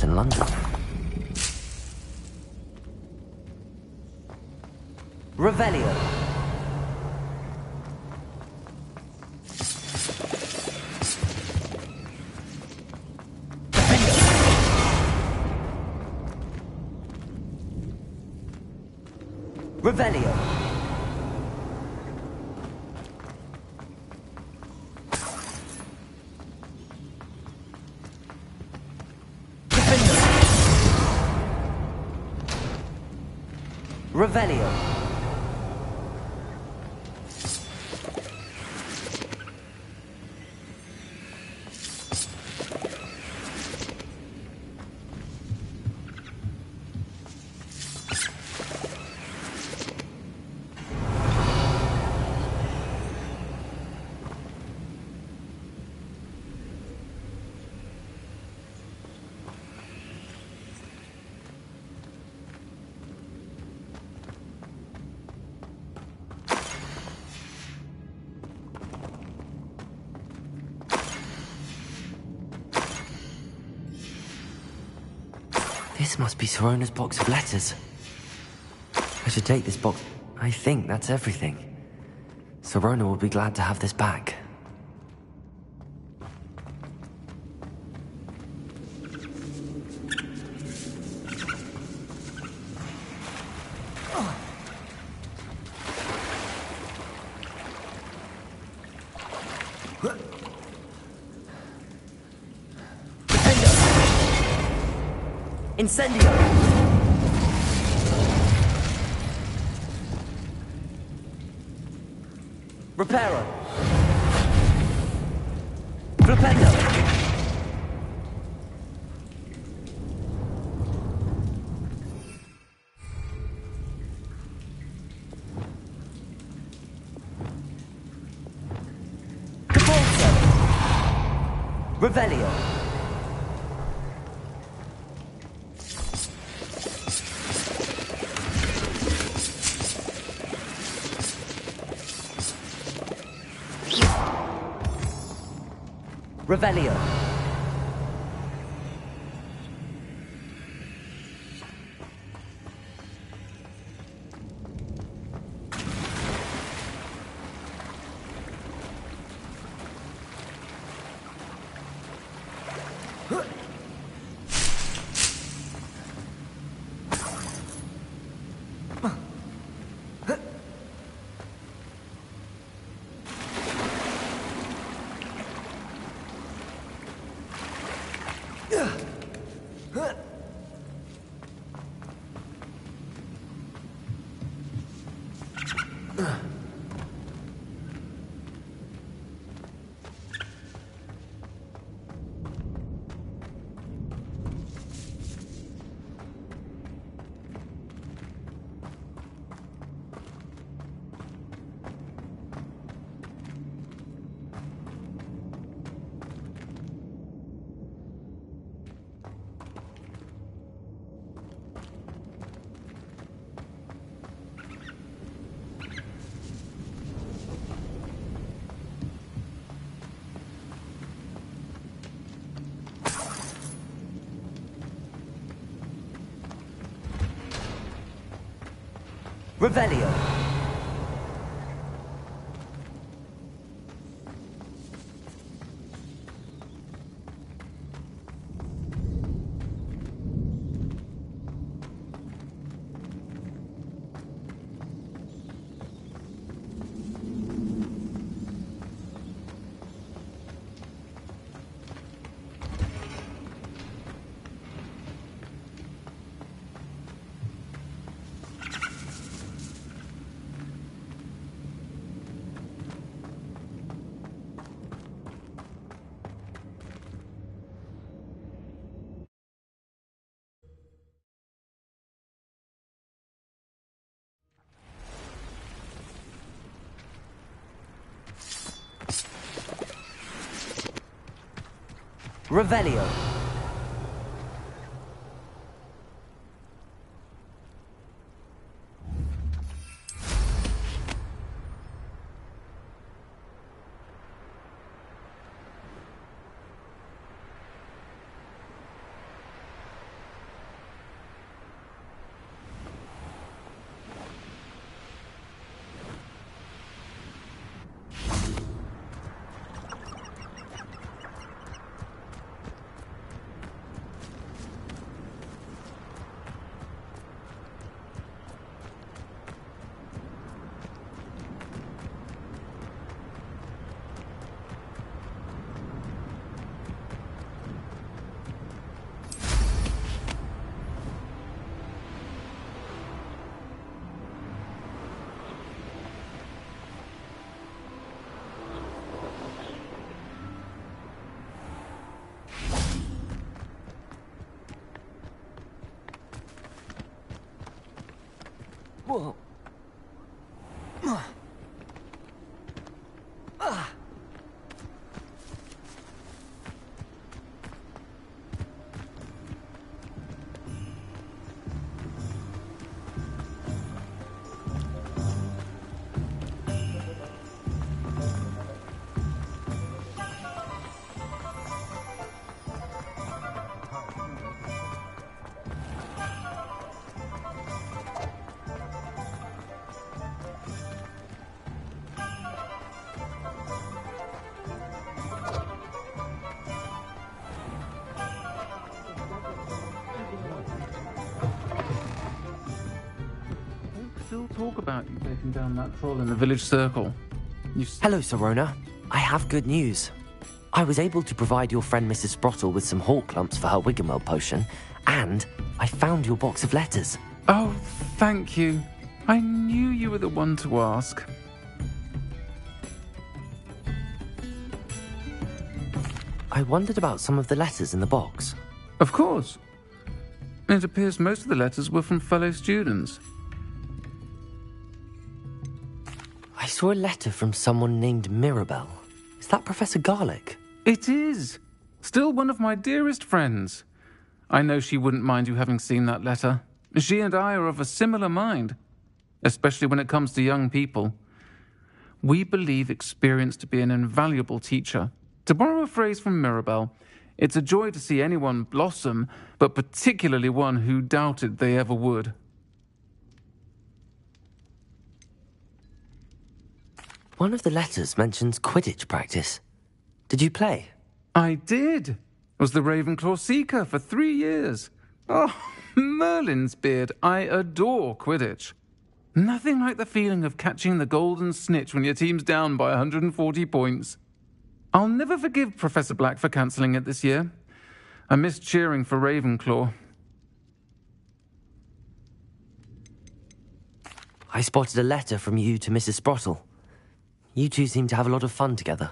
in London. Revelio. Revelio. Revelio. This must be Sorona's box of letters. I should take this box. I think that's everything. Sorona will be glad to have this back. Incendio! Reparo! Flipendo! Capolso! Revelio! Revelio. Revelio. Revelio. Whoa. Still talk about you taking down that troll in the village circle. Hello, Sorona. I have good news. I was able to provide your friend Mrs. Sprottle with some hawk lumps for her Wiggenweld potion, and I found your box of letters. Oh, thank you. I knew you were the one to ask. I wondered about some of the letters in the box. Of course. It appears most of the letters were from fellow students. I saw a letter from someone named Mirabelle. Is that Professor Garlick? It is. Still one of my dearest friends. I know she wouldn't mind you having seen that letter. She and I are of a similar mind, especially when it comes to young people. We believe experience to be an invaluable teacher. To borrow a phrase from Mirabelle, it's a joy to see anyone blossom, but particularly one who doubted they ever would. One of the letters mentions Quidditch practice. Did you play? I did. Was the Ravenclaw Seeker for 3 years. Oh, Merlin's beard, I adore Quidditch. Nothing like the feeling of catching the golden snitch when your team's down by 140 points. I'll never forgive Professor Black for cancelling it this year. I missed cheering for Ravenclaw. I spotted a letter from you to Mrs. Sprottle. You two seem to have a lot of fun together.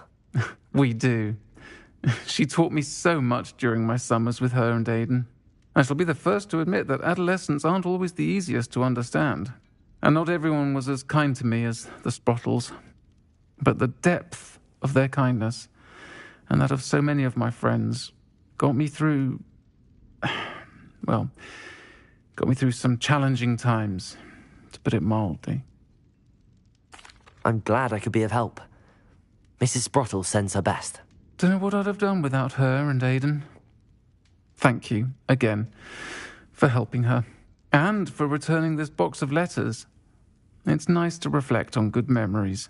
We do. She taught me so much during my summers with her and Aidan. I shall be the first to admit that adolescents aren't always the easiest to understand. And not everyone was as kind to me as the Sprottles. But the depth of their kindness, and that of so many of my friends, got me through... well, got me through some challenging times, to put it mildly. I'm glad I could be of help. Mrs. Sprottle sends her best. Don't know what I'd have done without her and Aidan. Thank you, again, for helping her, and for returning this box of letters. It's nice to reflect on good memories.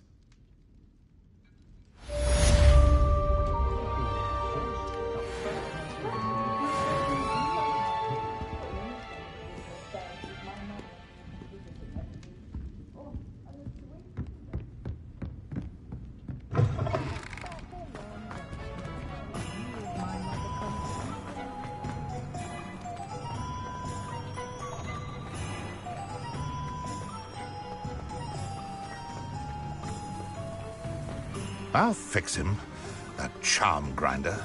I'll fix him, that charm grinder.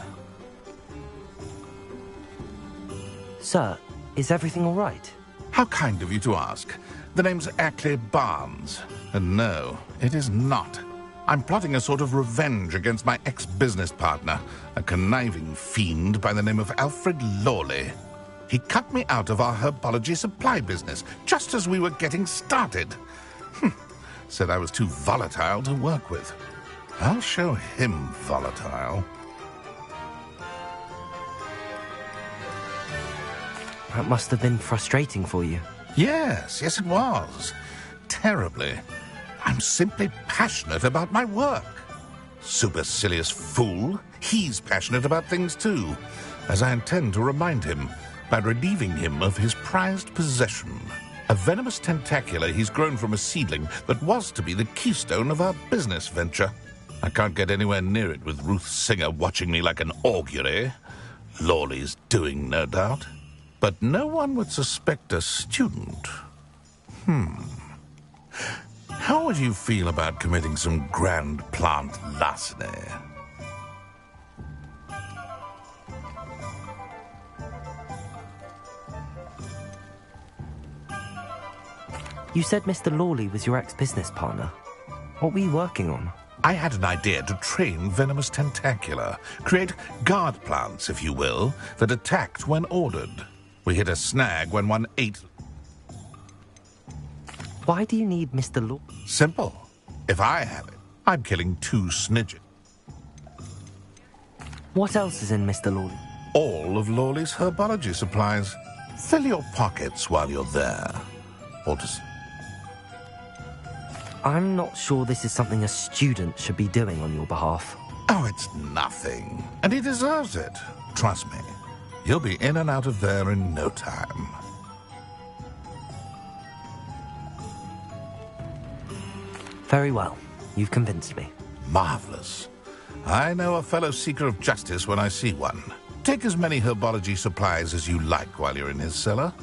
Sir, is everything all right? How kind of you to ask. The name's Ackley Barnes. And no, it is not. I'm plotting a sort of revenge against my ex-business partner, a conniving fiend by the name of Alfred Lawley. He cut me out of our herbology supply business, just as we were getting started. Said I was too volatile to work with. I'll show him volatile. That must have been frustrating for you. Yes, it was. Terribly. I'm simply passionate about my work. Supercilious fool. He's passionate about things too, as I intend to remind him by relieving him of his prized possession. A venomous tentacula he's grown from a seedling that was to be the keystone of our business venture. I can't get anywhere near it with Ruth Singer watching me like an augury. Lawley's doing, no doubt. But no one would suspect a student. How would you feel about committing some grand plant larceny? You said Mr. Lawley was your ex-business partner. What were you working on? I had an idea to train venomous tentacula, create guard plants, if you will, that attacked when ordered. We hit a snag when one ate... Why do you need Mr. Lawley? Simple. If I have it, I'm killing 2 snidges. What else is in Mr. Lawley? All of Lawley's herbology supplies. Fill your pockets while you're there. Or just... I'm not sure this is something a student should be doing on your behalf. Oh, it's nothing. And he deserves it. Trust me. You'll be in and out of there in no time. Very well. You've convinced me. Marvelous. I know a fellow seeker of justice when I see one. Take as many herbology supplies as you like while you're in his cellar.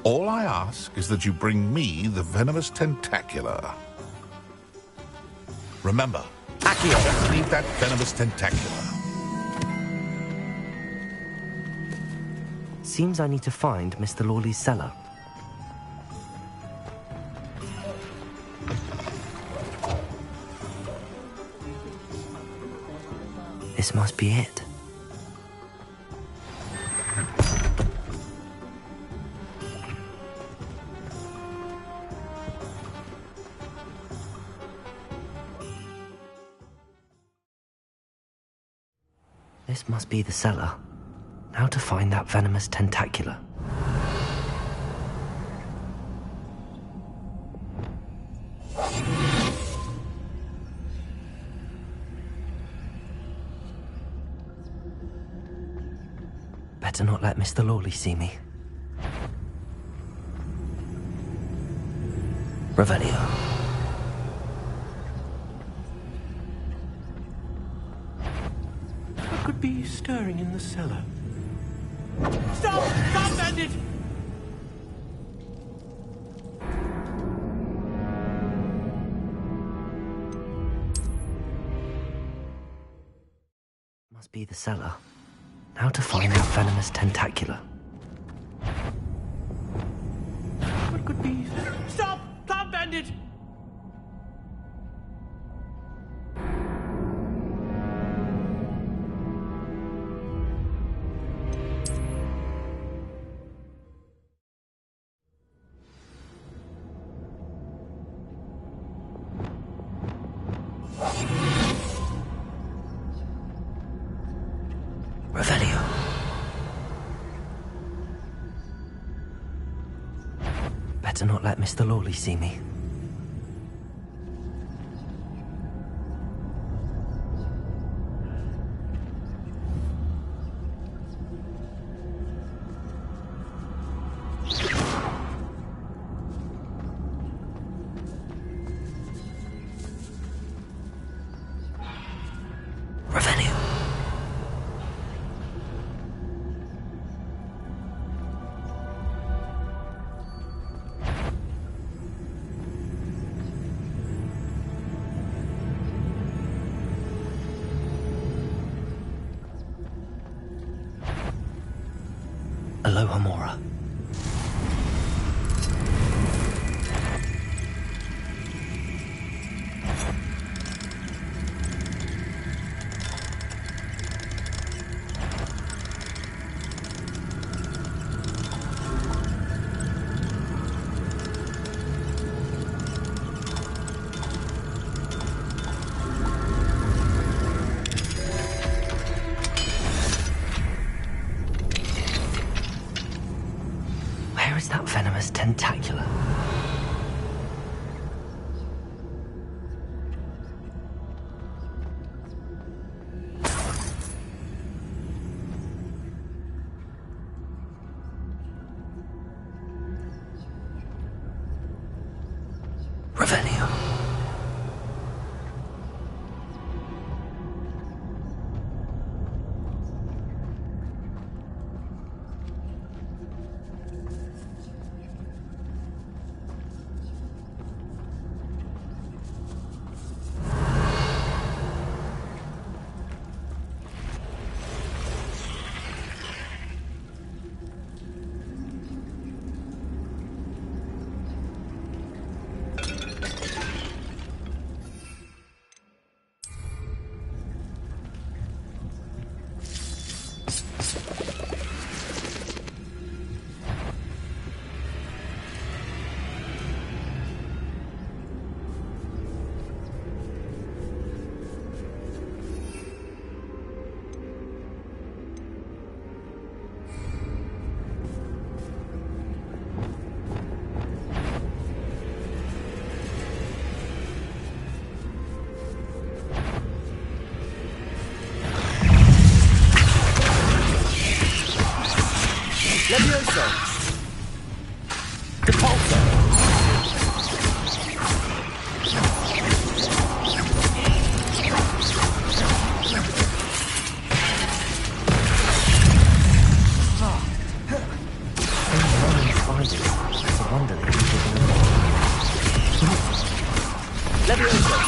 All I ask is that you bring me the venomous tentacula. Remember, Accio, don't leave that venomous tentacula. Seems I need to find Mr. Lawley's cellar. This must be it. This must be the cellar. Now to find that venomous tentacula. Better not let Mr. Lawley see me. Revelio. What could be stirring in the cellar? Stop! Stop, bandit! Must be the cellar. Now to find that venomous tentacula. What could be... Stop! Stop, bandit! Revelio. Better not let Mr. Lawley see me. Revelio. Aloha Mora. Where is that venomous tentacula? Revelio. It's a wonder that he's taken a Leviosa.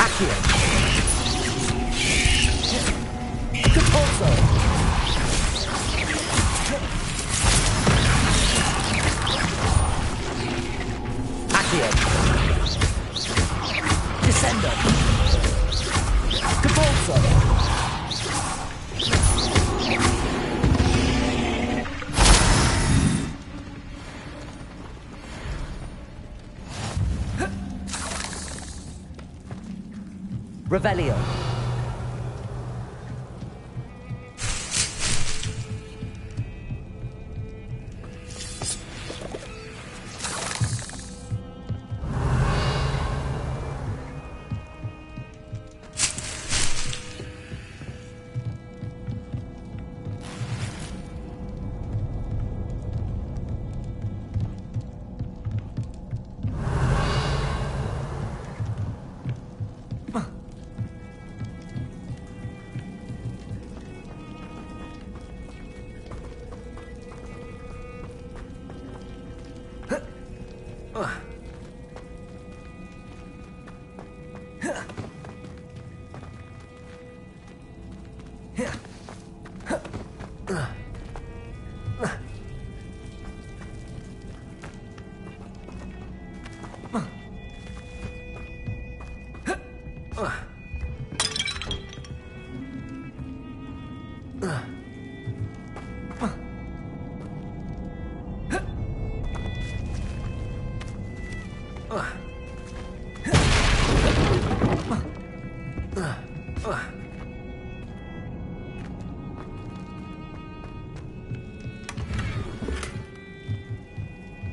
Accio. Capulso. Accio. Descendo. Capulso. Revelio.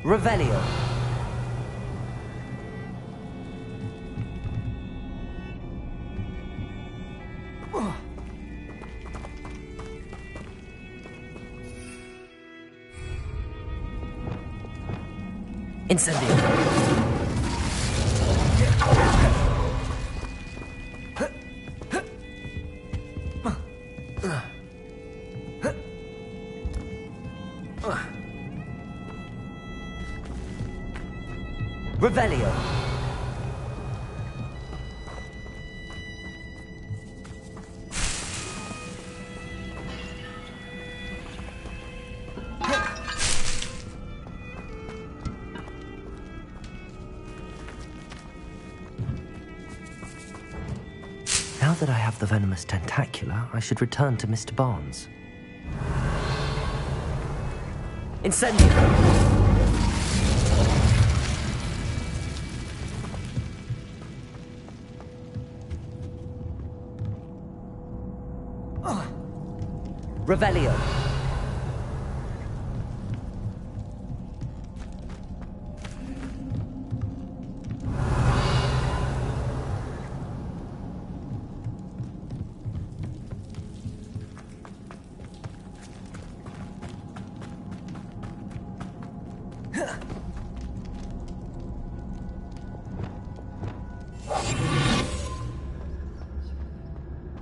Revelio. Incendio. Revelio. Now that I have the venomous tentacula, I should return to Mr. Barnes. Incendio. Revelio.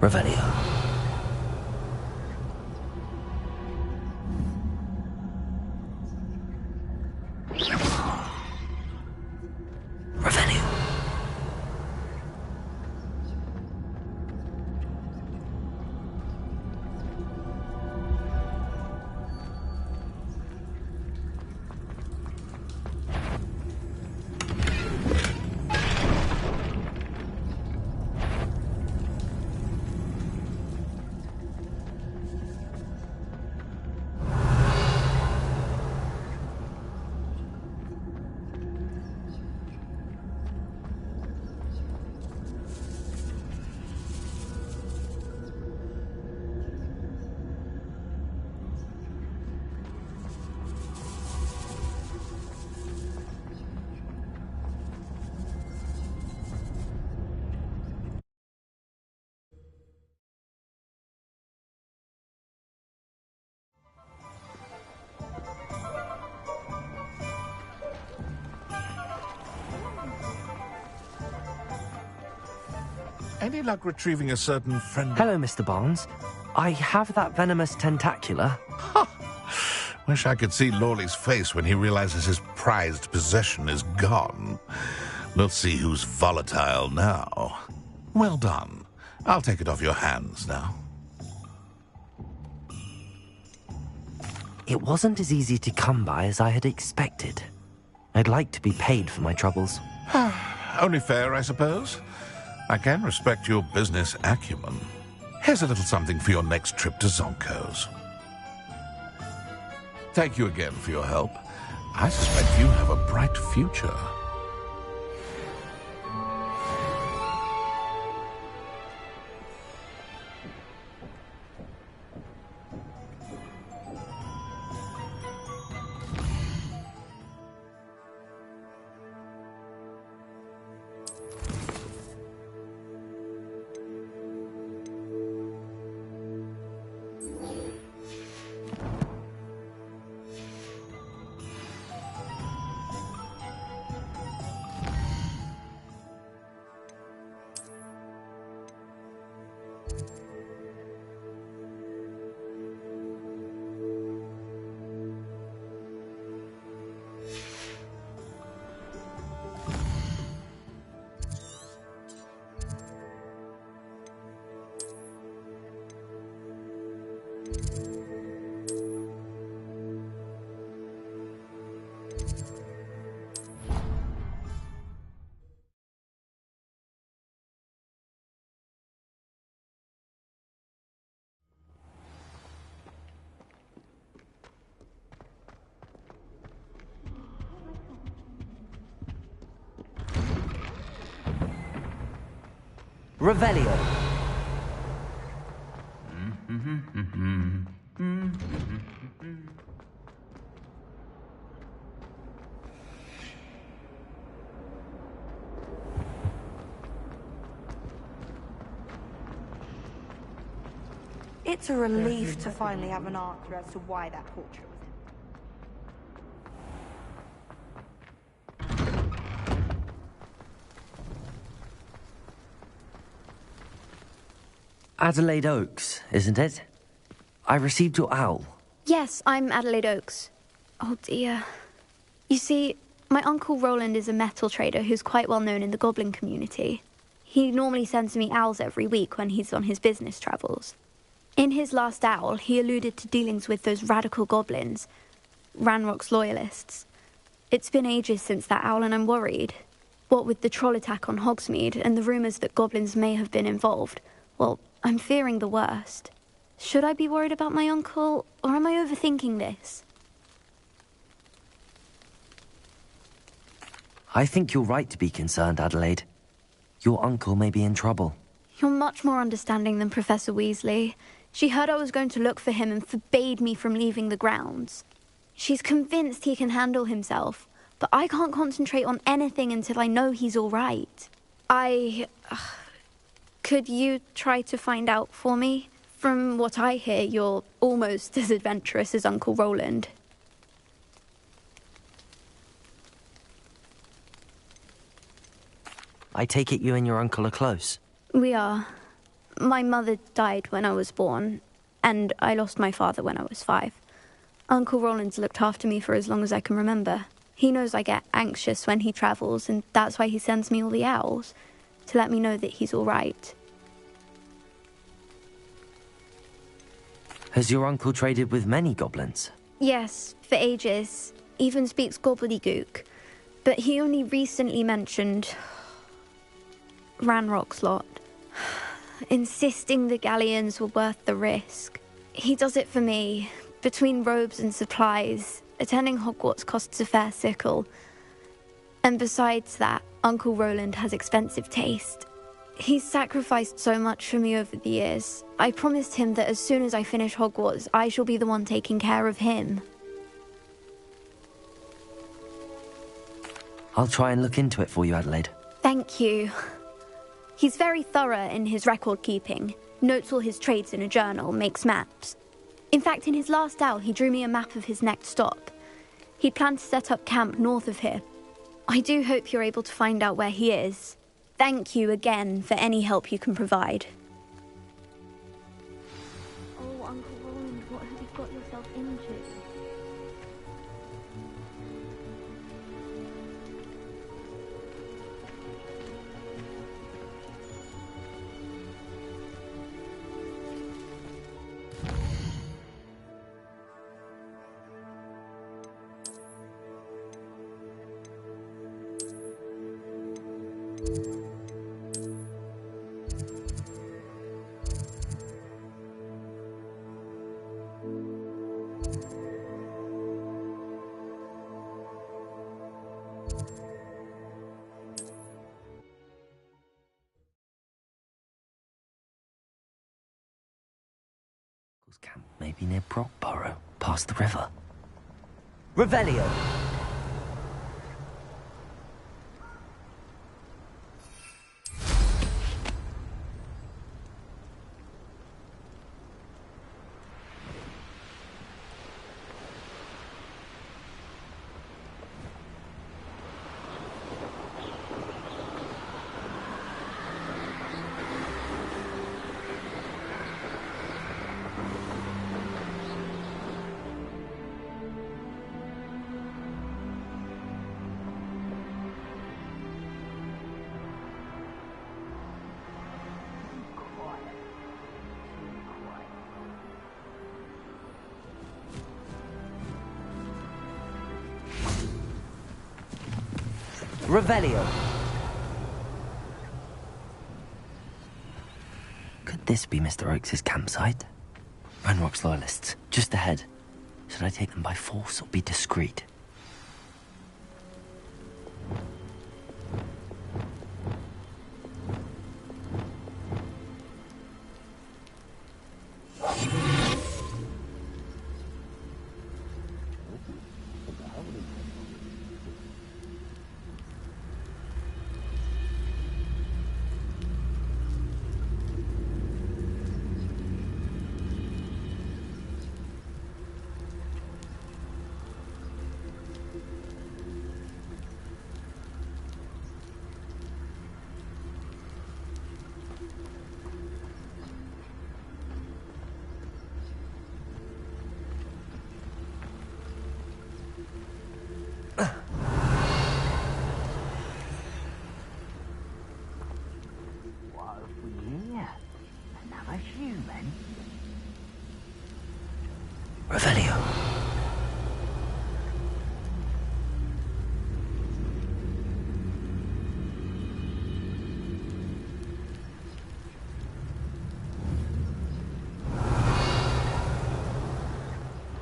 Revelio. Revelio. Any luck retrieving a certain friend? Hello, Mr. Barnes. I have that venomous tentacula. Wish I could see Lawley's face when he realizes his prized possession is gone. We'll see who's volatile now. Well done. I'll take it off your hands now. It wasn't as easy to come by as I had expected. I'd like to be paid for my troubles. Only fair, I suppose. I can respect your business acumen. Here's a little something for your next trip to Zonko's. Thank you again for your help. I suspect you have a bright future. Revelio. It's a relief to finally have an answer as to why that portrait was Adelaide Oaks, isn't it? I received your owl. Yes, I'm Adelaide Oaks. Oh dear. You see, my Uncle Roland is a metal trader who's quite well known in the goblin community. He normally sends me owls every week when he's on his business travels. In his last owl, he alluded to dealings with those radical goblins, Ranrock's loyalists. It's been ages since that owl and I'm worried. What with the troll attack on Hogsmeade and the rumours that goblins may have been involved, well, I'm fearing the worst. Should I be worried about my uncle, or am I overthinking this? I think you're right to be concerned, Adelaide. Your uncle may be in trouble. You're much more understanding than Professor Weasley. She heard I was going to look for him and forbade me from leaving the grounds. She's convinced he can handle himself, but I can't concentrate on anything until I know he's all right. Could you try to find out for me? From what I hear, you're almost as adventurous as Uncle Roland. I take it you and your uncle are close? We are. My mother died when I was born, and I lost my father when I was 5. Uncle Roland's looked after me for as long as I can remember. He knows I get anxious when he travels, and that's why he sends me all the owls, to let me know that he's all right. Has your uncle traded with many goblins? Yes, for ages. Even speaks gobbledygook. But he only recently mentioned Ranrock's lot, insisting the galleons were worth the risk. He does it for me. Between robes and supplies, attending Hogwarts costs a fair sickle. And besides that, Uncle Roland has expensive taste. He's sacrificed so much for me over the years. I promised him that as soon as I finish Hogwarts, I shall be the one taking care of him. I'll try and look into it for you, Adelaide. Thank you. He's very thorough in his record keeping, notes all his trades in a journal, makes maps. In fact, in his last owl, he drew me a map of his next stop. He planned to set up camp north of here. I do hope you're able to find out where he is. thank you again for any help you can provide. Oh, Uncle Roland, what have you got yourself into? Camp may be near Brockborough, past the river. Revelio. Revelio. Could this be Mr. Oakes' campsite? Ranrock's loyalists, just ahead. Should I take them by force or be discreet? Revelio.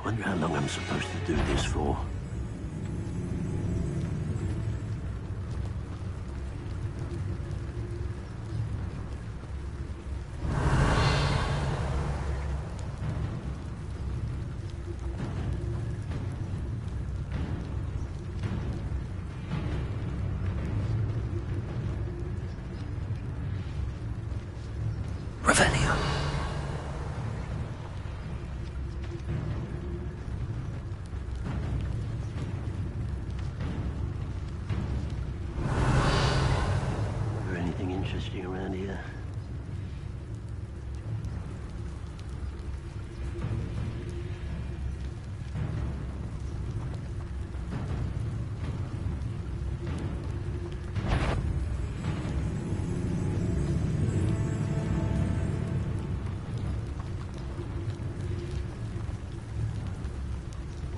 Wonder how long I'm supposed to do this for. Revelio. Is there anything interesting around here?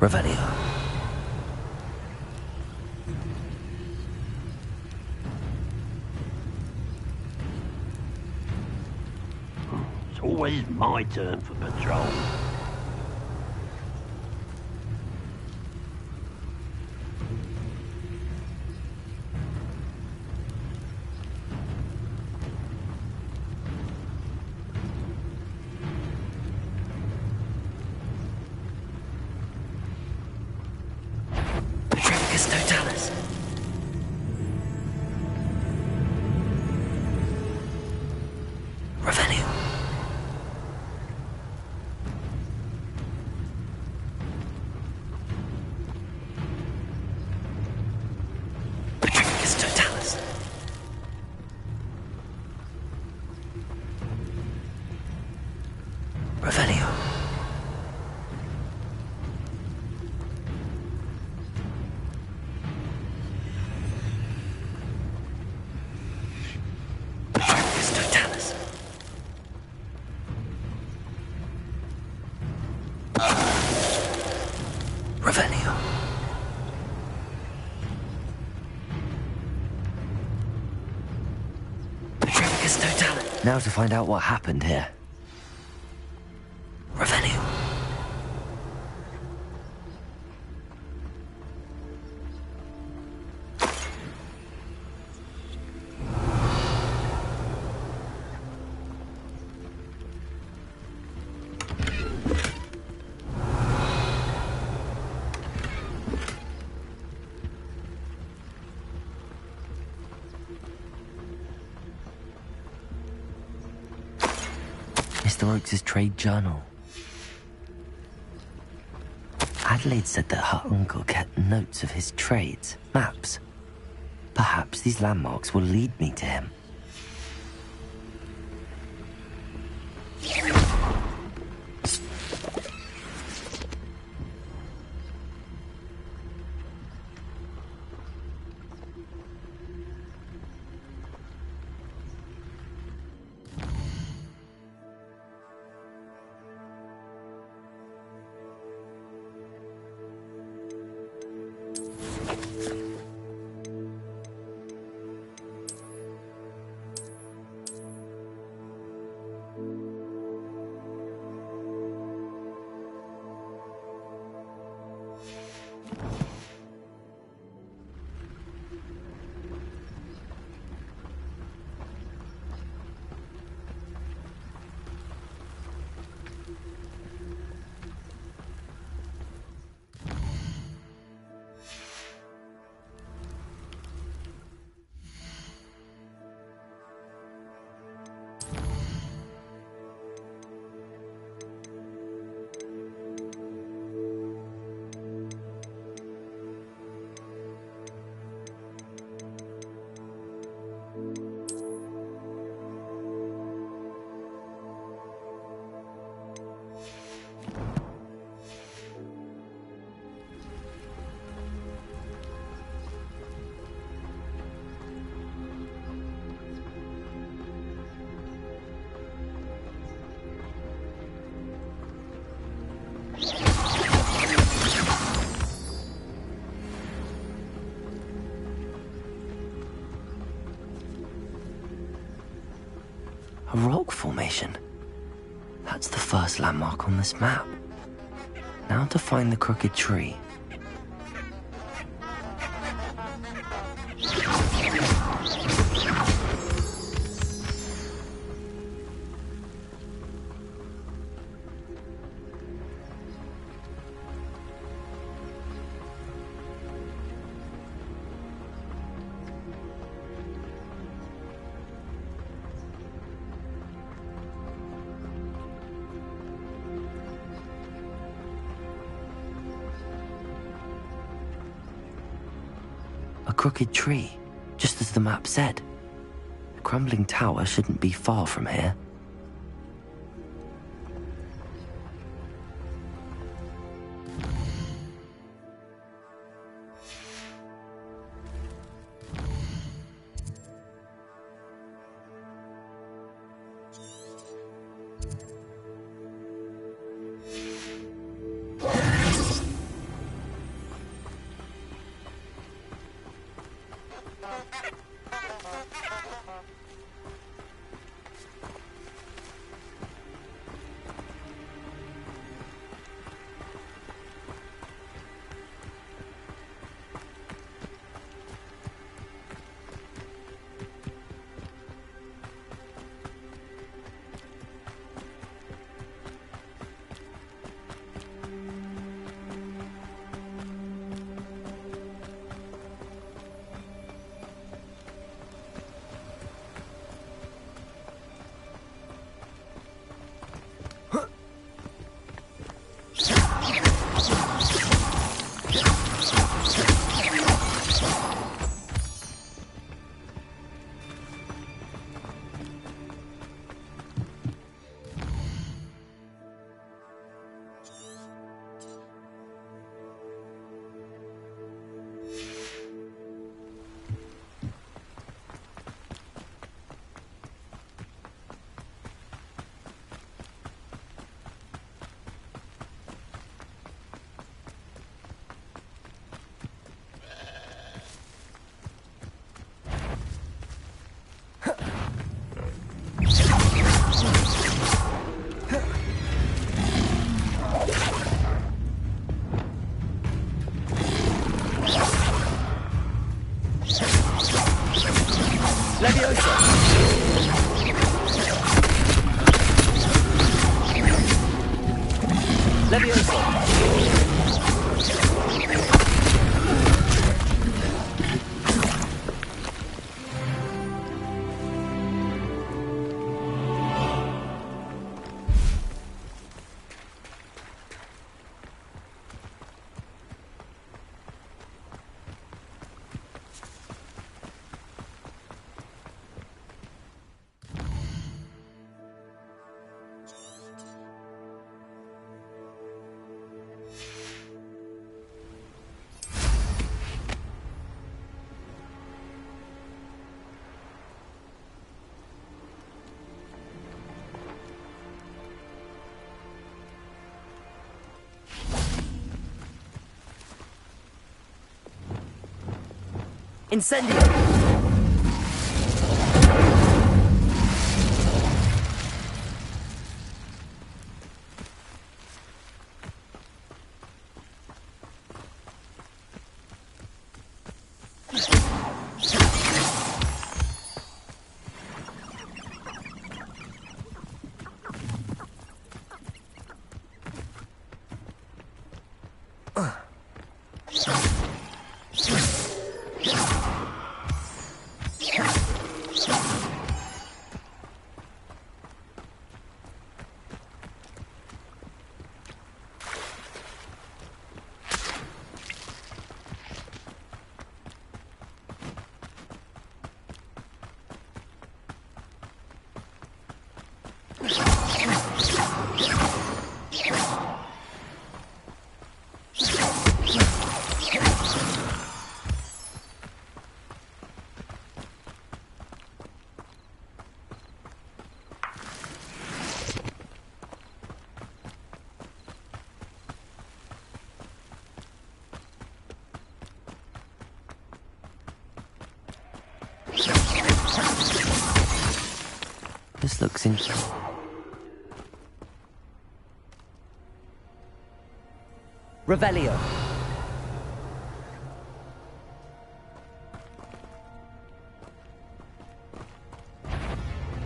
Revelio. It's always my turn for patrol. Totalis. Revelio. Revelio. Now to find out what happened here. Revelio. Mr. Oakes' trade journal. Adelaide said that her uncle kept notes of his trades, maps. Perhaps these landmarks will lead me to him. A rock formation. That's the first landmark on this map. Now to find the crooked tree. A crooked tree, just as the map said. The crumbling tower shouldn't be far from here. Incendio! This looks interesting. Revelio.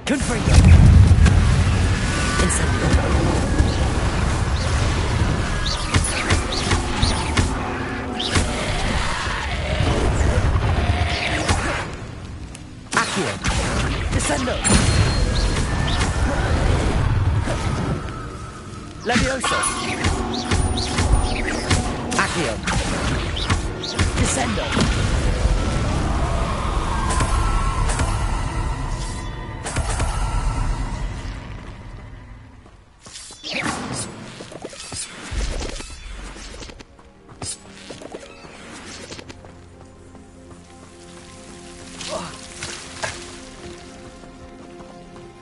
Confringo. Incendio. Accio. Descendo. Levioso. Accio. Descendo.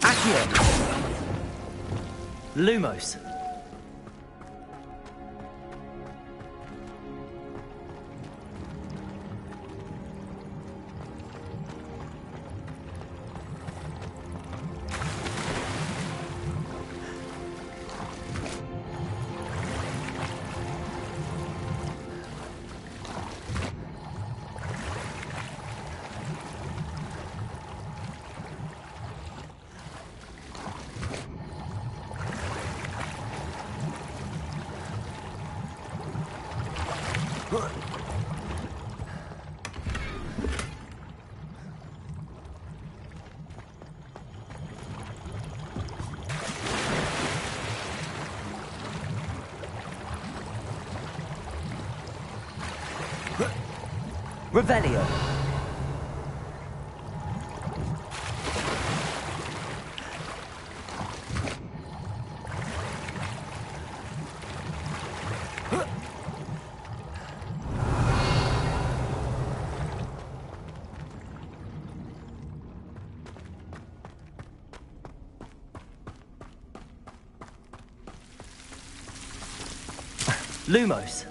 Accio. Lumos. Revelio. Lumos.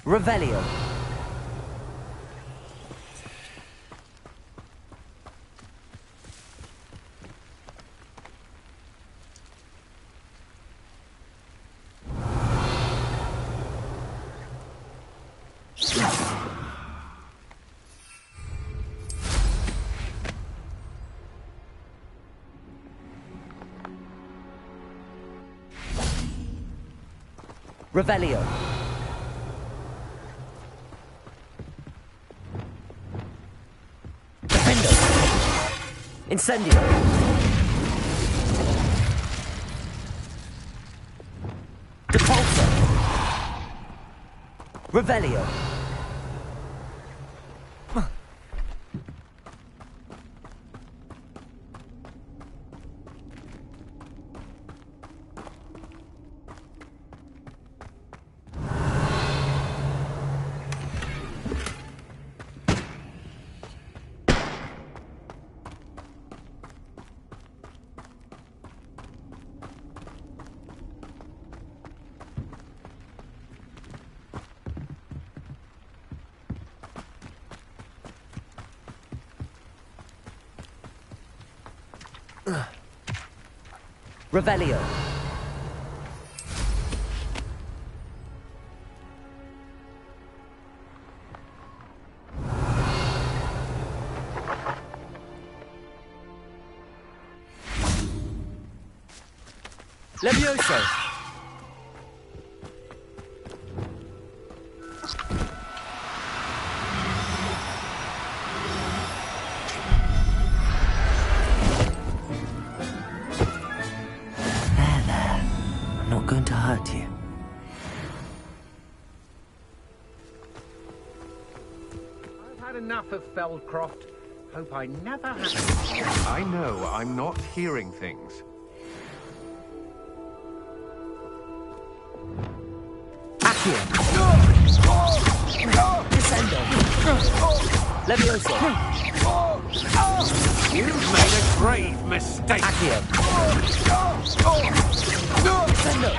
Revelio. Revelio. Defendo. Incendio. Depulsor. Revelio. Revelio. Levioso. I'm not going to hurt you. I've had enough of Feldcroft. Hope I never have. I know, I'm not hearing things. Accio. Descendo. Levioso. You've made a grave mistake. Accio. Descendo.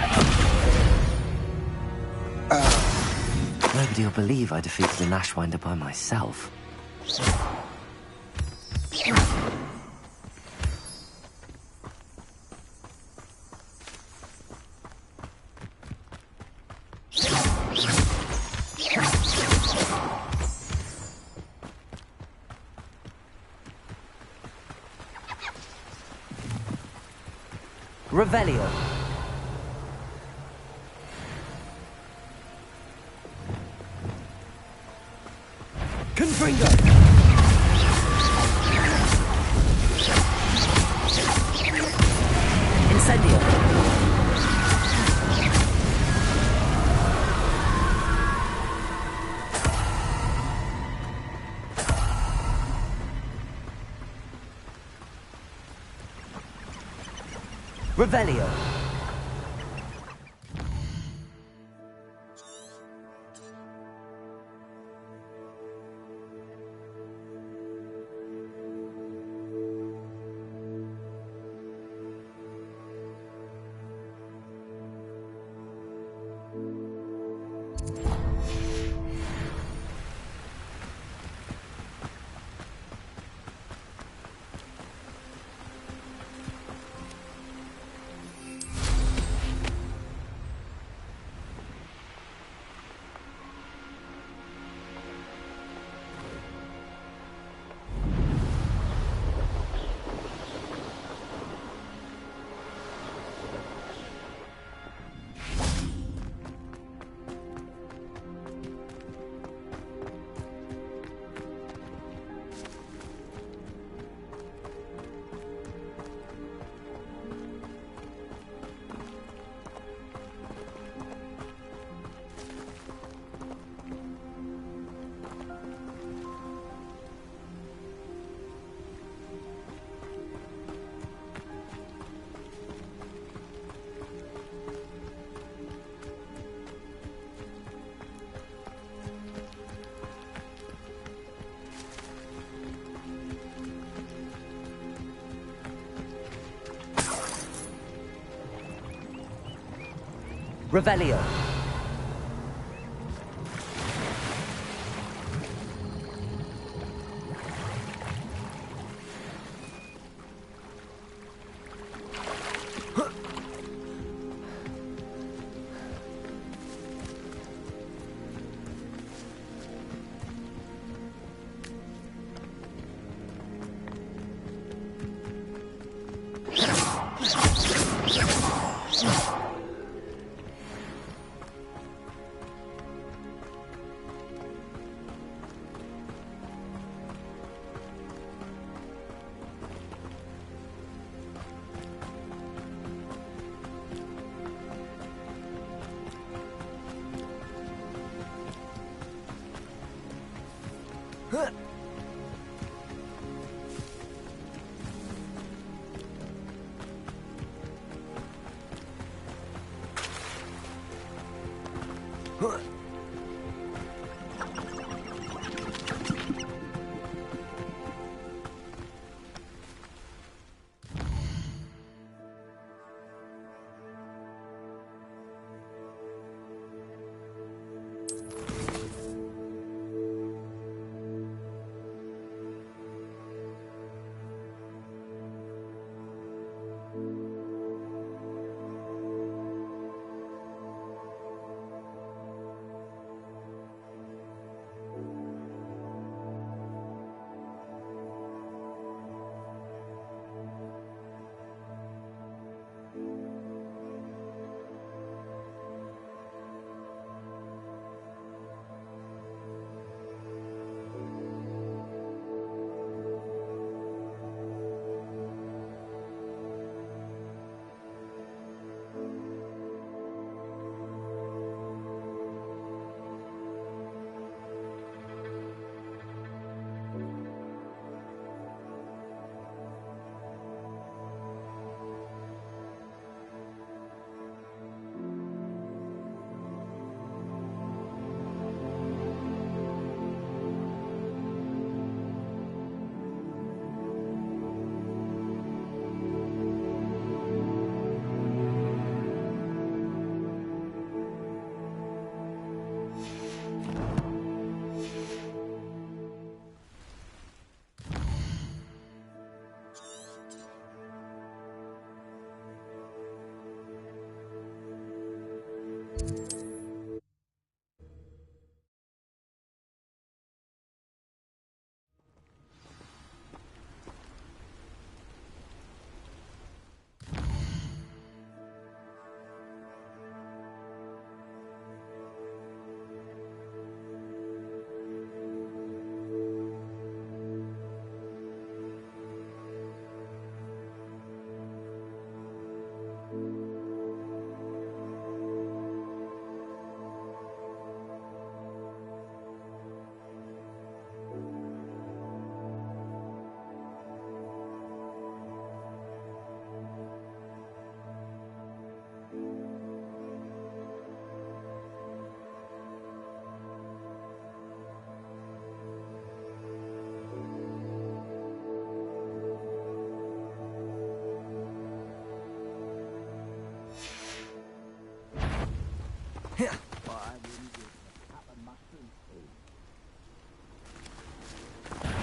Nobody will believe I defeated an Ashwinder by myself. Revelio. Confringo. Incendio. Revelio. Revelio.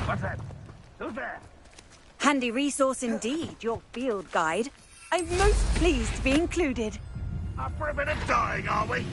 What's that? Who's there? Handy resource indeed, your field guide. I'm most pleased to be included. Up for a bit of dying, are we?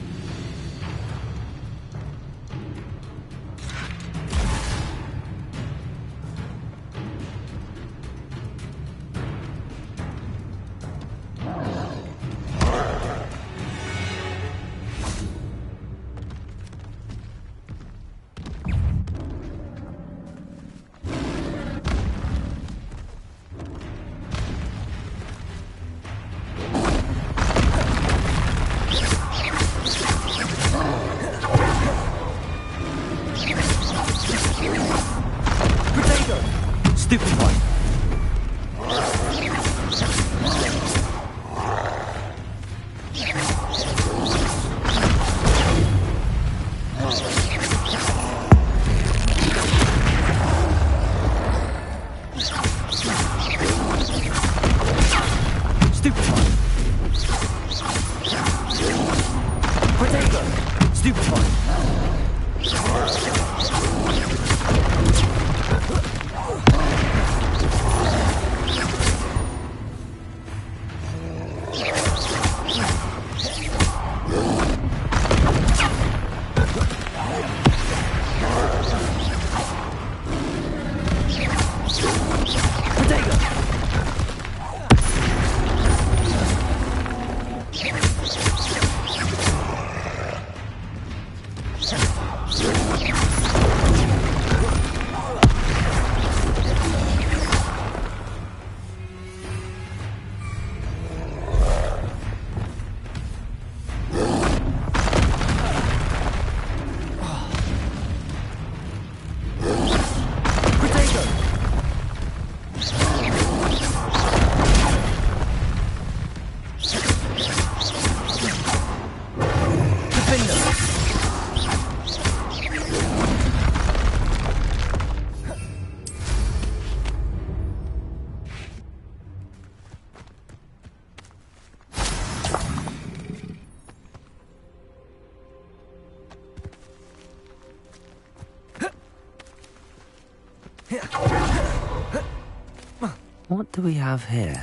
What do we have here?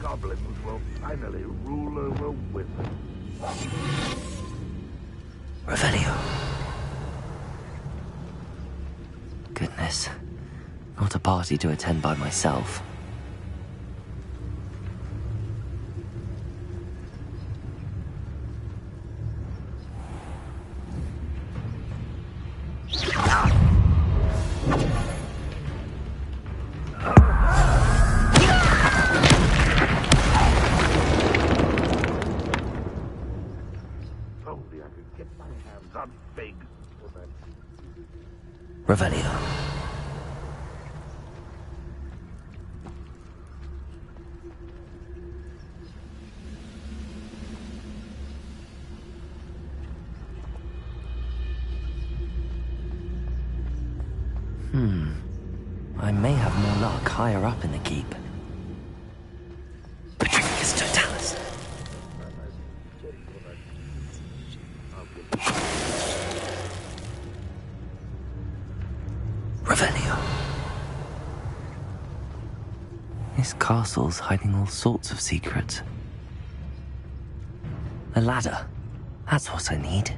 Goblins will finally rule over wizards. Revelio. Goodness. Not a party to attend by myself. Only I could get my hands on big women. Revelio. I may have more luck higher up in the keep. Patricus Totalis. Revelio. This castle's hiding all sorts of secrets. A ladder. That's what I need.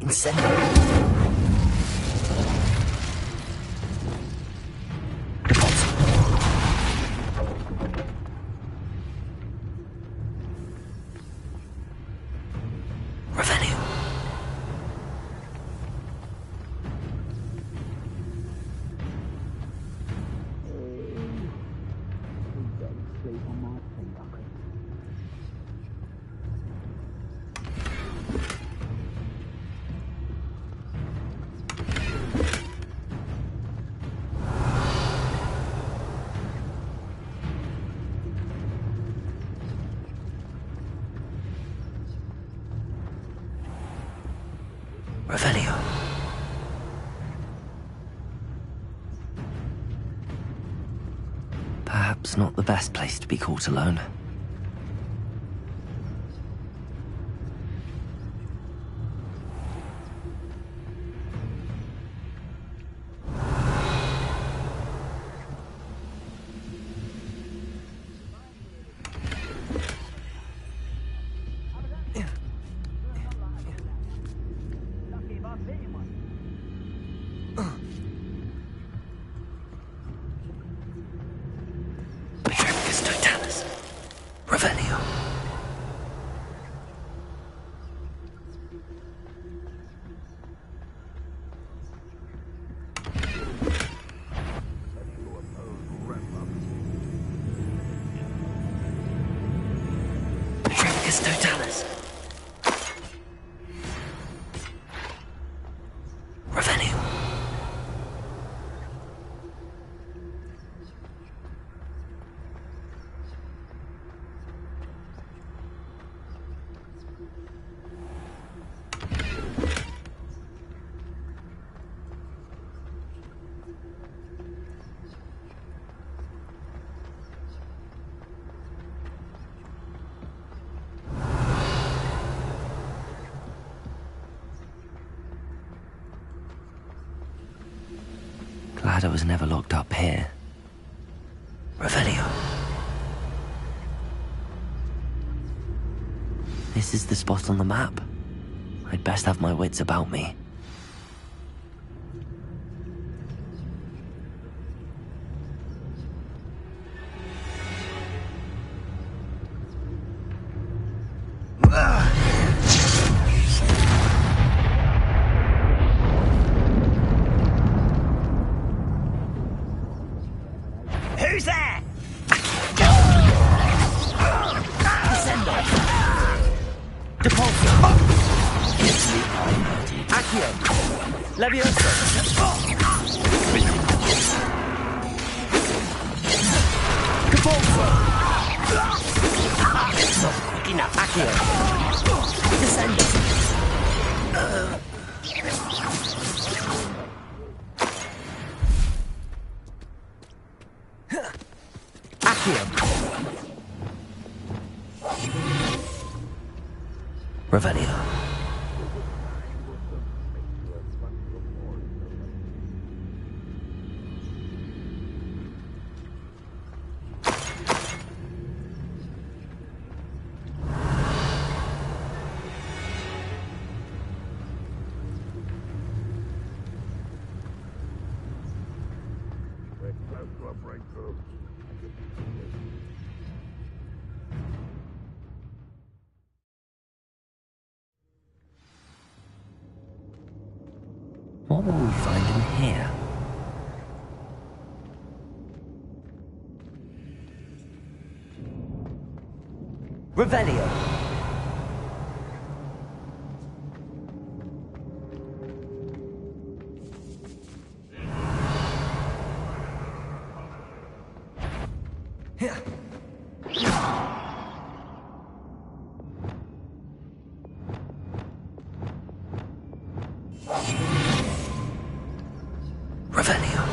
Incendio. Revelio. Revelio. Perhaps not the best place to be caught alone. Patricus Totalis. Revelio. Patricus Totalis. Revelio. Glad I was never locked up here. Revelio. This is the spot on the map. I'd best have my wits about me. Who's there? Descendo. Depulso. Accio. Leviosa! Capulso! Not quick enough. Accio! Descendant! Accio! Revelio. We're close to a breakthrough. What will we find in here? Revelio! Revelio.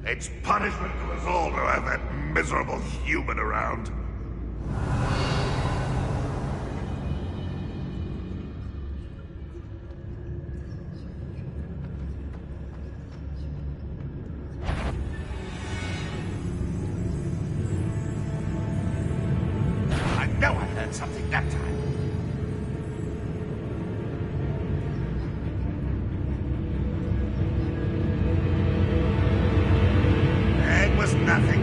It's punishment to us all to have that miserable human around. I know I heard something that time. It was nothing.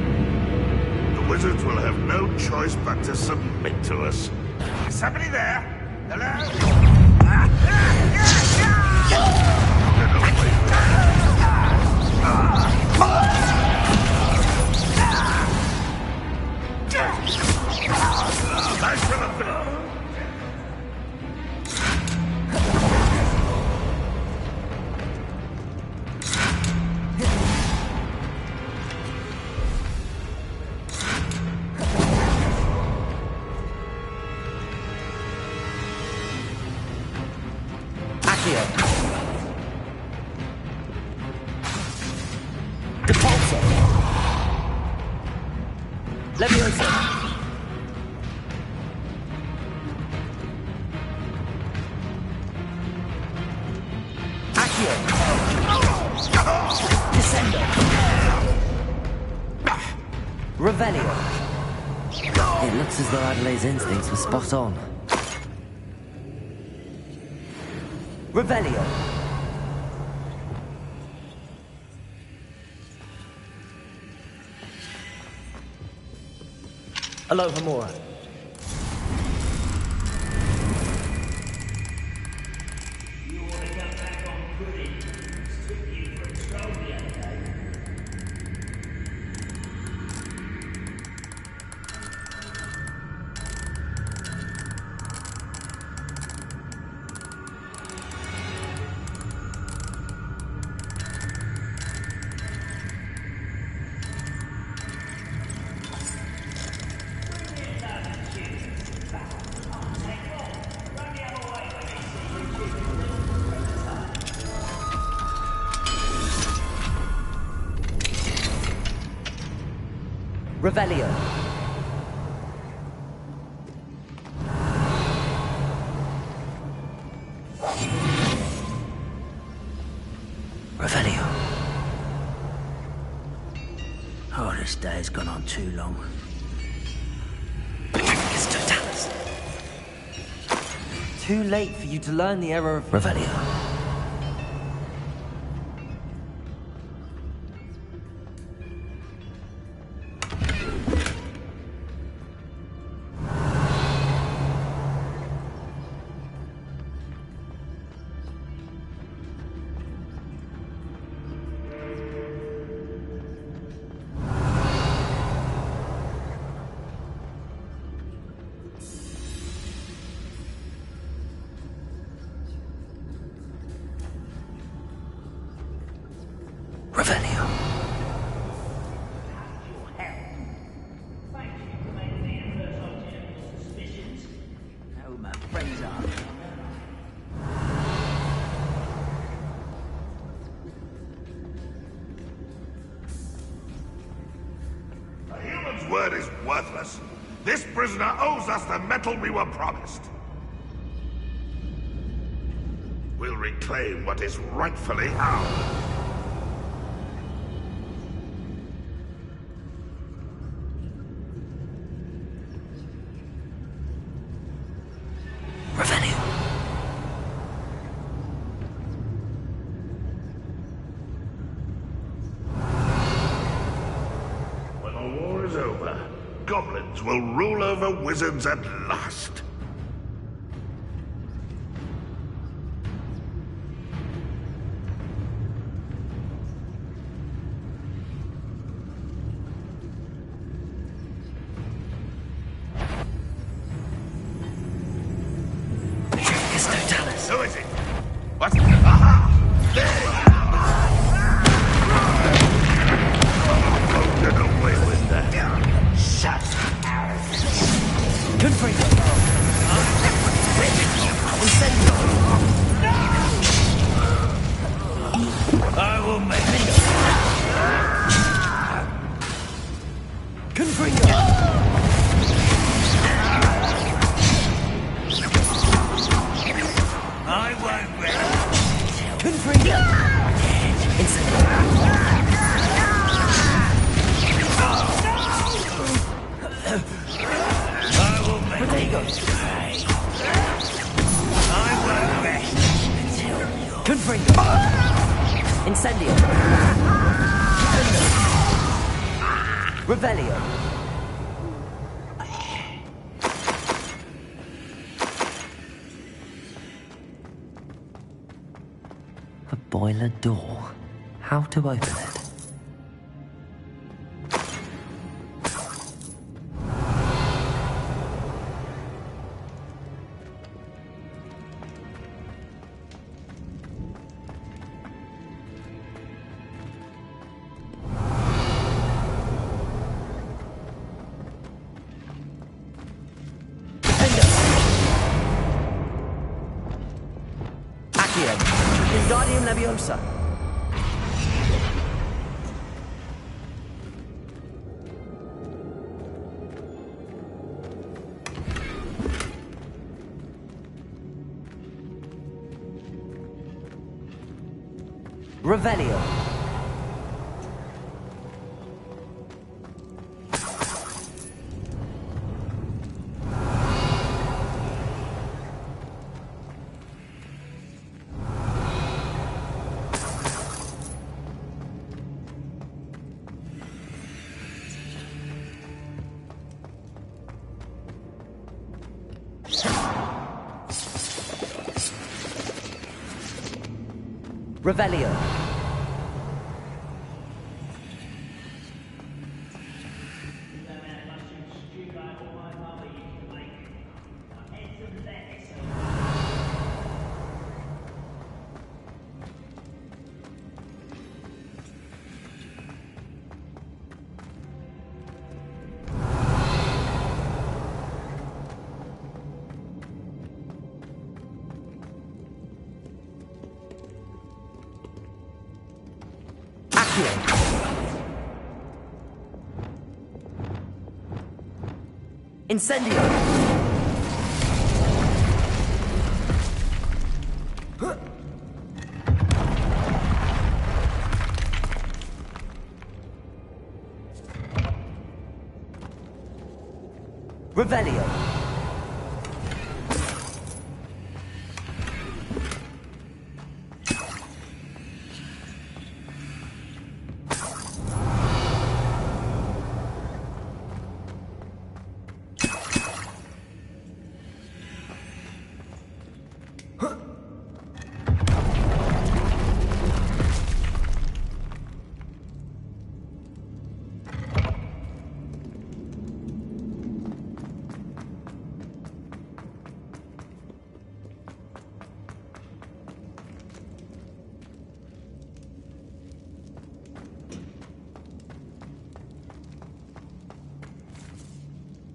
The wizards will have no choice but to submit to us. Is somebody there? Hello? Thanks for the film. Accio! Capulso! Leviosa! Accio! Descendo! Revelio! It looks as though Adelaide's instincts were spot on. Revelio! Alohomora! Revelio! Revelio. Oh, this day's gone on too long. It's Totalis. Too late for you to learn the error of Revelio. Rookwood's word is worthless. This prisoner owes us the metal we were promised. We'll reclaim what is rightfully ours. When the war is over, goblins will rule over wizards at last. Who is it? What? Aha! There! Oh, get away with that. Shut. Good for you. I will make it. Confringo. I won't rest. Confringo. I will make it. I won't rest. Confringo. Incendio. Revelio. A boiler door. How to open it? Accio. Wingardium Leviosa. Revelio. Revelio. Incendio. Revelio.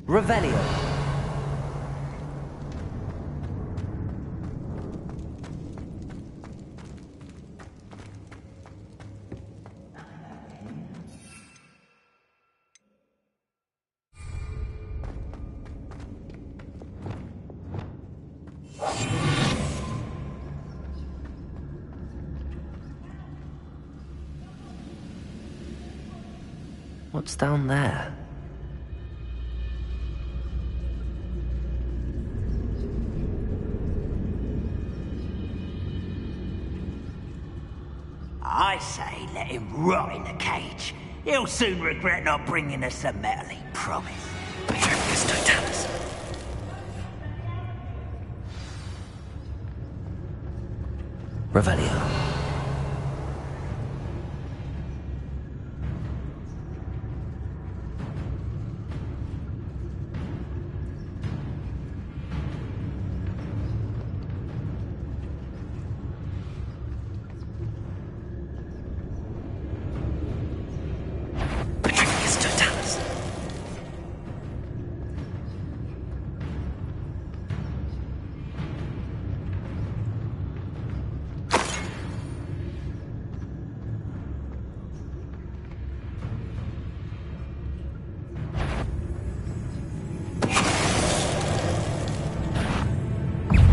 Revelio. What's down there? I say let him rot in the cage. He'll soon regret not bringing us the metal he promised. Revelio.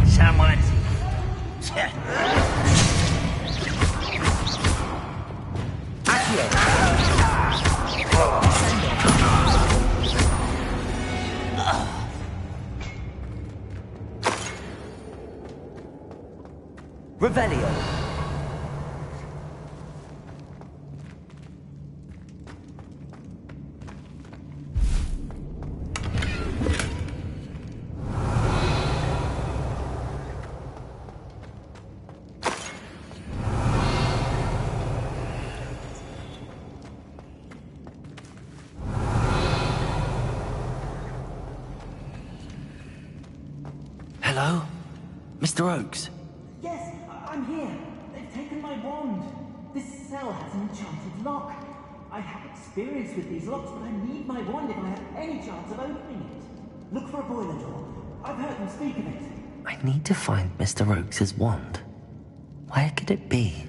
Someone's Revelio. Hello? Mr. Oakes? Yes, I'm here. They've taken my wand. This cell has an enchanted lock. I have experience with these locks, but I need my wand if I have any chance of opening it. Look for a boiler door. I've heard them speak of it. I need to find Mr. Oakes' wand. Where could it be?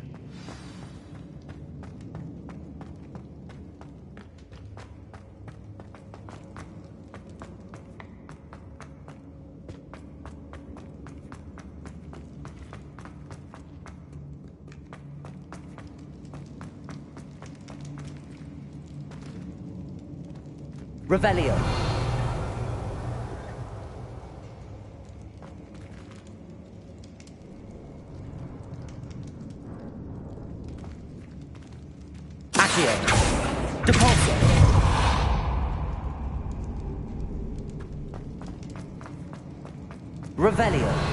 Revelio. Accio. Depulso. Revelio.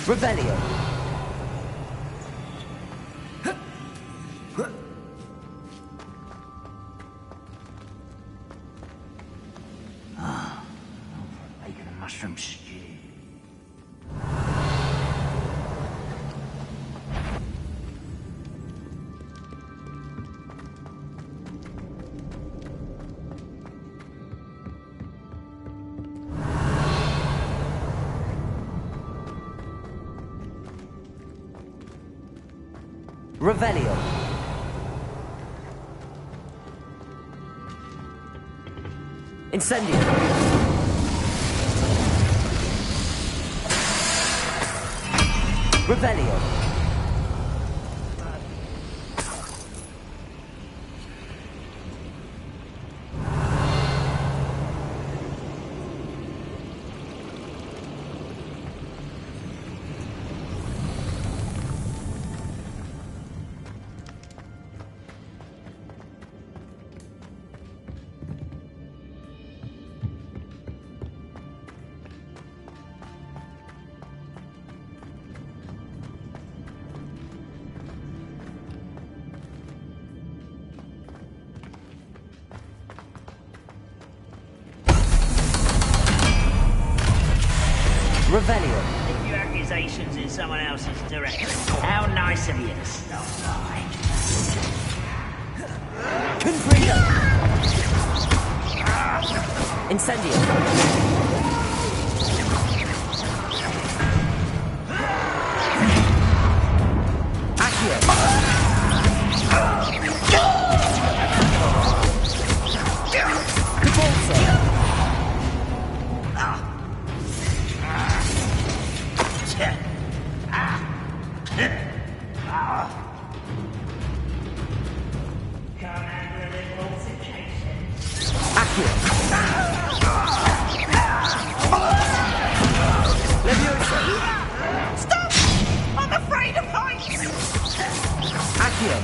Revelio. Bacon and mushroom stew. Revelio. Incendio. Revelio. Revelio. Leave your accusations in someone else's direction. How nice of you to stop by. Confringo! Incendio! Accio! Debolso! Accio! Levioso! Stop! I'm afraid of heights! Accio!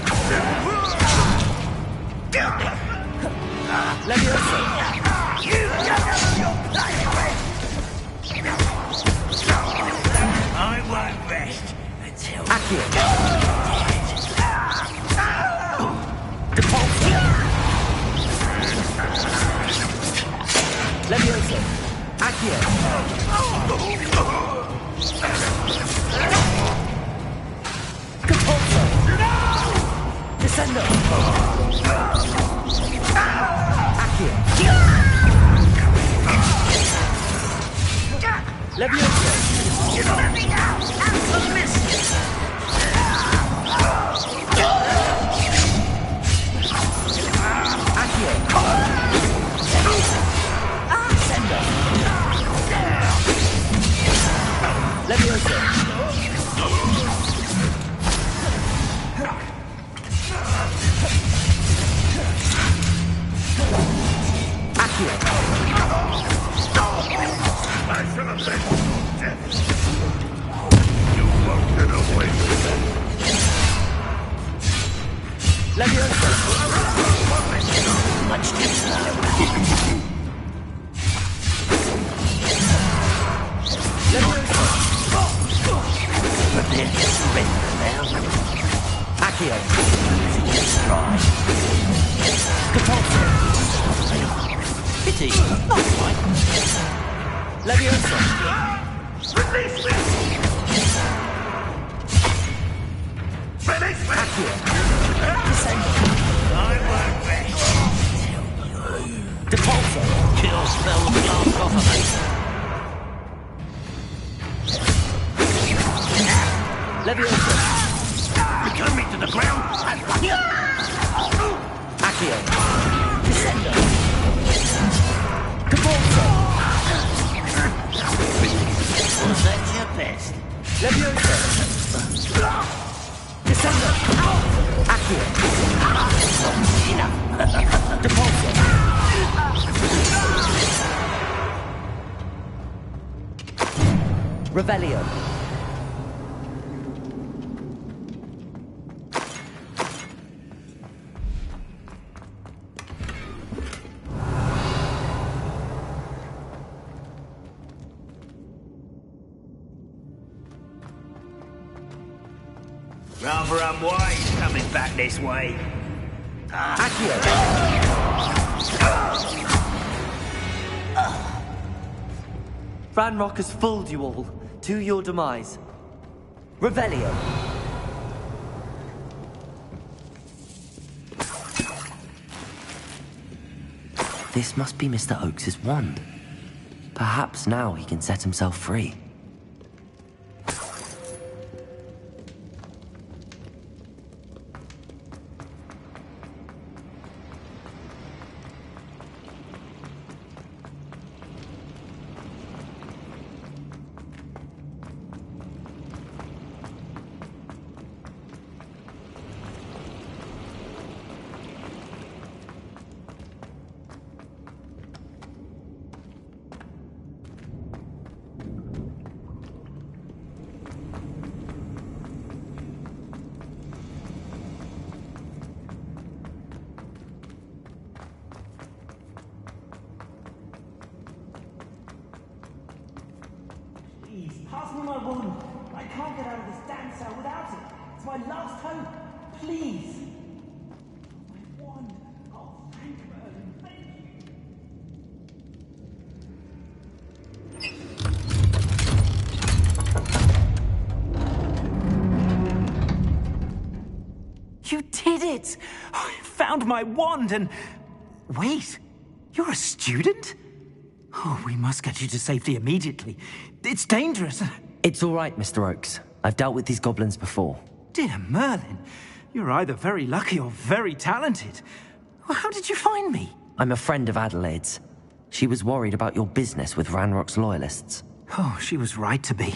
Levioso! You don't know what you're playing with! I won't rest until Accio! Debolso! Levioso! Accio! Compulso! Descendo! Accio! Levioso! Let me down! Have some mist! Accio! Descendo! Levioso! Accio! I shall avenge your death. You won't get away with it. Levioso! Much too slow. Levioso! Prepare to surrender now. Accio! Stride. Compulso! Pity, not quite. Levioso! Release me! Release me! Accio! I won't rest Depulso! till spell the blast off of me. Levioso! Return me to the ground. Accio! Descendo! Depulso! Was that your best? Levioso! Descendo! Accio! Depulso! Revelio! Rather unwise coming back this way. Accio! Ranrock has fooled you all, to your demise. Revelio! This must be Mr. Oakes's wand. Perhaps now he can set himself free. Pass me my wand. I can't get out of this damn cell without it. It's my last hope. Please. My wand. Oh, thank you, Merlin. Thank you. You did it! I found found my wand and... Wait, you're a student? Oh, we must get you to safety immediately. It's dangerous. It's all right, Mr. Oakes. I've dealt with these goblins before. Dear Merlin, you're either very lucky or very talented. Well, how did you find me? I'm a friend of Adelaide's. She was worried about your business with Ranrock's loyalists. Oh, she was right to be.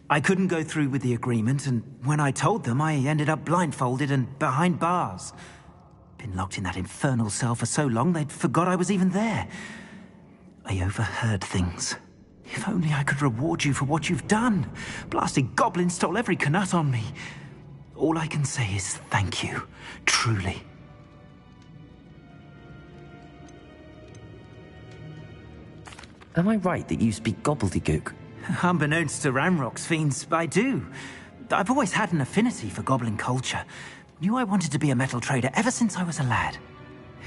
I couldn't go through with the agreement, and when I told them, I ended up blindfolded and behind bars. Been locked in that infernal cell for so long, they'd forgot I was even there. I overheard things. If only I could reward you for what you've done. Blasted goblins stole every Knut on me. All I can say is thank you, truly. Am I right that you speak gobbledygook? Unbeknownst to Ranrock's fiends, I do. I've always had an affinity for goblin culture. Knew I wanted to be a metal trader ever since I was a lad.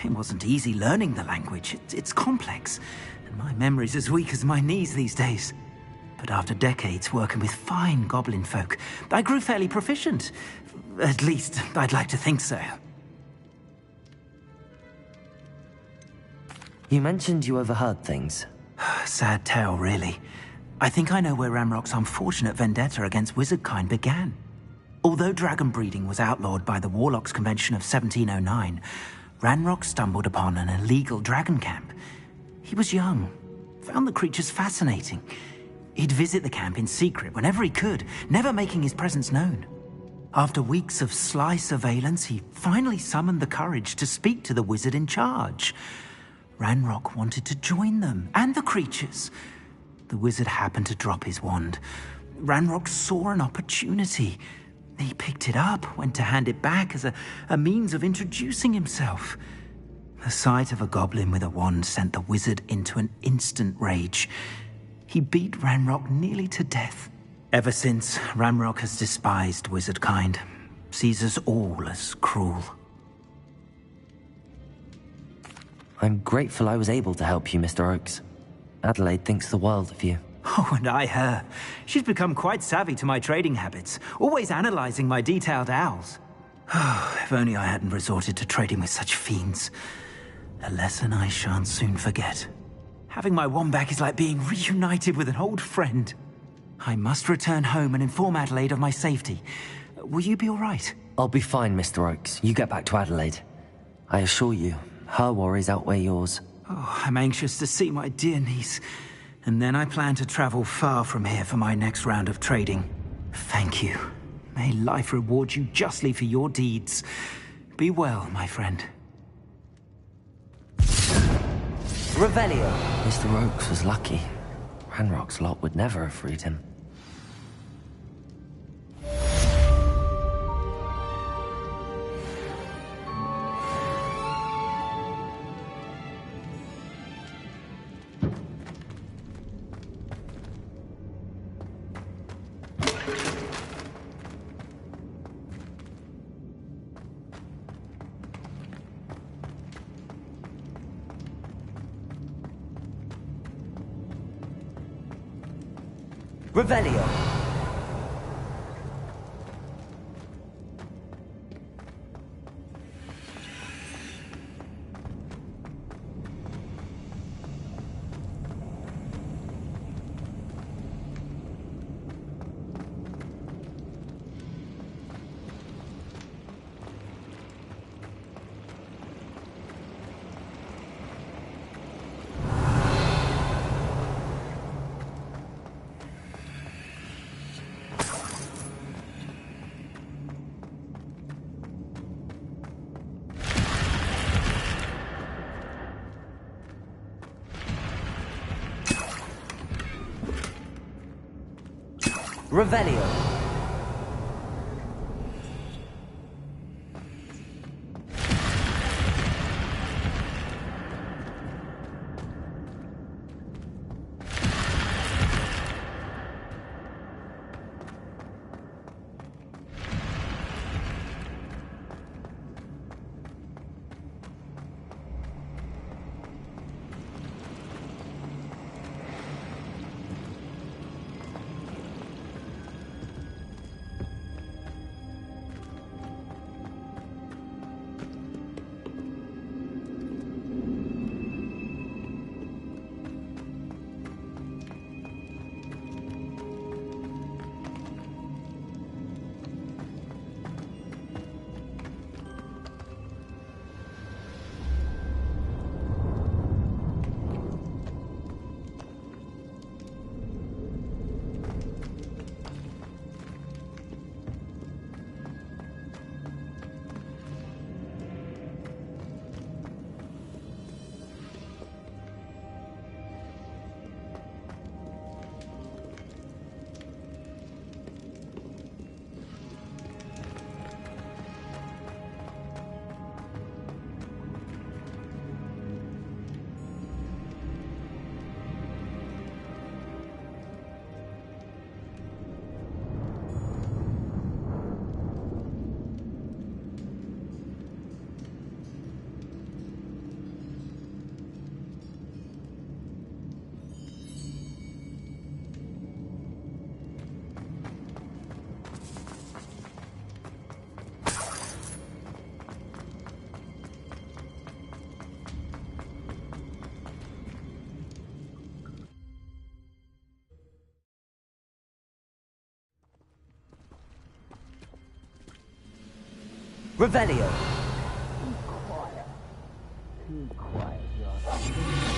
It wasn't easy learning the language. It's complex, and my memory's as weak as my knees these days. But after decades working with fine goblin folk, I grew fairly proficient. At least, I'd like to think so. You mentioned you overheard things. Sad tale, really. I think I know where Ranrock's unfortunate vendetta against wizardkind began. Although dragon breeding was outlawed by the Warlocks Convention of 1709, Ranrock stumbled upon an illegal dragon camp. He was young, found the creatures fascinating. He'd visit the camp in secret whenever he could, never making his presence known. After weeks of sly surveillance, he finally summoned the courage to speak to the wizard in charge. Ranrock wanted to join them, and the creatures. The wizard happened to drop his wand. Ranrock saw an opportunity. He picked it up, went to hand it back as a means of introducing himself. The sight of a goblin with a wand sent the wizard into an instant rage. He beat Ranrock nearly to death. Ever since, Ranrock has despised wizardkind, sees us all as cruel. I'm grateful I was able to help you, Mr. Oakes. Adelaide thinks the world of you. Oh, and I her. She's become quite savvy to my trading habits, always analyzing my detailed owls. Oh, if only I hadn't resorted to trading with such fiends. A lesson I shan't soon forget. Having my wand back is like being reunited with an old friend. I must return home and inform Adelaide of my safety. Will you be all right? I'll be fine, Mr. Oakes. You get back to Adelaide. I assure you, her worries outweigh yours. Oh, I'm anxious to see my dear niece. And then I plan to travel far from here for my next round of trading. Thank you. May life reward you justly for your deeds. Be well, my friend. Revelio. Mr. Oakes was lucky. Ranrock's lot would never have freed him. Revelio. Revelio. Revelio. Too quiet, Josh.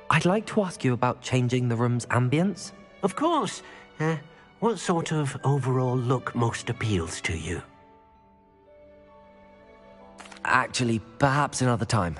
I'd like to ask you about changing the room's ambience. Of course. What sort of overall look most appeals to you? Actually, perhaps another time.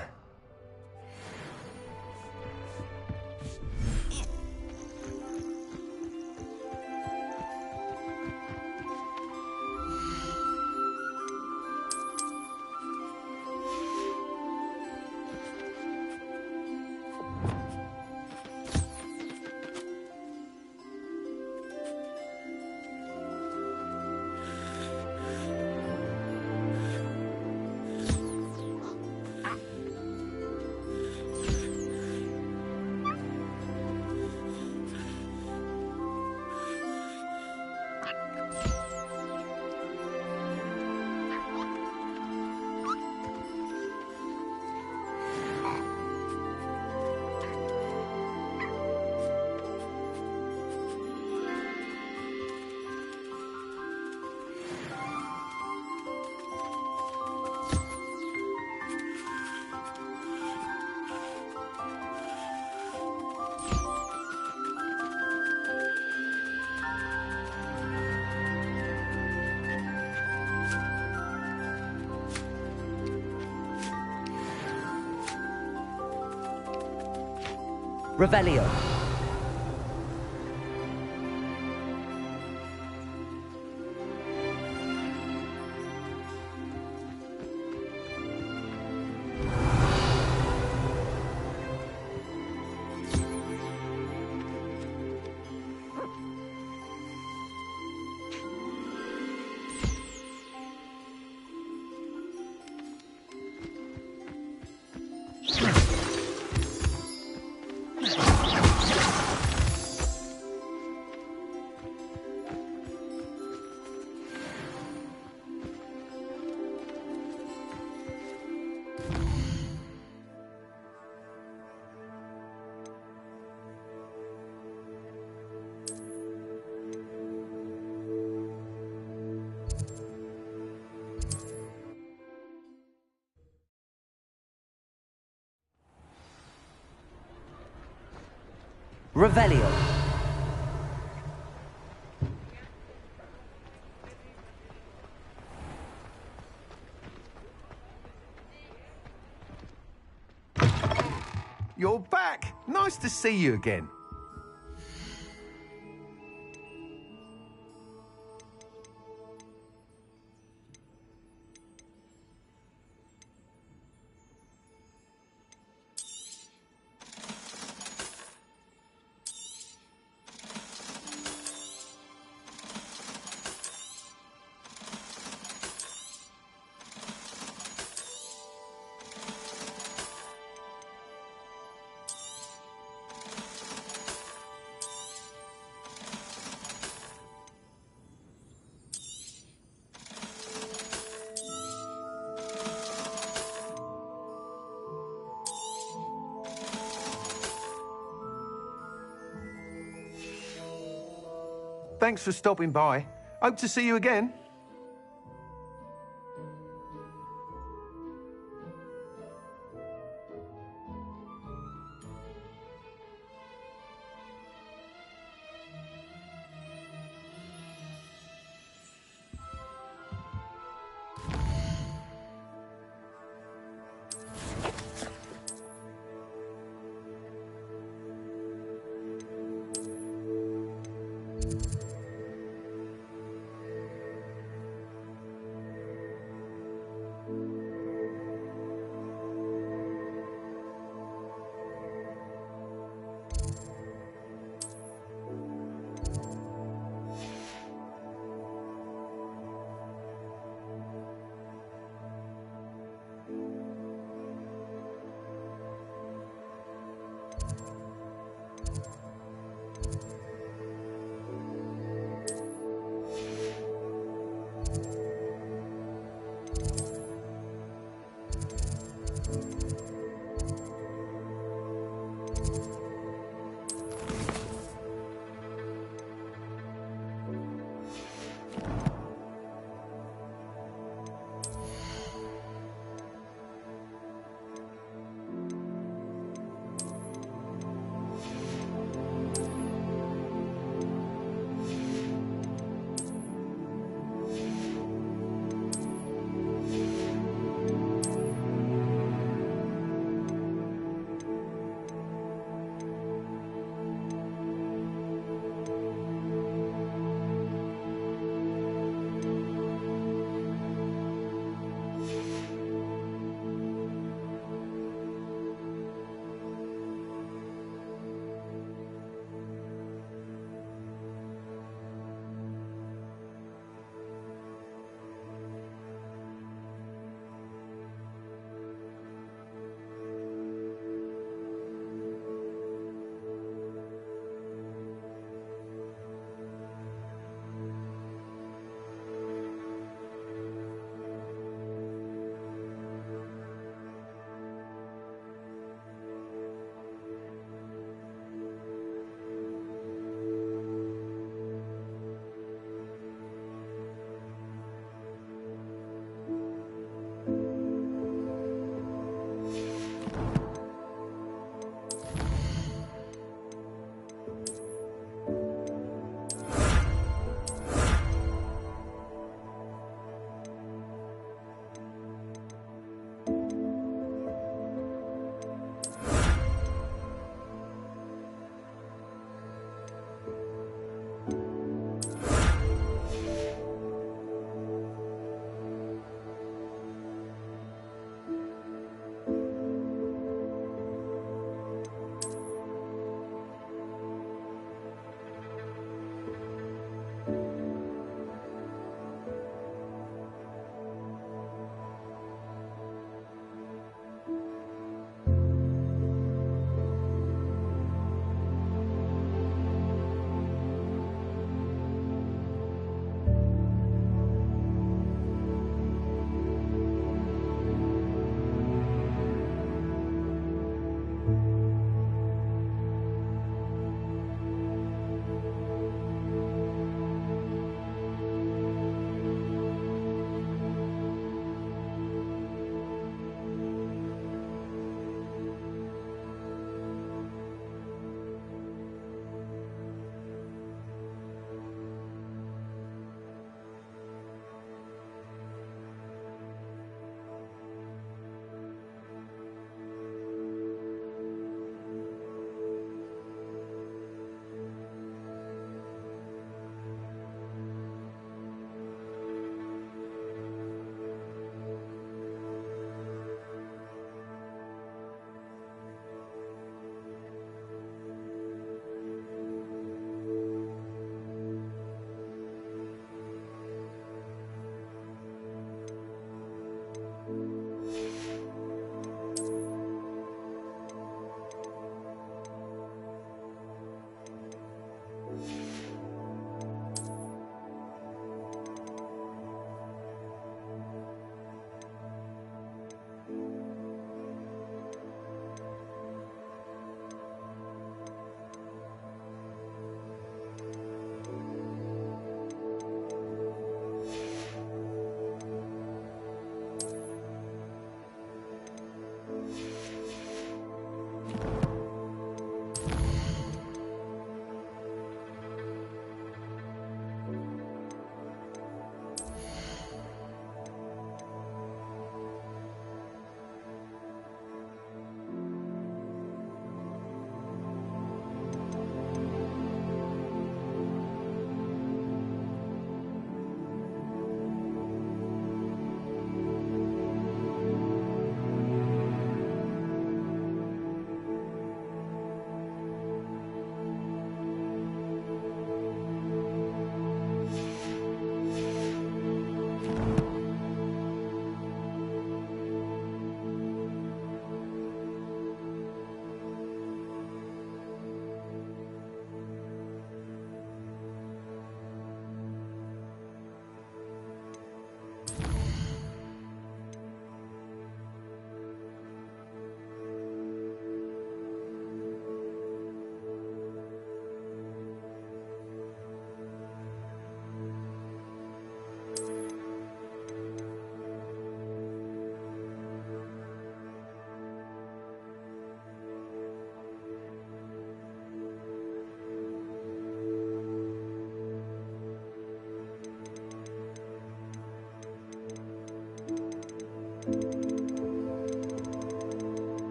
Revelio. Revelio. You're back! Nice to see you again. Thanks for stopping by. Hope to see you again.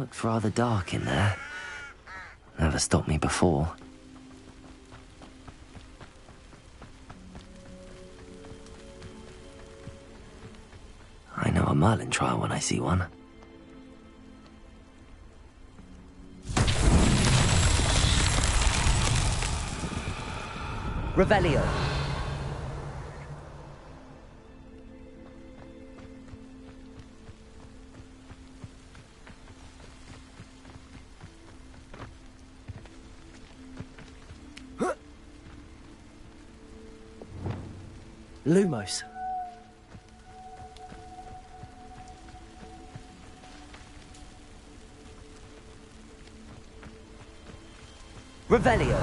looked rather dark in there. Never stopped me before. I know a Merlin trial when I see one. Revelio. Lumos. Revelio.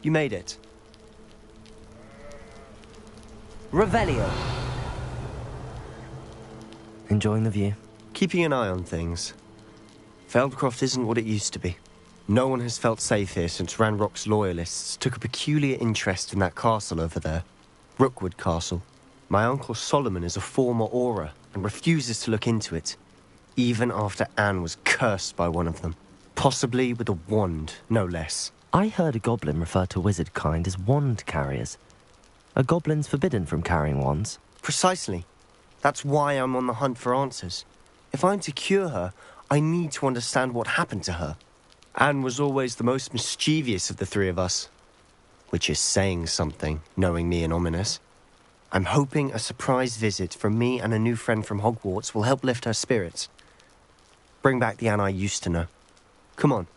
You made it. Revelio. Enjoying the view? Keeping an eye on things. Feldcroft isn't what it used to be. No one has felt safe here since Ranrock's loyalists took a peculiar interest in that castle over there. Rookwood Castle. My uncle Solomon is a former Auror and refuses to look into it, even after Anne was cursed by one of them. Possibly with a wand, no less. I heard a goblin refer to wizard kind as wand carriers. Are goblins forbidden from carrying wands? Precisely. That's why I'm on the hunt for answers. If I'm to cure her, I need to understand what happened to her. Anne was always the most mischievous of the three of us. Which is saying something, knowing me and Ominous. I'm hoping a surprise visit from me and a new friend from Hogwarts will help lift her spirits. Bring back the Anne I used to know. Come on.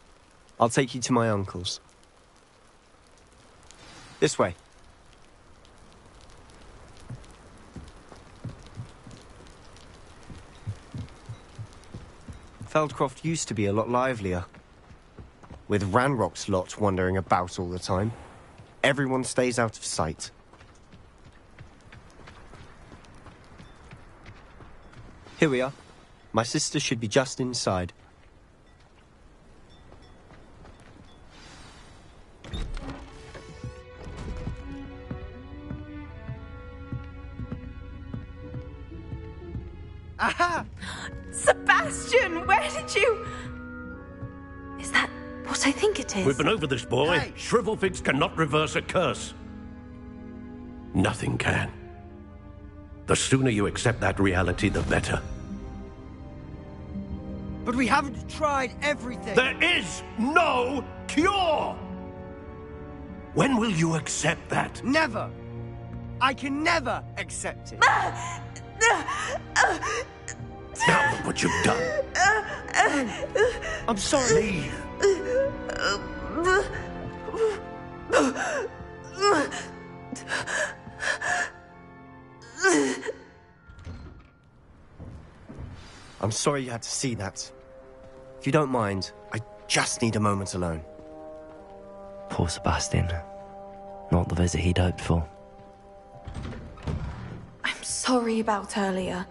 I'll take you to my uncle's. This way. Feldcroft used to be a lot livelier. With Ranrock's lot wandering about all the time, everyone stays out of sight. Here we are. My sister should be just inside. Aha! Sebastian, where did you... Is that what I think it is? We've been over this, boy. Hey. Shrivelfigs cannot reverse a curse. Nothing can. The sooner you accept that reality, the better. But we haven't tried everything. There is no cure! When will you accept that? Never. I can never accept it. Now look what you've done. I'm sorry. I'm sorry you had to see that. If you don't mind, I just need a moment alone. Poor Sebastian. Not the visit he'd hoped for. I'm sorry about earlier.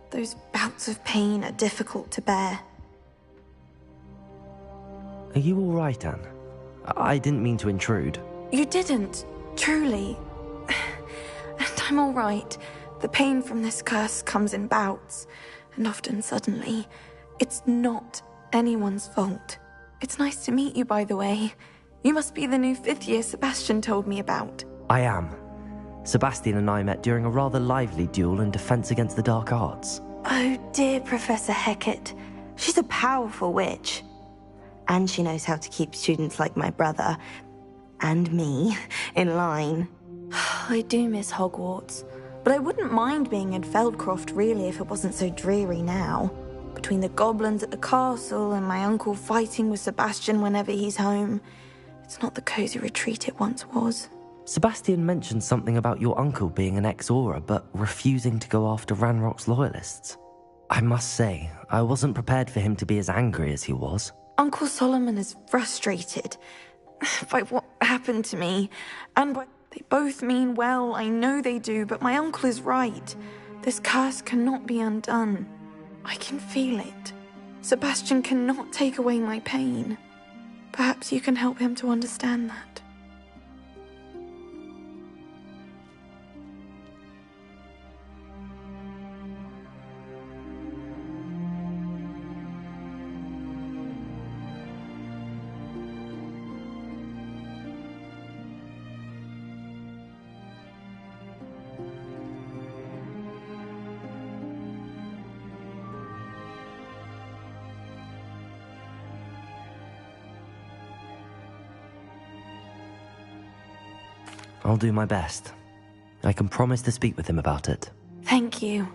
Those bouts of pain are difficult to bear. Are you all right, Anne? I didn't mean to intrude. You didn't, truly. And I'm all right. The pain from this curse comes in bouts, and often suddenly. It's not anyone's fault. It's nice to meet you, by the way. You must be the new 5th year Sebastian told me about. I am. Sebastian and I met during a rather lively duel in defense against the dark arts. Oh dear, Professor Hecat. She's a powerful witch. And she knows how to keep students like my brother, and me, in line. I do miss Hogwarts, but I wouldn't mind being in Feldcroft really if it wasn't so dreary now. Between the goblins at the castle and my uncle fighting with Sebastian whenever he's home, it's not the cosy retreat it once was. Sebastian mentioned something about your uncle being an ex-Auror, but refusing to go after Ranrock's loyalists. I must say, I wasn't prepared for him to be as angry as he was. Uncle Solomon is frustrated by what happened to me, and by they both mean well, I know they do, but my uncle is right. This curse cannot be undone. I can feel it. Sebastian cannot take away my pain. Perhaps you can help him to understand that. I'll do my best. I can promise to speak with him about it. Thank you.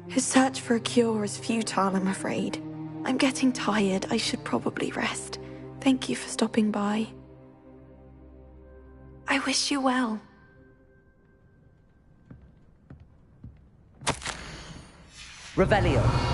His search for a cure is futile, I'm afraid. I'm getting tired. I should probably rest. Thank you for stopping by. I wish you well. Revelio.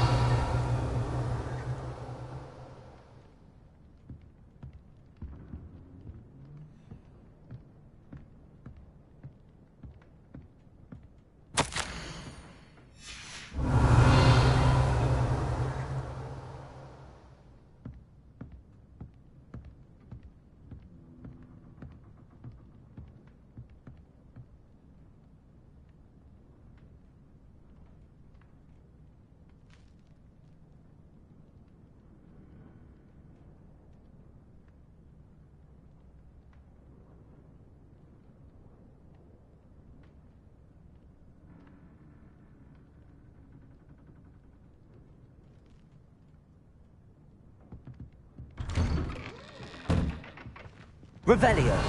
Revelio.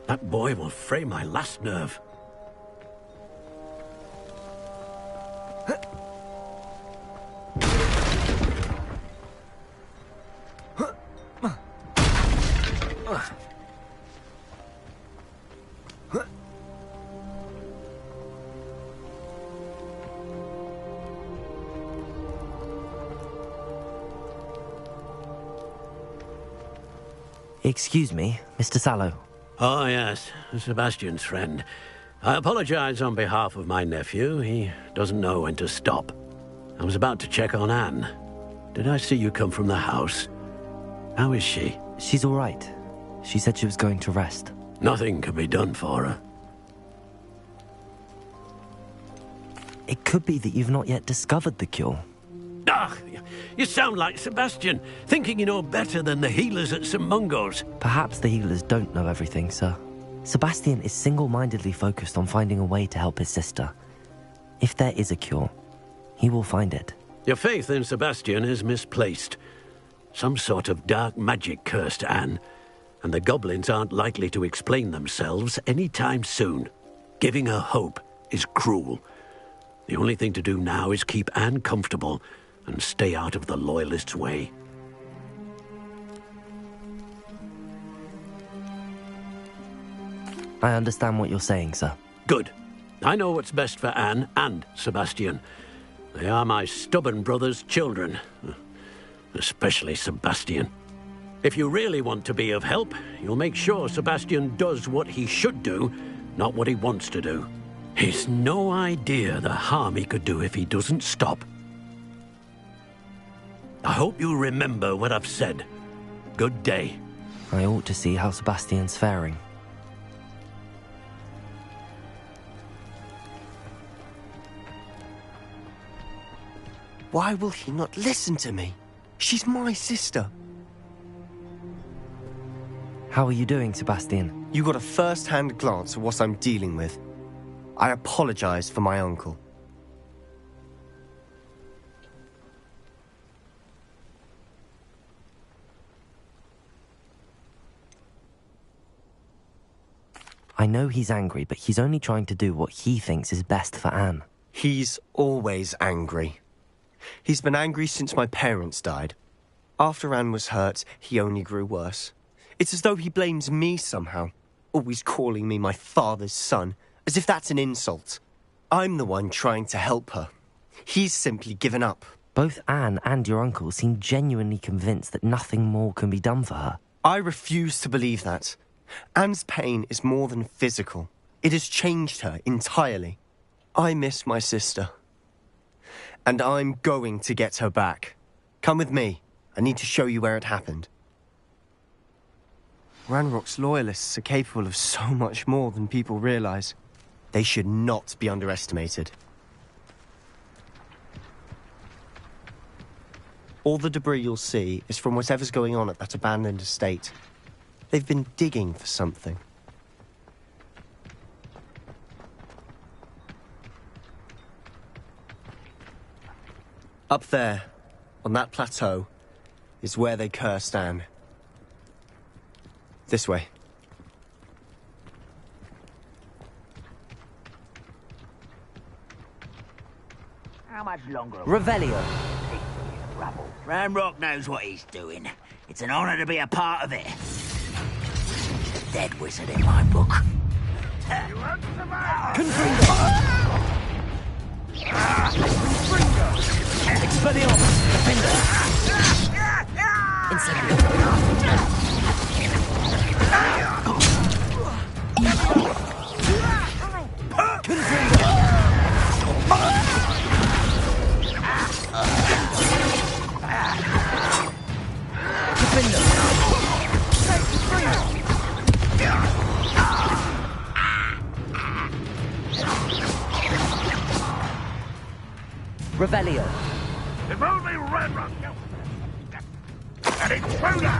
That boy will fray my last nerve. Excuse me, Mr. Sallow. Oh, yes, Sebastian's friend. I apologize on behalf of my nephew. He doesn't know when to stop. I was about to check on Anne. Did I see you come from the house? How is she? She's all right. She said she was going to rest. Nothing can be done for her. It could be that you've not yet discovered the cure. Ah, you sound like Sebastian, thinking you know better than the healers at St. Mungo's. Perhaps the healers don't know everything, sir. Sebastian is single-mindedly focused on finding a way to help his sister. If there is a cure, he will find it. Your faith in Sebastian is misplaced. Some sort of dark magic cursed Anne, and the goblins aren't likely to explain themselves anytime soon. Giving her hope is cruel. The only thing to do now is keep Anne comfortable and stay out of the Loyalists' way. I understand what you're saying, sir. Good. I know what's best for Anne and Sebastian. They are my stubborn brother's children. Especially Sebastian. If you really want to be of help, you'll make sure Sebastian does what he should do, not what he wants to do. He's no idea the harm he could do if he doesn't stop. I hope you remember what I've said. Good day. I ought to see how Sebastian's faring. Why will he not listen to me? She's my sister. How are you doing, Sebastian? You got a first-hand glance at what I'm dealing with. I apologize for my uncle. I know he's angry, but he's only trying to do what he thinks is best for Anne. He's always angry. He's been angry since my parents died. After Anne was hurt, he only grew worse. It's as though he blames me somehow, always calling me my father's son, as if that's an insult. I'm the one trying to help her. He's simply given up. Both Anne and your uncle seem genuinely convinced that nothing more can be done for her. I refuse to believe that. Anne's pain is more than physical. It has changed her entirely. I miss my sister. And I'm going to get her back. Come with me. I need to show you where it happened. Ranrock's loyalists are capable of so much more than people realize. They should not be underestimated. All the debris you'll see is from whatever's going on at that abandoned estate. They've been digging for something. Up there, on that plateau, is where they cursed Anne. This way. How much longer? Revelio. Ranrock knows what he's doing. It's an honor to be a part of it. He's a dead wizard in my book. Expelliarmus! Defender! Revelio. If only Ranrock knew. An intruder!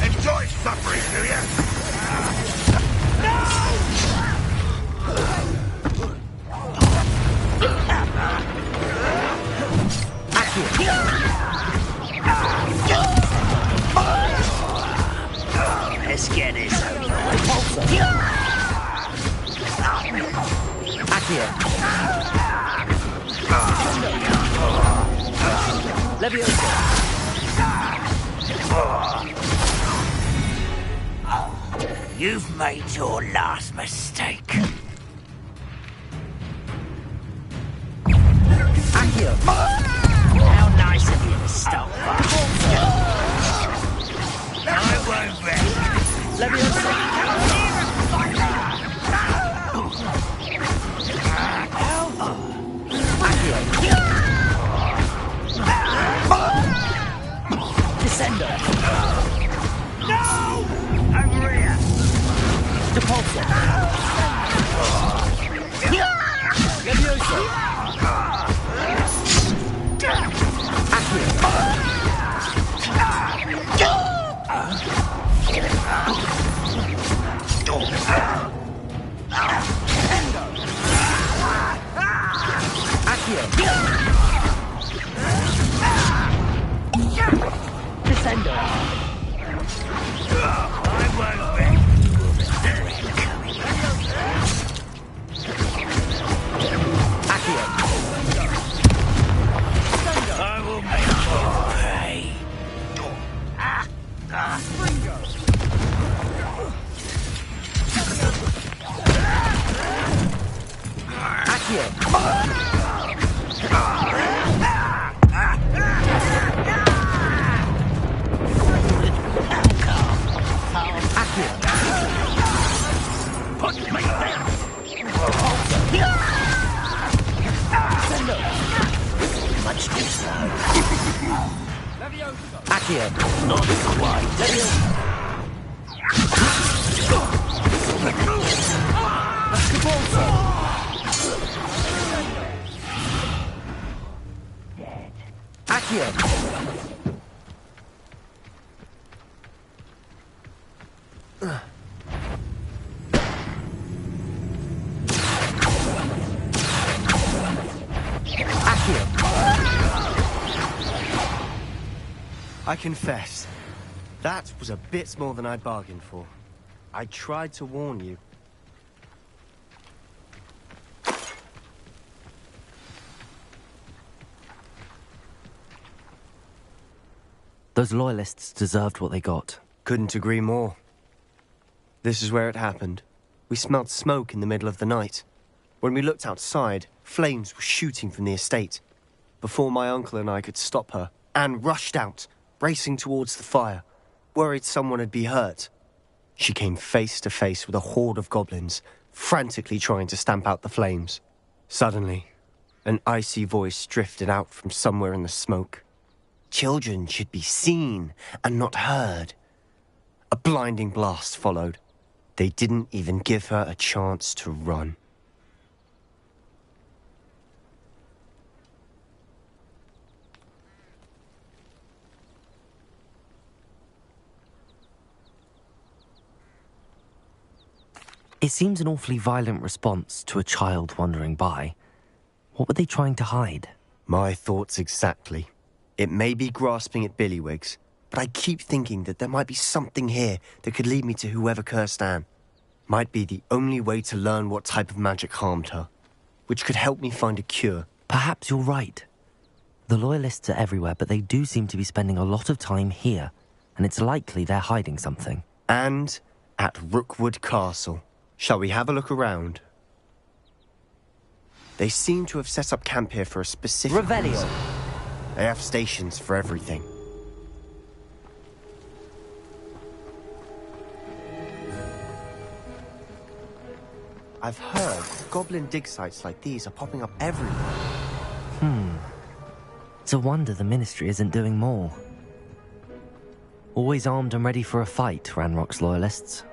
Enjoy suffering, do you? Let's get this over. Accio. Leviosa. You've made your last mistake. Accio. How nice of you to stop by. I won't rest. Leviosa. Descender. No! Over here. Depulsor. Leviosa. Accio. Descender. I won't rest. Accio. I will make more prey. Accio. Put me down. Send Much too slow. Accio. Not quite. Accio. I confess, that was a bit more than I'd bargained for. I tried to warn you. Those loyalists deserved what they got. Couldn't agree more. This is where it happened. We smelled smoke in the middle of the night. When we looked outside, flames were shooting from the estate. Before my uncle and I could stop her, Anne rushed out, racing towards the fire, worried someone had been hurt. She came face to face with a horde of goblins, frantically trying to stamp out the flames. Suddenly, an icy voice drifted out from somewhere in the smoke. Children should be seen and not heard. A blinding blast followed. They didn't even give her a chance to run. It seems an awfully violent response to a child wandering by. What were they trying to hide? My thoughts exactly. It may be grasping at Billywigs, but I keep thinking that there might be something here that could lead me to whoever cursed Anne. Might be the only way to learn what type of magic harmed her, which could help me find a cure. Perhaps you're right. The loyalists are everywhere, but they do seem to be spending a lot of time here, and it's likely they're hiding something. And at Rookwood Castle. Shall we have a look around? They seem to have set up camp here for a specific Revelio. reason. They have stations for everything. I've heard goblin dig sites like these are popping up everywhere. It's a wonder the Ministry isn't doing more. Always armed and ready for a fight, Ranrock's loyalists.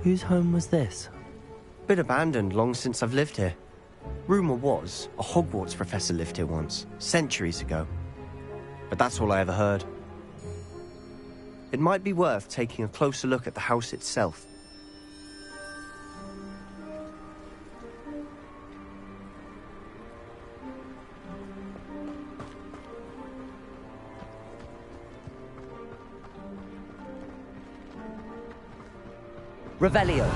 Whose home was this? Been abandoned long since I've lived here. Rumour was a Hogwarts professor lived here once, centuries ago. But that's all I ever heard. It might be worth taking a closer look at the house itself. Revelio.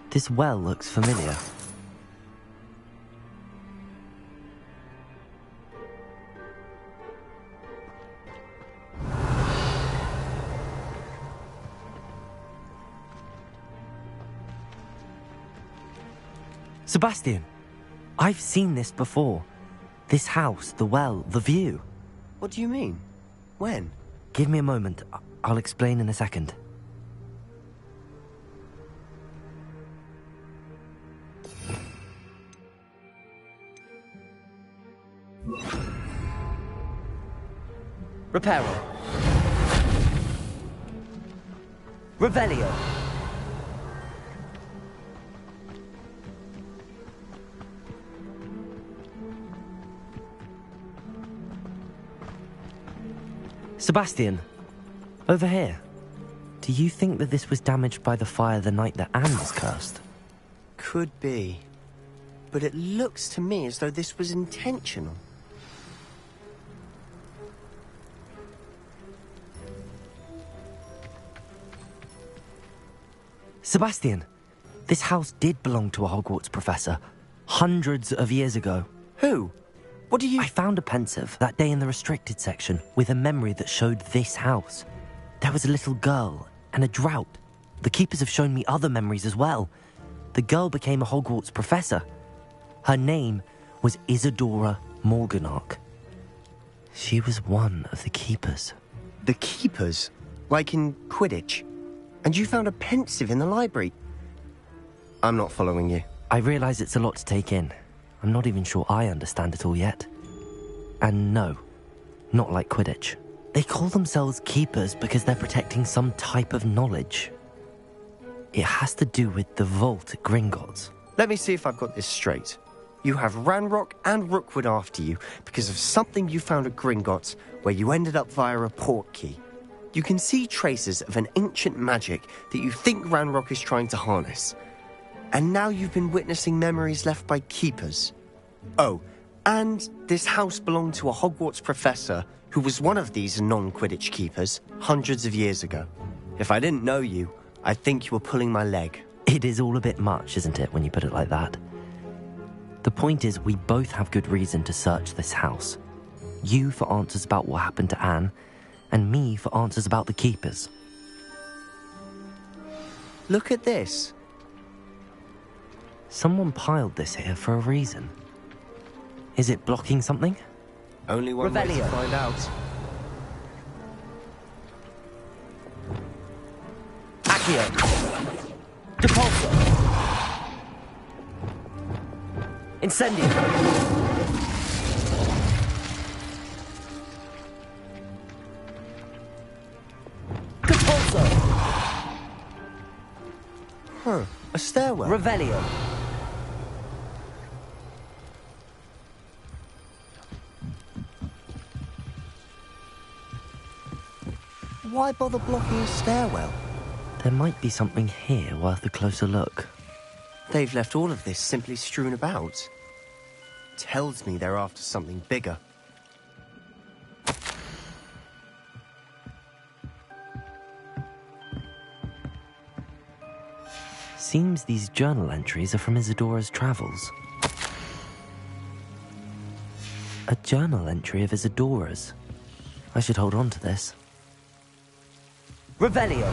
This well looks familiar. Sebastian, I've seen this before. This house, the well, the view. What do you mean? When? Give me a moment. I'll explain in a second. Reparo. Revelio. Sebastian, over here. Do you think that this was damaged by the fire the night that Anne was cursed? Could be. But it looks to me as though this was intentional. Sebastian, this house did belong to a Hogwarts professor, hundreds of years ago. Who? What do you... I found a pensive that day in the restricted section with a memory that showed this house. There was a little girl and a drought. The keepers have shown me other memories as well. The girl became a Hogwarts professor. Her name was Isadora Morganach. She was one of the keepers. The keepers? Like in Quidditch? And you found a pensive in the library? I'm not following you. I realise it's a lot to take in. I'm not even sure I understand it all yet. And no, not like Quidditch. They call themselves keepers because they're protecting some type of knowledge. It has to do with the vault at Gringotts. Let me see if I've got this straight. You have Ranrock and Rookwood after you because of something you found at Gringotts where you ended up via a port key. You can see traces of an ancient magic that you think Ranrock is trying to harness. And now you've been witnessing memories left by keepers. Oh, and this house belonged to a Hogwarts professor who was one of these non-Quidditch keepers hundreds of years ago. If I didn't know you, I'd think you were pulling my leg. It is all a bit much, isn't it, when you put it like that? The point is, we both have good reason to search this house. You for answers about what happened to Anne, and me for answers about the keepers. Look at this. Someone piled this here for a reason. Is it blocking something? Only one way to find out. Accio. Depulso. Incendio. Depulso. Huh. A stairwell. Revelio. Why bother blocking a stairwell? There might be something here worth a closer look. They've left all of this simply strewn about. Tells me they're after something bigger. Seems these journal entries are from Isadora's travels. A journal entry of Isadora's. I should hold on to this. Revelio.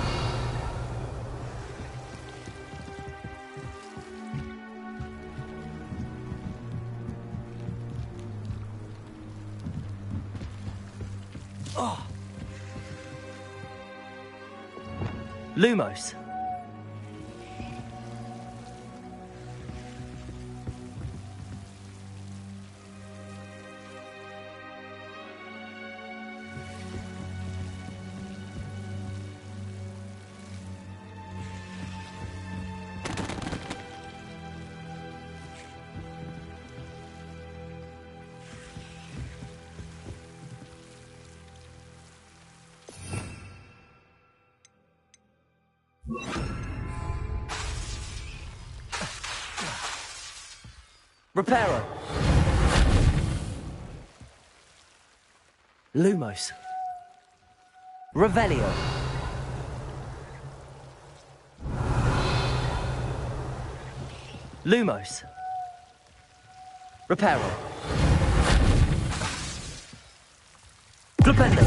Oh. Lumos. Reparo. Lumos. Revelio. Lumos. Reparo. Flipendo.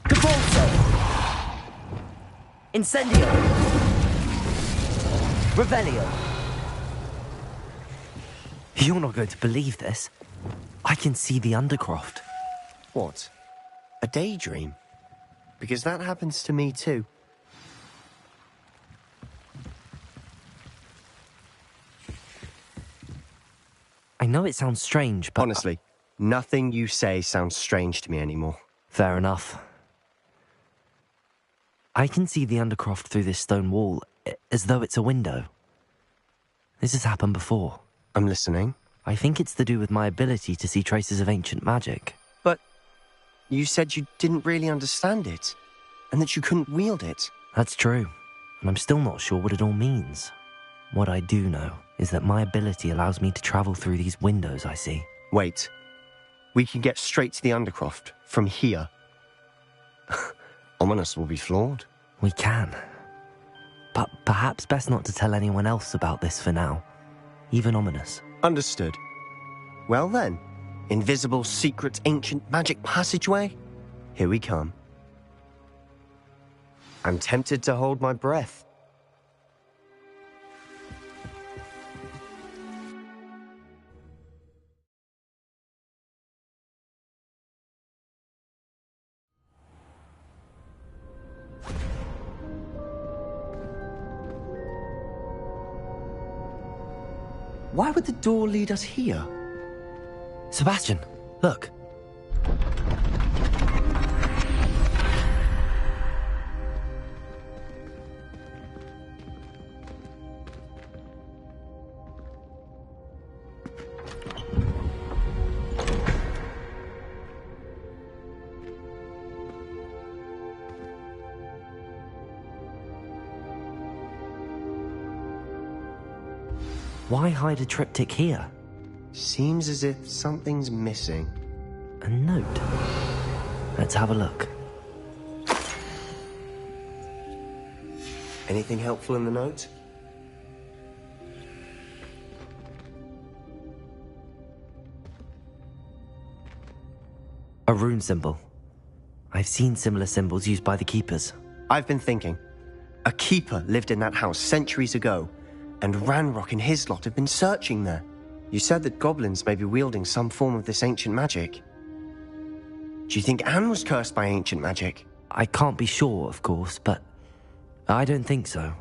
Depulso. Incendio. Revelio. You're not going to believe this. I can see the Undercroft. What? A daydream? Because that happens to me too. I know it sounds strange, but... Honestly, nothing you say sounds strange to me anymore. Fair enough. I can see the Undercroft through this stone wall, as though it's a window. This has happened before. I'm listening. I think it's to do with my ability to see traces of ancient magic. But you said you didn't really understand it, and that you couldn't wield it. That's true, and I'm still not sure what it all means. What I do know is that my ability allows me to travel through these windows I see. Wait. We can get straight to the Undercroft from here. Ominous will be flawed. We can. But perhaps best not to tell anyone else about this for now. Even Ominous. Understood. Well then, invisible, secret, ancient magic passageway? Here we come. I'm tempted to hold my breath. Why would the door lead us here? Sebastian, look. Why hide a triptych here? Seems as if something's missing. A note. Let's have a look. Anything helpful in the note? A rune symbol. I've seen similar symbols used by the keepers. I've been thinking. A keeper lived in that house centuries ago, and Ranrock and his lot have been searching there. You said that goblins may be wielding some form of this ancient magic. Do you think Anne was cursed by ancient magic? I can't be sure, of course, but I don't think so.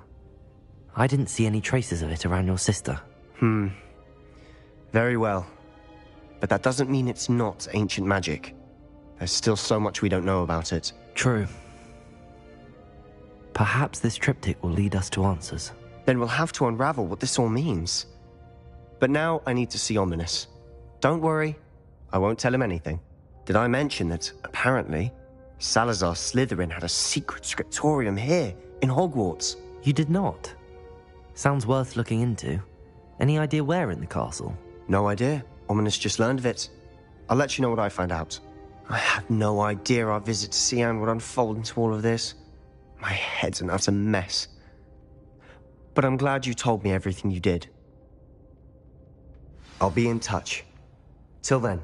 I didn't see any traces of it around your sister. Very well. But that doesn't mean it's not ancient magic. There's still so much we don't know about it. True. Perhaps this triptych will lead us to answers. Then we'll have to unravel what this all means. But now I need to see Ominous. Don't worry, I won't tell him anything. Did I mention that, apparently, Salazar Slytherin had a secret scriptorium here, in Hogwarts? You did not? Sounds worth looking into. Any idea where in the castle? No idea. Ominous just learned of it. I'll let you know what I find out. I had no idea our visit to Sian would unfold into all of this. My head's an utter mess. But I'm glad you told me everything you did. I'll be in touch. Till then.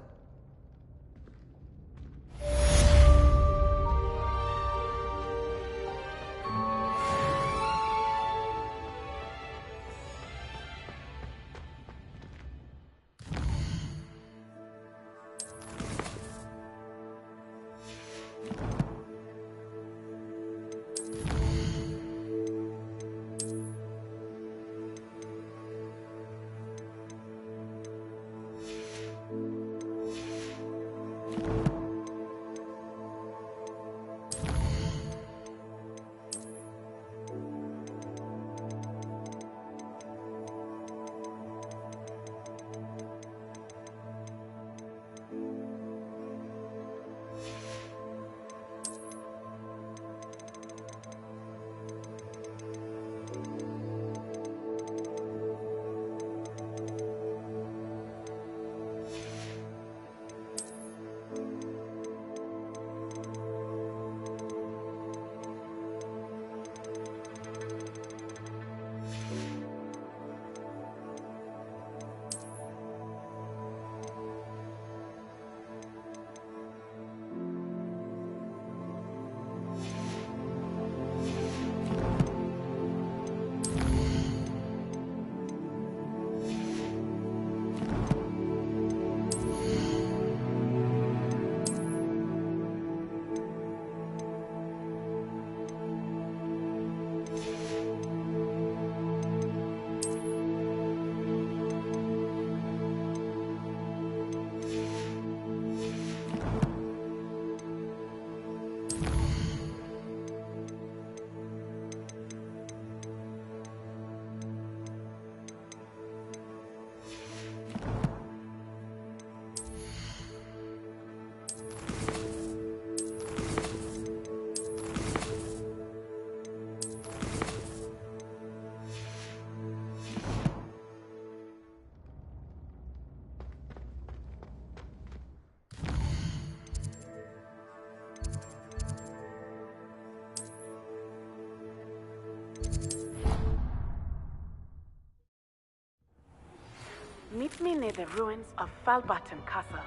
Meet me near the ruins of Falbaton Castle.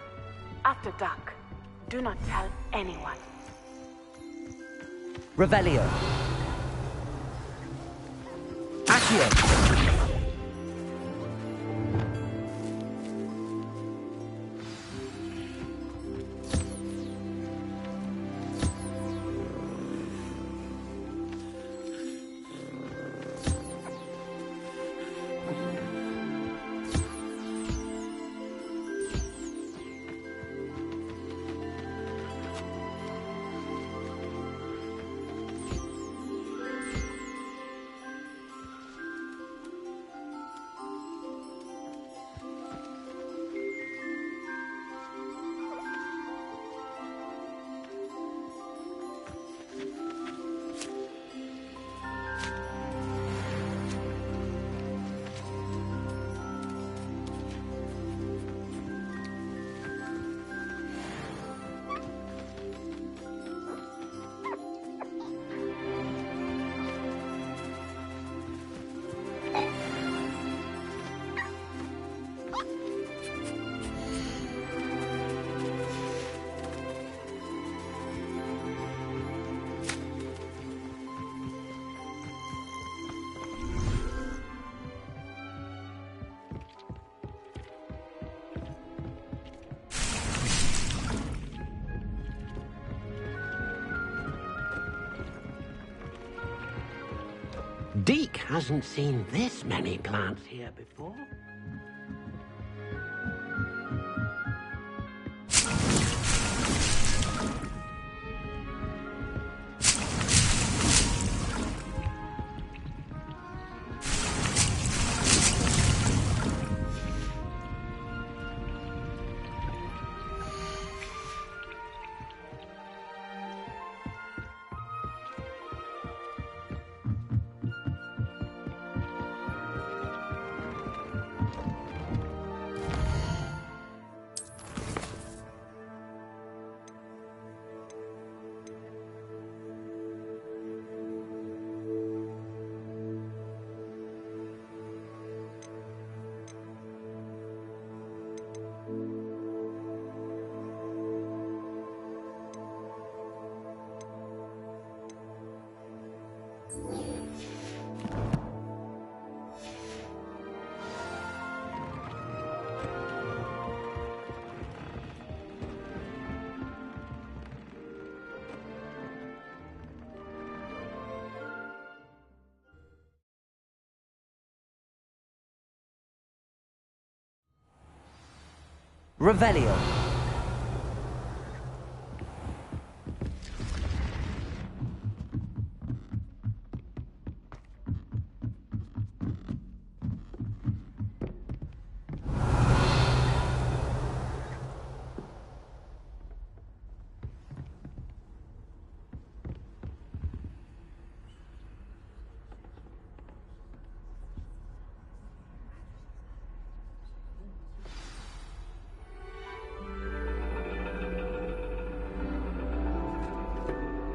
After dark. Do not tell anyone. Revelio. Accio. Deke hasn't seen this many plants here before. Revelio.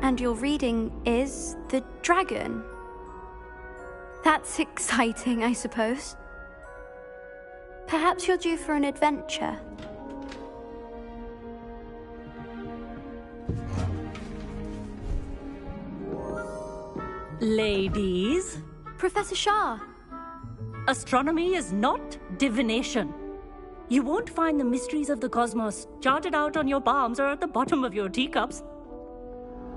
And your reading is The Dragon. That's exciting, I suppose. Perhaps you're due for an adventure. Ladies, Professor Shah. astronomy is not divination. You won't find the mysteries of the cosmos charted out on your palms or at the bottom of your teacups.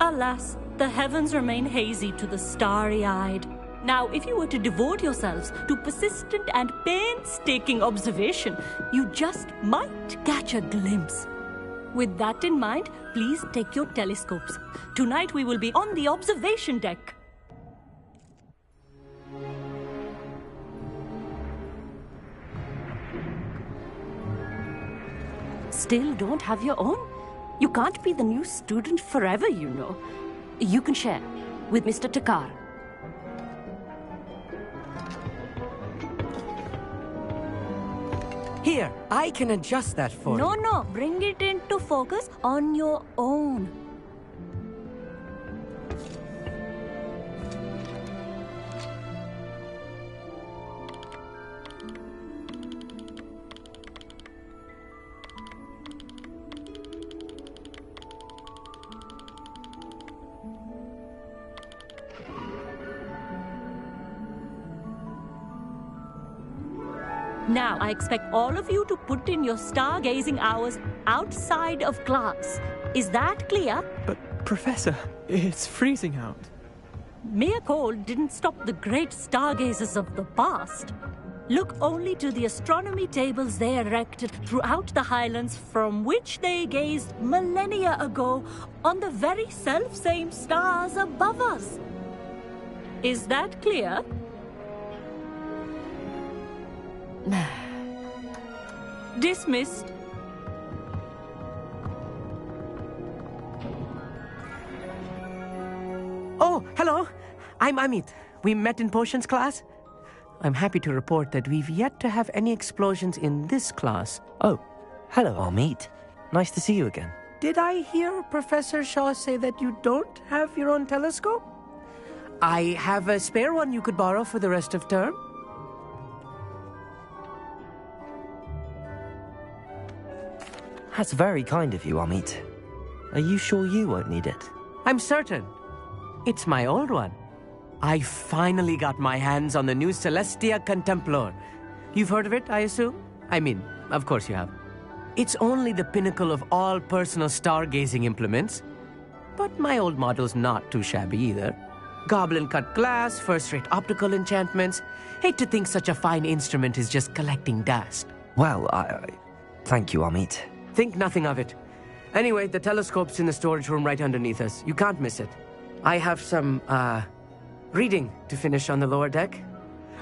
Alas, the heavens remain hazy to the starry-eyed. Now, if you were to devote yourselves to persistent and painstaking observation, you just might catch a glimpse. With that in mind, please take your telescopes. Tonight we will be on the observation deck. Still don't have your own? You can't be the new student forever, you know. You can share with Mr. Takar. Here, I can adjust that for you. No, bring it into focus on your own. Now, I expect all of you to put in your stargazing hours outside of class. Is that clear? But, Professor, it's freezing out. Mere cold didn't stop the great stargazers of the past. Look only to the astronomy tables they erected throughout the Highlands from which they gazed millennia ago on the very self-same stars above us. Is that clear? Dismissed. Oh, hello. I'm Amit. We met in potions class. I'm happy to report that we've yet to have any explosions in this class. Oh, hello, Amit. Nice to see you again. Did I hear Professor Shaw say that you don't have your own telescope? I have a spare one you could borrow for the rest of term. That's very kind of you, Amit. Are you sure you won't need it? I'm certain. It's my old one. I finally got my hands on the new Celestia Contemplar. You've heard of it, I assume? I mean, of course you have. It's only the pinnacle of all personal stargazing implements. But my old model's not too shabby either. Goblin-cut glass, first-rate optical enchantments. Hate to think such a fine instrument is just collecting dust. Well, thank you, Amit. Think nothing of it. Anyway, the telescope's in the storage room right underneath us. You can't miss it. I have some, reading to finish on the lower deck.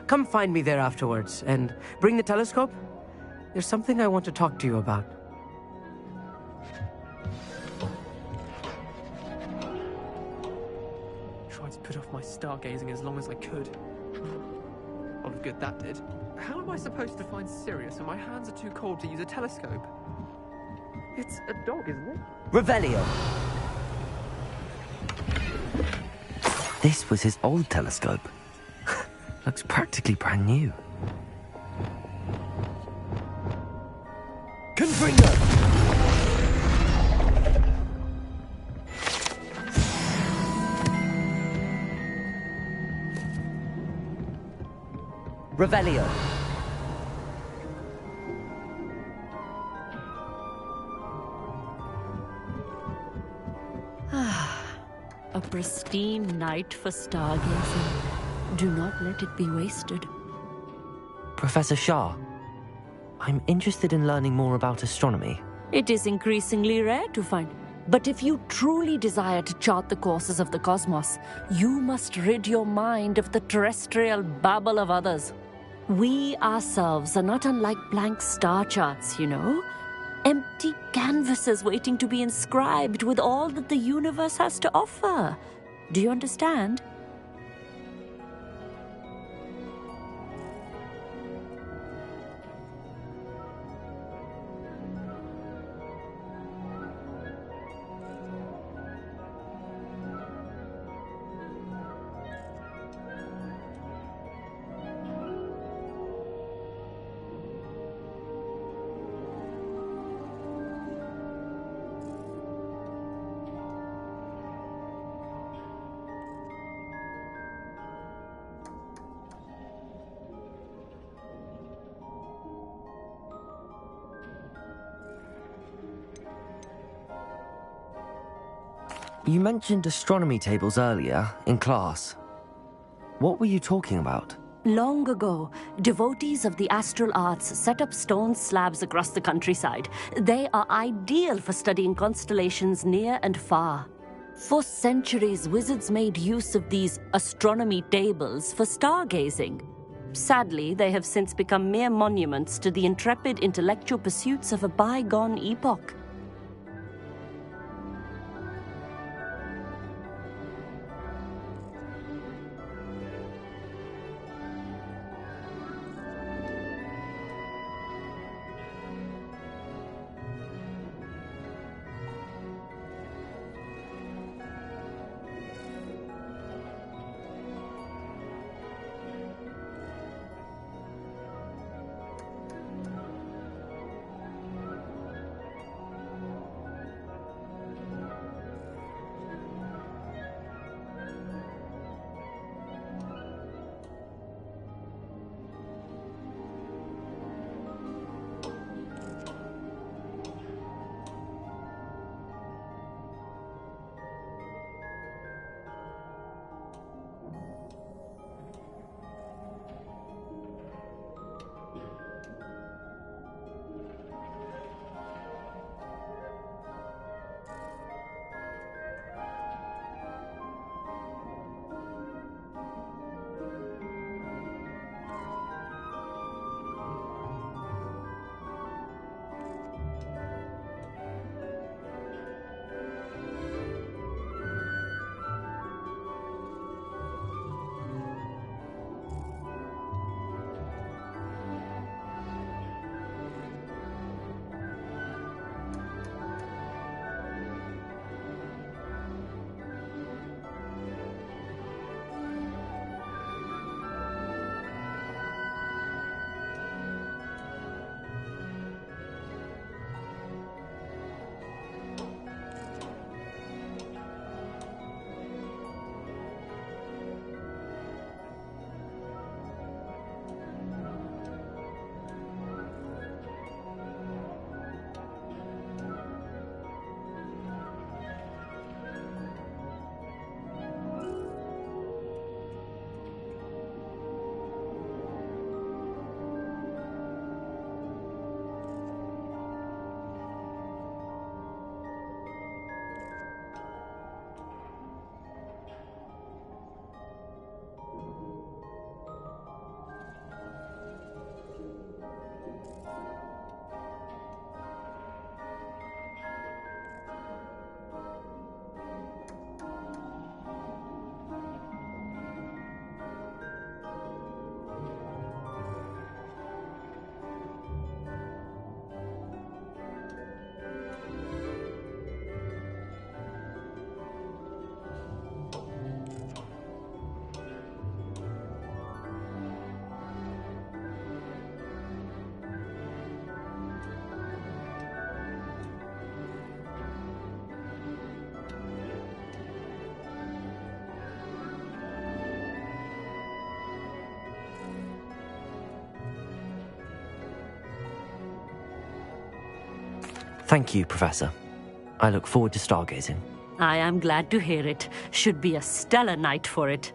Come find me there afterwards, and bring the telescope. There's something I want to talk to you about. Tried to put off my stargazing as long as I could. A lot of good that did. How am I supposed to find Sirius when my hands are too cold to use a telescope? It's a dog, isn't it? Revelio. This was his old telescope. Looks practically brand new. Confringo! Revelio. A pristine night for stargazing. Do not let it be wasted. Professor Shah, I'm interested in learning more about astronomy. It is increasingly rare to find. But if you truly desire to chart the courses of the cosmos, you must rid your mind of the terrestrial babble of others. We ourselves are not unlike blank star charts, you know. Empty canvases waiting to be inscribed with all that the universe has to offer. Do you understand? You mentioned astronomy tables earlier, in class. What were you talking about? Long ago, devotees of the astral arts set up stone slabs across the countryside. They are ideal for studying constellations near and far. For centuries, wizards made use of these astronomy tables for stargazing. Sadly, they have since become mere monuments to the intrepid intellectual pursuits of a bygone epoch. Thank you, Professor. I look forward to stargazing. I am glad to hear it. Should be a stellar night for it.